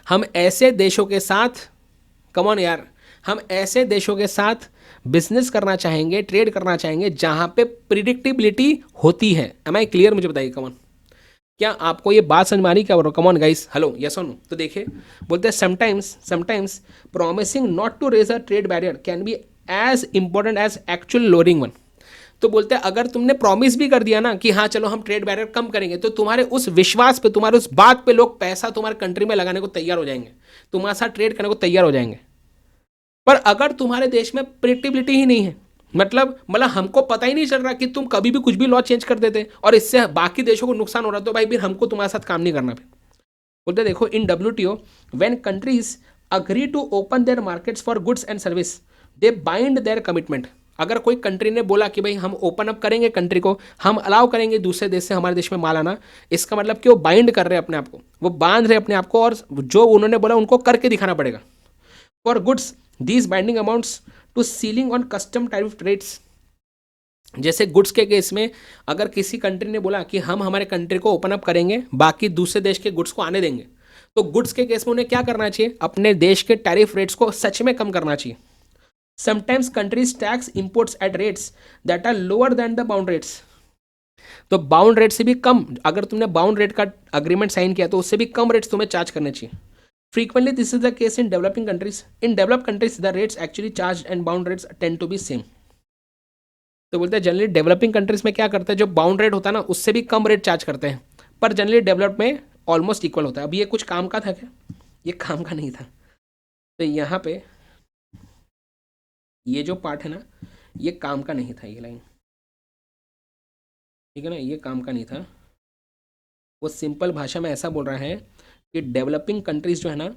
हम ऐसे देशों के साथ, कम ऑन यार, हम ऐसे देशों के साथ बिजनेस करना चाहेंगे, ट्रेड करना चाहेंगे जहां पे प्रिडिक्टेबिलिटी होती है। Am I clear? मुझे बताइए कम ऑन, क्या आपको ये बात समझ में आ रही? क्या बोल रहा हूँ? Come on guys, hello, yes और नो? तो देखिए, बोलते हैं sometimes promising not to raise a trade barrier can be as important as actual lowering one. तो बोलते हैं अगर तुमने प्रॉमिस भी कर दिया ना कि हाँ चलो हम ट्रेड बैरियर कम करेंगे, तो तुम्हारे उस विश्वास पे, तुम्हारे उस बात पे लोग पैसा तुम्हारे कंट्री में लगाने को तैयार हो जाएंगे, तुम्हारे साथ ट्रेड करने को तैयार हो जाएंगे। पर अगर तुम्हारे देश में प्रिडिक्टेबिलिटी ही नहीं है, मतलब हमको पता ही नहीं चल रहा कि तुम कभी भी कुछ भी लॉ चेंज कर देते और इससे बाकी देशों को नुकसान हो रहा, तो भाई फिर हमको तुम्हारे साथ काम नहीं करना। फिर बोलते देखो, in WTO when countries agree to open their markets for goods and service they bind their commitment. अगर कोई कंट्री ने बोला कि भाई हम ओपन अप करेंगे कंट्री को, हम अलाउ करेंगे दूसरे देश से हमारे देश में माल आना, इसका मतलब कि वो बाइंड कर रहे हैं अपने आप को, वो बांध रहे अपने आप को, और जो उन्होंने बोला उनको करके दिखाना पड़ेगा। For goods these binding amounts to ceiling on custom tariff rates. जैसे गुड्स के केस में अगर किसी कंट्री ने बोला कि हम हमारे कंट्री को ओपन अप करेंगे, बाकी दूसरे देश के गुड्स को आने देंगे, तो गुड्स के केस में उन्हें क्या करना चाहिए, अपने देश के टैरिफ रेट्स को सच में कम करना चाहिए। Sometimes countries tax imports at rates that are lower than the bound rates. तो बाउंड रेट से भी कम, अगर तुमने बाउंड रेट का अग्रीमेंट साइन किया तो उससे भी कम रेट्स तुम्हें चार्ज करने चाहिए। Frequently, this is the case in developing countries. In developed countries, the rates actually charged and bound rates tend to be same. तो बोलते हैं जनरली डेवलपिंग कंट्रीज में क्या करते हैं, जो बाउंड रेट होता है ना उससे भी कम रेट चार्ज करते हैं, पर जनरली डेवलप्ड में ऑलमोस्ट इक्वल होता है। अब ये कुछ काम का था क्या? ये काम का नहीं था। तो यहाँ पे ये जो पार्ट है ना, ये काम का नहीं था, ये लाइन, ठीक है ना, ये काम का नहीं था। वो सिंपल भाषा में ऐसा बोल रहा है कि डेवलपिंग कंट्रीज जो है ना,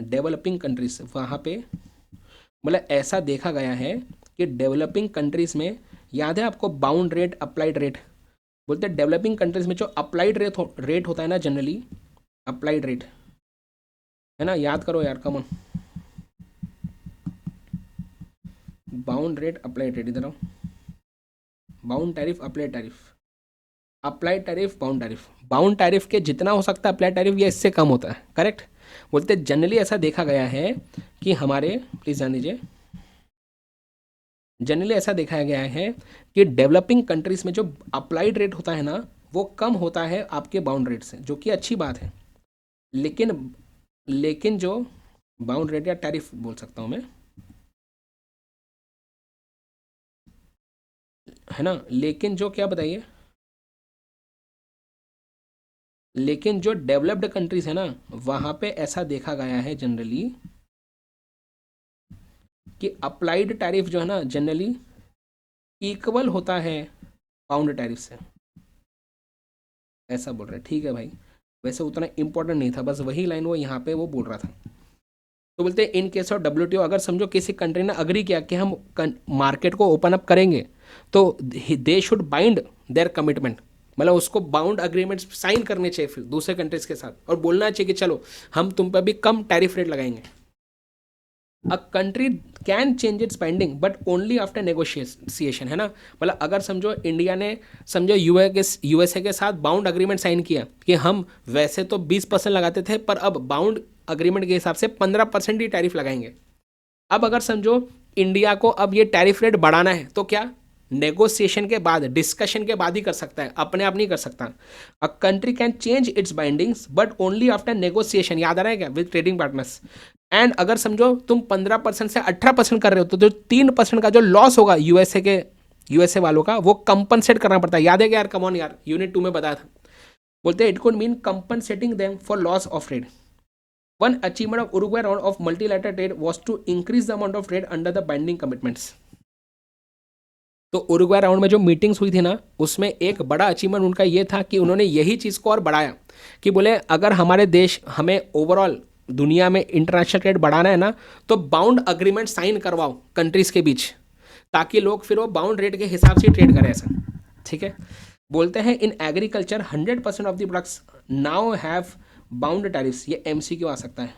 डेवलपिंग कंट्रीज वहाँ पे मतलब ऐसा देखा गया है कि डेवलपिंग कंट्रीज में, याद है आपको बाउंड रेट अप्लाइड रेट, बोलते हैं डेवलपिंग कंट्रीज में जो अप्लाइड रेट होता है ना, जनरली अप्लाइड रेट है ना, याद करो यार, come on, bound rate applied rate, इधर आओ, bound tariff applied tariff, applied tariff bound tariff, bound tariff के जितना हो सकता है अप्लाइड टैरिफ ये इससे कम होता है, करेक्ट। बोलते जनरली ऐसा देखा गया है कि हमारे, प्लीज ध्यान दीजिए, जनरली ऐसा देखा गया है कि डेवलपिंग कंट्रीज में जो अप्लाइड रेट होता है ना वो कम होता है आपके बाउंड रेट से, जो कि अच्छी बात है। लेकिन जो बाउंड रेट या टैरिफ बोल सकता हूं मैं, है ना, लेकिन जो क्या बताइए, लेकिन जो डेवलप्ड कंट्रीज है ना वहां पे ऐसा देखा गया है जनरली कि अप्लाइड टैरिफ जो है ना जनरली इक्वल होता है बाउंड टैरिफ से, ऐसा बोल रहे हैं। ठीक है भाई, वैसे उतना इंपॉर्टेंट नहीं था, बस वही लाइन वो यहाँ पे वो बोल रहा था। तो बोलते हैं इन केस ऑफ WTO, अगर समझो किसी कंट्री ने अग्री किया कि हम मार्केट को ओपन अप करेंगे, तो they should bind their commitment, मतलब उसको बाउंड अग्रीमेंट साइन करने चाहिए फिर दूसरे कंट्रीज के साथ, और बोलना चाहिए कि चलो हम तुम पर भी कम टैरिफ रेट लगाएंगे। अ country can change it's binding but only after negotiation, है ना, मतलब अगर समझो इंडिया ने समझो USA के साथ बाउंड अग्रीमेंट साइन किया कि हम वैसे तो 20% लगाते थे, पर अब बाउंड अग्रीमेंट के हिसाब से 15% ही टैरिफ लगाएंगे। अब अगर समझो इंडिया को अब ये टैरिफ रेट बढ़ाना है, तो क्या नेगोशिएशन के बाद, डिस्कशन के बाद ही कर सकता है, अपने आप नहीं कर सकता। अ country can change it's bindings but only after negotiation, याद आ रहा है क्या, विद ट्रेडिंग पार्टनर्स। एंड अगर समझो तुम 15% से 18% कर रहे हो, तो जो 3% का जो लॉस होगा USA वालों का, वो कंपनसेट करना पड़ता है। याद है क्या यार, कम ऑन यार, यूनिट 2 में बताया था। बोलते हैं it could mean compensating them for loss of trade. One achievement of Uruguay round of multilateral trade was to increase the amount of trade under the binding commitments. तो Uruguay round में जो meetings हुई थी ना, उसमें एक बड़ा achievement उनका ये था कि उन्होंने यही चीज़ को और बढ़ाया कि बोले अगर हमारे देश, हमें ओवरऑल दुनिया में इंटरनेशनल ट्रेड बढ़ाना है ना, तो बाउंड अग्रीमेंट साइन करवाओ कंट्रीज के बीच, ताकि लोग फिर वो बाउंड रेट के हिसाब से ट्रेड करें, ऐसा। ठीक है, बोलते हैं in agriculture 100% of the products now have bound tariffs. ये MCQ आ सकता है,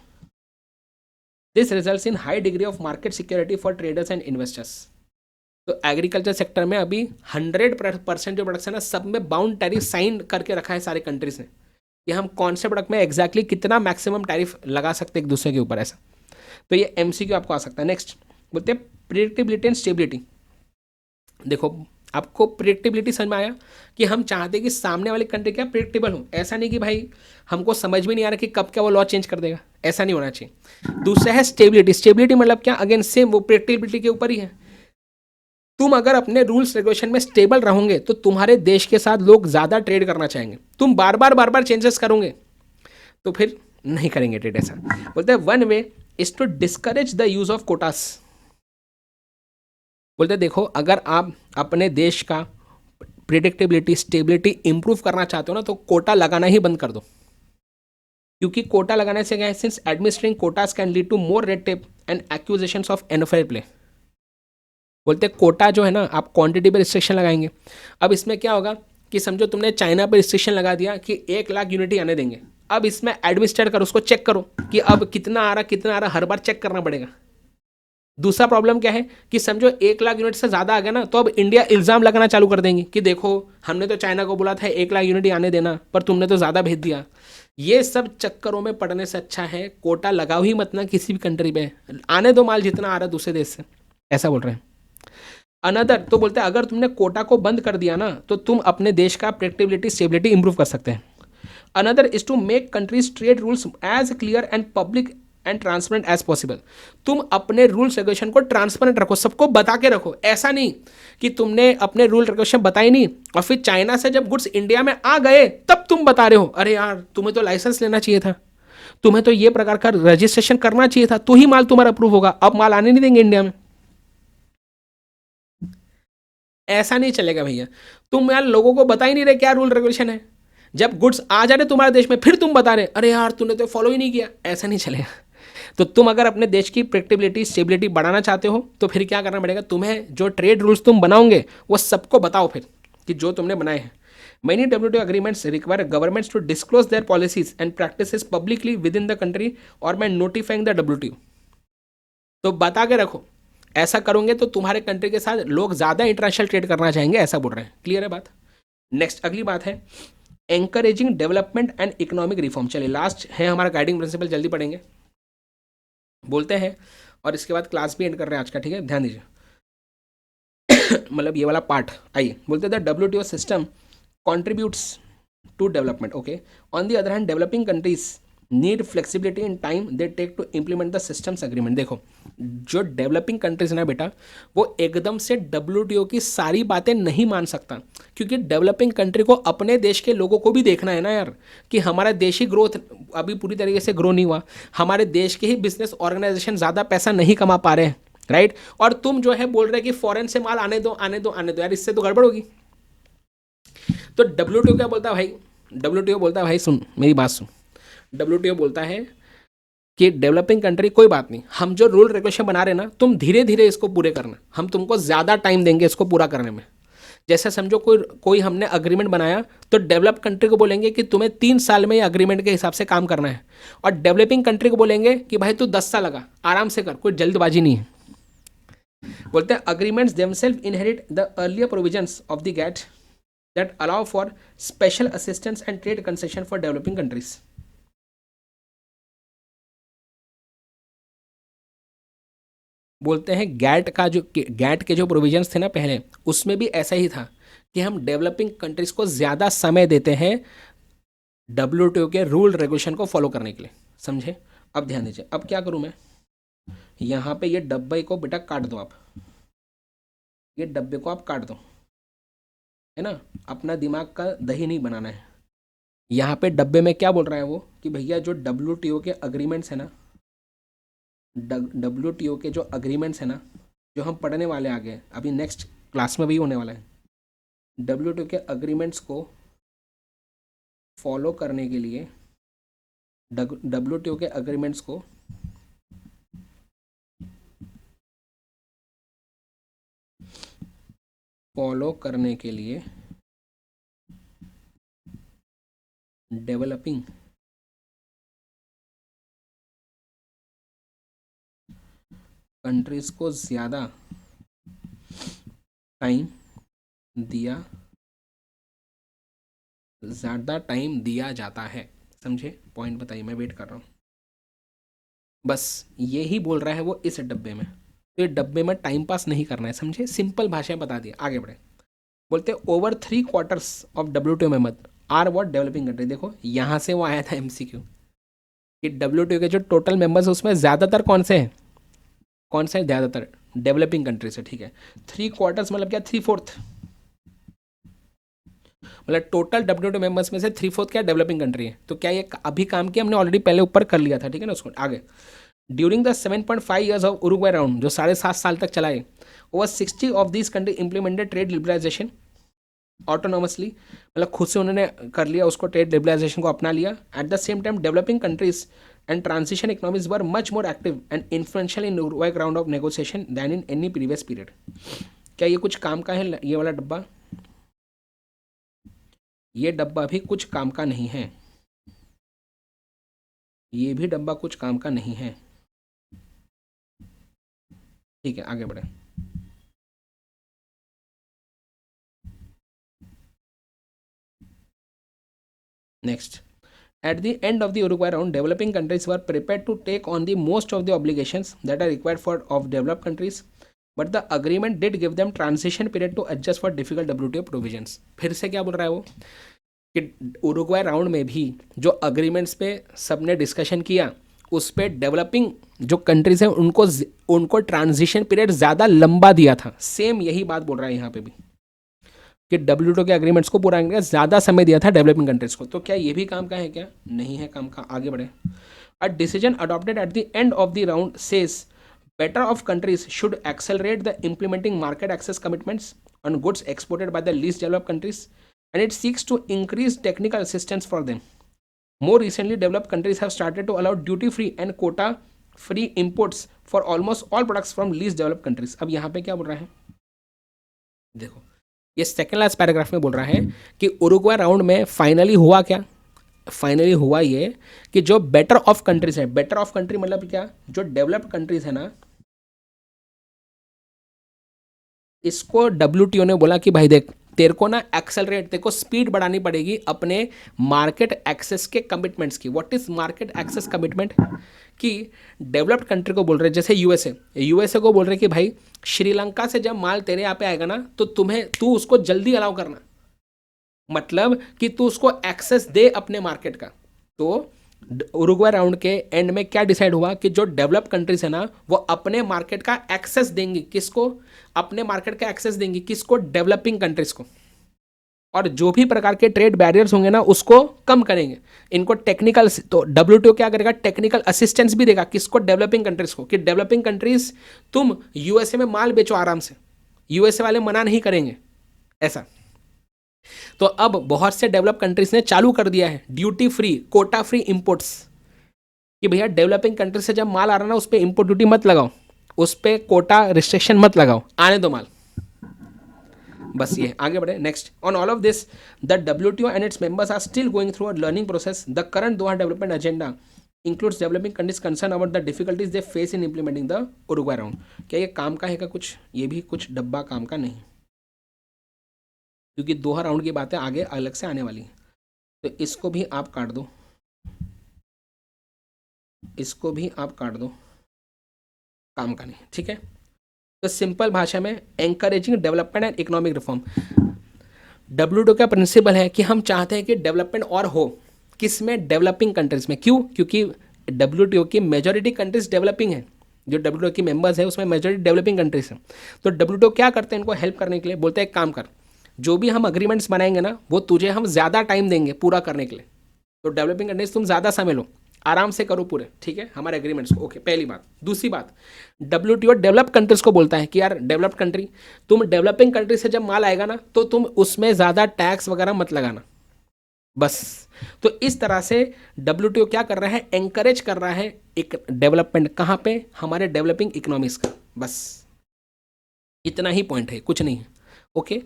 this results in high degree of market security for traders and investors. तो एग्रीकल्चर सेक्टर में अभी 100% जो प्रोडक्शन है सब में बाउंड टैरिफ साइन करके रखा है सारे कंट्रीज ने, कि हम कौन से प्रोडक्ट में एग्जैक्टली कितना मैक्सिमम टैरिफ लगा सकते हैं एक दूसरे के ऊपर ऐसा। तो ये एमसीक्यू आपको आ सकता है। नेक्स्ट बोलते हैं प्रिडिक्टेबिलिटी एंड स्टेबिलिटी। देखो आपको प्रिडिक्टेबिलिटी समझ में आया कि हम चाहते हैं कि सामने वाली कंट्री क्या प्रिडिक्टेबल हो, ऐसा नहीं कि भाई हमको समझ में नहीं आ रहा कि कब क्या वो लॉ चेंज कर देगा, ऐसा नहीं होना चाहिए। दूसरा है स्टेबिलिटी। स्टेबिलिटी मतलब क्या, अगेन सेम वो प्रिडिक्टेबिलिटी के ऊपर ही है। तुम अगर अपने रूल्स रेगुलेशन में स्टेबल रहोगे तो तुम्हारे देश के साथ लोग ज़्यादा ट्रेड करना चाहेंगे। तुम बार बार चेंजेस करोगे तो फिर नहीं करेंगे ट्रेड। ऐसा बोलते हैं one way is to discourage the use of quotas. बोलते हैं देखो अगर आप अपने देश का प्रिडिक्टेबिलिटी स्टेबिलिटी इंप्रूव करना चाहते हो ना तो कोटा लगाना ही बंद कर दो। क्योंकि कोटा लगाने से क्या है, since administrating quotas can lead to more red tape and accusations of unfair play. बोलते हैं कोटा जो है ना, आप क्वांटिटी पे रिस्ट्रिक्शन लगाएंगे। अब इसमें क्या होगा कि समझो तुमने चाइना पर रिस्ट्रिक्शन लगा दिया कि 1 लाख यूनिटी आने देंगे। अब इसमें एडमिनिस्ट्रेट करो, उसको चेक करो कि अब कितना आ रहा, हर बार चेक करना पड़ेगा। दूसरा प्रॉब्लम क्या है कि समझो 1 लाख यूनिट से ज़्यादा आ गया ना, तो अब इंडिया इल्ज़ाम लगाना चालू कर देंगे कि देखो हमने तो चाइना को बोला था 1 लाख यूनिट आने देना, पर तुमने तो ज़्यादा भेज दिया। ये सब चक्करों में पड़ने से अच्छा है कोटा लगाओ ही मत ना किसी भी कंट्री पे, आने दो माल जितना आ रहा है दूसरे देश से, ऐसा बोल रहे हैं। अनदर तो बोलते हैं अगर तुमने कोटा को बंद कर दिया ना तो तुम अपने देश का प्रेडिक्टेबिलिटी स्टेबिलिटी इंप्रूव कर सकते हैं। Another is to make countries trade rules as clear and public and transparent as possible. तुम अपने रूल्स रेगुलेशन को ट्रांसपेरेंट रखो, सबको बता के रखो। ऐसा नहीं कि तुमने अपने रूल रेगुलेशन बताए नहीं और फिर चाइना से जब गुड्स इंडिया में आ गए तब तुम बता रहे हो अरे यार तुम्हें तो लाइसेंस लेना चाहिए था, तुम्हें तो ये प्रकार का रजिस्ट्रेशन करना चाहिए था, तो ही माल तुम्हारा अप्रूव होगा, अब माल आने नहीं देंगे इंडिया में। ऐसा नहीं चलेगा भैया। तुम यार लोगों को बता ही नहीं रहे क्या रूल रेगुलेशन है, जब गुड्स आ जा रहे तुम्हारे देश में फिर तुम बता रहे अरे यार तूने तो फॉलो ही नहीं किया, ऐसा नहीं चलेगा। तो तुम अगर अपने देश की प्रेडिक्टेबिलिटी स्टेबिलिटी बढ़ाना चाहते हो तो फिर क्या करना पड़ेगा, तुम्हें जो ट्रेड रूल्स तुम बनाओगे वो सबको बताओ फिर कि जो तुमने बनाए हैं। Many WTO agreements require governments to disclose their policies and practices publicly within the country or by notifying the WTO। तो बता के रखो, ऐसा करोगे तो तुम्हारे कंट्री के साथ लोग ज़्यादा इंटरनेशनल ट्रेड करना चाहेंगे, ऐसा बोल रहे हैं। क्लियर है बात। नेक्स्ट अगली बात है encouraging development and economic reform. चलिए लास्ट है हमारा गाइडिंग प्रिंसिपल, जल्दी पढ़ेंगे बोलते हैं और इसके बाद क्लास भी एंड कर रहे हैं आज का, ठीक है ध्यान दीजिए। मतलब ये वाला पार्ट आइए बोलते the WTO system contributes to development, okay? On the other hand developing countries need flexibility in time they take to implement the systems agreement। देखो जो डेवलपिंग कंट्रीज है ना बेटा, वो एकदम से WTO की सारी बातें नहीं मान सकता, क्योंकि डेवलपिंग कंट्री को अपने देश के लोगों को भी देखना है ना यार, कि हमारा देशी ग्रोथ अभी पूरी तरीके से ग्रो नहीं हुआ, हमारे देश के ही बिजनेस ऑर्गेनाइजेशन ज़्यादा पैसा नहीं कमा पा रहे हैं, राइट? और तुम जो है बोल रहे कि फॉरेन से माल आने दो आने दो आने दो, यार इससे तो गड़बड़ होगी। तो WTO क्या बोलता है भाई, WTO बोलता है भाई सुन मेरी बात सुन, WTO बोलता है कि डेवलपिंग कंट्री कोई बात नहीं, हम जो रूल रेगुलेशन बना रहे हैं ना तुम धीरे धीरे इसको पूरे करना, हम तुमको ज़्यादा टाइम देंगे इसको पूरा करने में। जैसे समझो कोई कोई हमने अग्रीमेंट बनाया तो डेवलप कंट्री को बोलेंगे कि तुम्हें 3 साल में ये अग्रीमेंट के हिसाब से काम करना है, और डेवलपिंग कंट्री को बोलेंगे कि भाई तू 10 साल लगा, आराम से कर, कोई जल्दबाजी नहीं है। बोलते हैं agreements themselves inherit the earlier provisions of the GATT that allow for special assistance and trade concession for developing countries। बोलते हैं गैट का जो गैट के जो प्रोविजंस थे ना पहले, उसमें भी ऐसा ही था कि हम डेवलपिंग कंट्रीज को ज़्यादा समय देते हैं WTO के रूल रेगुलेशन को फॉलो करने के लिए, समझे? अब ध्यान दीजिए, अब क्या करूं मैं, यहाँ पे ये डब्बे को बेटा काट दो, आप ये डब्बे को आप काट दो, है ना? अपना दिमाग का दही नहीं बनाना है। यहाँ पे डब्बे में क्या बोल रहा है वो कि भैया जो WTO के अग्रीमेंट्स है ना, WTO के जो अग्रीमेंट्स है ना, जो हम पढ़ने वाले आगे अभी नेक्स्ट क्लास में भी होने वाला है, WTO के अग्रीमेंट्स को फॉलो करने के लिए, WTO के अग्रीमेंट्स को फॉलो करने के लिए डेवलपिंग कंट्रीज को ज़्यादा टाइम दिया जाता है। समझे पॉइंट? बताइए, मैं वेट कर रहा हूँ। बस ये ही बोल रहा है वो इस डब्बे में। तो ये डब्बे में टाइम पास नहीं करना है, समझे? सिंपल भाषा में बता दिया। आगे बढ़े। बोलते over 3/4 of WTO member are what developing country. देखो यहाँ से वो आया था MCQ कि WTO के जो टोटल मेंबर्स है उसमें ज़्यादातर कौन से हैं? कौन से ज़्यादातर? डेवलपिंग कंट्री से। ठीक है, 3/4 मतलब क्या? 3/4। मतलब टोटल WTO मेंबर्स में से 3/4 क्या डेवलपिंग कंट्री है। तो क्या ये अभी काम किया हमने? ऑलरेडी पहले ऊपर कर लिया था, ठीक है ना। उसको आगे during the 7.5 years of Uruguay round, जो 7.5 साल तक चला है, over 60 of this country implemented trade liberalisation autonomously. मतलब खुद से उन्होंने कर लिया उसको, ट्रेड लिबरलाइजेशन को अपना लिया। At the same time developing countries and transition economies were much more active and influential in Uruguay round of negotiation than in any previous period. क्या ये कुछ काम का है? ये वाला डब्बा, ये डब्बा भी कुछ काम का नहीं है। ये भी डब्बा कुछ काम का नहीं है। ठीक है, आगे बढ़े। Next, at the end of the Uruguay round, developing countries were prepared to take on the most of the obligations that are required for of developed countries, but the agreement did give them transition period to adjust for difficult WTO provisions। फिर से क्या बोल रहा है वो कि Uruguay round में भी जो अग्रीमेंट्स पे सबने डिस्कशन किया उस पर डेवलपिंग जो कंट्रीज हैं उनको ट्रांजिशन पीरियड ज़्यादा लंबा दिया था। सेम यही बात बोल रहा है यहाँ पे भी कि WTO के अग्रीमेंट्स को पूरा करने का ज़्यादा समय दिया था डेवलपिंग कंट्रीज को। तो क्या ये भी काम का है? क्या नहीं है काम का। आगे बढ़े। A decision adopted at the end of the round says better off countries should accelerate the implementing market access commitments on goods exported by the least developed countries and it seeks to increase technical assistance for them. More recently, developed countries have started to allow duty-free and quota-free imports for almost all products from least developed countries। अब यहाँ पे क्या बोल रहा है? देखो, ये second last paragraph में बोल रहा है कि उरुग्वे राउंड में फाइनली हुआ क्या? फाइनली हुआ ये कि जो बेटर ऑफ कंट्रीज है, बेटर ऑफ कंट्री मतलब क्या? जो डेवलप्ड कंट्रीज है ना, इसको WTO ने बोला कि भाई देख, तेरे को ना एक्सेलरेट, तेरे को स्पीड बढ़ानी पड़ेगी अपने मार्केट एक्सेस के कमिटमेंट्स की। What is market access commitment? कि डेवलप्ड कंट्री को बोल रहे, जैसे यूएसए को बोल रहे कि भाई श्रीलंका से जब माल तेरे यहाँ पे आएगा ना तो तू उसको जल्दी अलाउ करना, मतलब कि तू उसको एक्सेस दे अपने मार्केट का। तो उरुग्वे राउंड के एंड में क्या डिसाइड हुआ कि जो डेवलप्ड कंट्रीज है ना वो अपने मार्केट का एक्सेस देंगी। किसको? अपने मार्केट का एक्सेस देंगी किसको? डेवलपिंग कंट्रीज को। और जो भी प्रकार के ट्रेड बैरियर्स होंगे ना उसको कम करेंगे। इनको टेक्निकल, तो WTO क्या करेगा? टेक्निकल असिस्टेंस भी देगा। किसको? डेवलपिंग कंट्रीज को। कि डेवलपिंग कंट्रीज तुम यूएसए में माल बेचो आराम से, यूएसए वाले मना नहीं करेंगे, ऐसा। तो अब बहुत से डेवलप कंट्रीज ने चालू कर दिया है duty free, quota free imports, कि भैया डेवलपिंग कंट्री से जब माल आ रहा ना उस पर इंपोर्ट ड्यूटी मत लगाओ, उस पर कोटा रिस्ट्रिक्शन मत लगाओ, आने दो माल। बस ये। आगे बढ़े। Next, on all of this the WTO and its members are still going through a learning process. The current Doha development agenda includes developing countries concern about the difficulties they face in implementing the Uruguay round. क्या ये काम का है का कुछ? ये भी कुछ डब्बा काम का नहीं, क्योंकि दोहा राउंड की बातें आगे अलग से आने वाली हैं। तो इसको भी आप काट दो, इसको भी आप काट दो, काम का नहीं, ठीक है। तो सिंपल भाषा में encouraging development and economic reform. WTO का प्रिंसिपल है कि हम चाहते हैं कि डेवलपमेंट और हो, किसमें? डेवलपिंग कंट्रीज में। क्यों? क्योंकि WTO की मेजॉरिटी कंट्रीज डेवलपिंग है, जो WTO की मेंबर्स है उसमें मेजॉरिटी डेवलपिंग कंट्रीज हैं। तो WTO क्या करते हैं? इनको हेल्प करने के लिए बोलते हैं एक काम कर, जो भी हम अग्रीमेंट्स बनाएंगे ना वो तुझे हम ज़्यादा टाइम देंगे पूरा करने के लिए। तो डेवलपिंग कंट्रीज तुम ज़्यादा समय लो, आराम से करो पूरे, ठीक है, हमारे एग्रीमेंट्स को। ओके, पहली बात। दूसरी बात, WTO डेवलप कंट्रीज को बोलता है कि यार डेवलप्ड कंट्री, तुम डेवलपिंग कंट्री से जब माल आएगा ना तो तुम उसमें ज़्यादा टैक्स वगैरह मत लगाना, बस। तो इस तरह से WTO क्या कर रहा है? एंकरेज कर रहा है एक डेवलपमेंट। कहाँ पे? हमारे डेवलपिंग इकोनॉमीज का। बस इतना ही पॉइंट है, कुछ नहीं है। ओके,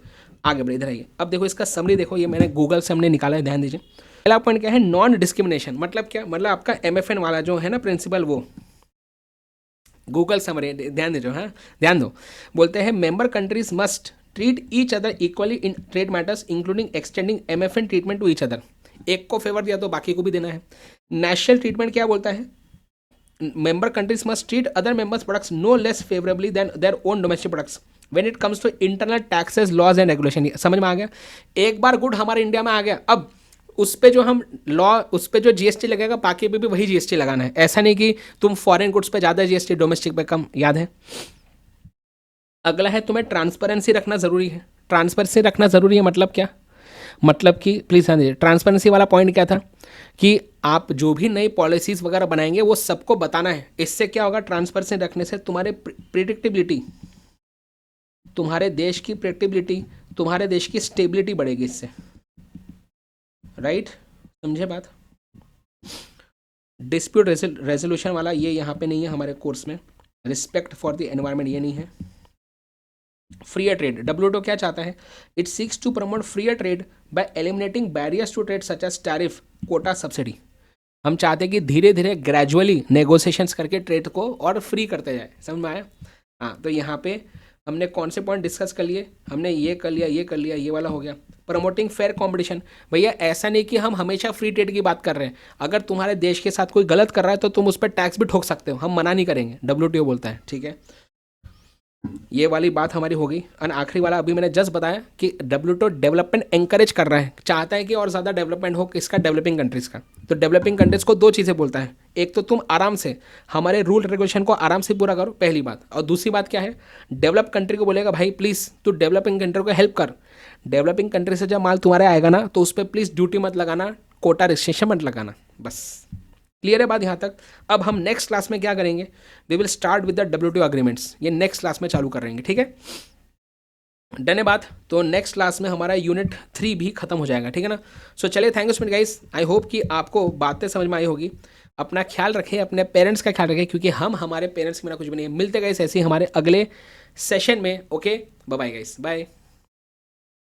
आगे बढ़े, इधर आइए। अब देखो इसका समरी देखो, ये मैंने गूगल से हमने निकाला है, ध्यान दीजिए। पहला पॉइंट क्या है? Non discrimination. मतलब क्या? मतलब आपका MFN वाला जो है ना प्रिंसिपल, वो गूगल समरी, ध्यान दीजिए, हाँ ध्यान दो। बोलते हैं member countries must treat each other equally in trade matters including extending MFN treatment to each other. एक को फेवर दिया तो बाकी को भी देना है। नेशनल ट्रीटमेंट क्या बोलता है, member countries must treat other members products no less favorably than their own domestic products when it comes to internal taxes laws and regulation। समझ में आ गया? एक बार गुड हमारे इंडिया में आ गया, अब उस पे जो हम लॉ, उस पे जो GST लगेगा बाकी पे भी वही GST लगाना है। ऐसा नहीं कि तुम फॉरेन गुड्स पे ज़्यादा GST, डोमेस्टिक पे कम, याद है? अगला है तुम्हें ट्रांसपेरेंसी रखना ज़रूरी है। ट्रांसपेरेंसी रखना ज़रूरी है मतलब क्या? मतलब कि प्लीज़ ध्यान दीजिए, ट्रांसपेरेंसी वाला पॉइंट क्या था कि आप जो भी नई पॉलिसीज़ वगैरह बनाएंगे वो सबको बताना है। इससे क्या होगा, ट्रांसपेरेंसी रखने से तुम्हारे प्रिडिक्टेबिलिटी, तुम्हारे देश की प्रिडिक्टेबिलिटी, तुम्हारे देश की स्टेबिलिटी बढ़ेगी इससे, राइट? समझे बात? डिस्प्यूट रेजोल्यूशन वाला ये यहाँ पे नहीं है हमारे कोर्स में। रिस्पेक्ट फॉर द एनवायरनमेंट ये नहीं है। फ्री ट्रेड, WTO क्या चाहता है? It seeks to promote free trade by eliminating barriers to trade such as tariff, quota, subsidy. हम चाहते हैं कि धीरे धीरे ग्रेजुअली नेगोशिएशंस करके ट्रेड को और फ्री करते जाए। समझ में आया? हाँ, तो यहाँ पे हमने कौन से पॉइंट डिस्कस कर लिए? हमने ये कर लिया, ये कर लिया, ये वाला हो गया। प्रमोटिंग फेयर कंपटीशन, भैया ऐसा नहीं कि हम हमेशा फ्री ट्रेड की बात कर रहे हैं। अगर तुम्हारे देश के साथ कोई गलत कर रहा है तो तुम उस पर टैक्स भी ठोक सकते हो, हम मना नहीं करेंगे, WTO बोलता है, ठीक है? ये वाली बात हमारी हो गई। और आखिरी वाला अभी मैंने जस्ट बताया कि WTO डेवलपमेंट एंकरेज कर रहा है, चाहता है कि और ज़्यादा डेवलपमेंट हो किसका, डेवलपिंग कंट्रीज़ का। तो डेवलपिंग कंट्रीज़ को दो चीज़ें बोलता है, एक तो तुम आराम से हमारे रूल रेगुलेशन को आराम से पूरा करो, पहली बात। और दूसरी बात क्या है, डेवलप कंट्री को बोलेगा भाई प्लीज़ तू डेवलपिंग कंट्री को हेल्प कर। डेवलपिंग कंट्री से जब माल तुम्हारे आएगा ना तो उस पर प्लीज़ ड्यूटी मत लगाना, कोटा रिस्ट्रिक्शन मत लगाना, बस। क्लियर है बात यहाँ तक? अब हम नेक्स्ट क्लास में क्या करेंगे, we will start with the WTO agreements. ये नेक्स्ट क्लास में चालू करेंगे, ठीक है? डन है बात? तो नेक्स्ट क्लास में हमारा यूनिट 3 भी खत्म हो जाएगा, ठीक है ना? सो चलिए, thank you so much guys. I hope कि आपको बातें समझ में आई होगी। अपना ख्याल रखें, अपने पेरेंट्स का ख्याल रखें, क्योंकि हम हमारे पेरेंट्स के बिना कुछ भी नहीं है। मिलते गाइस ऐसे ही हमारे अगले सेशन में। Okay, bye bye guys, bye.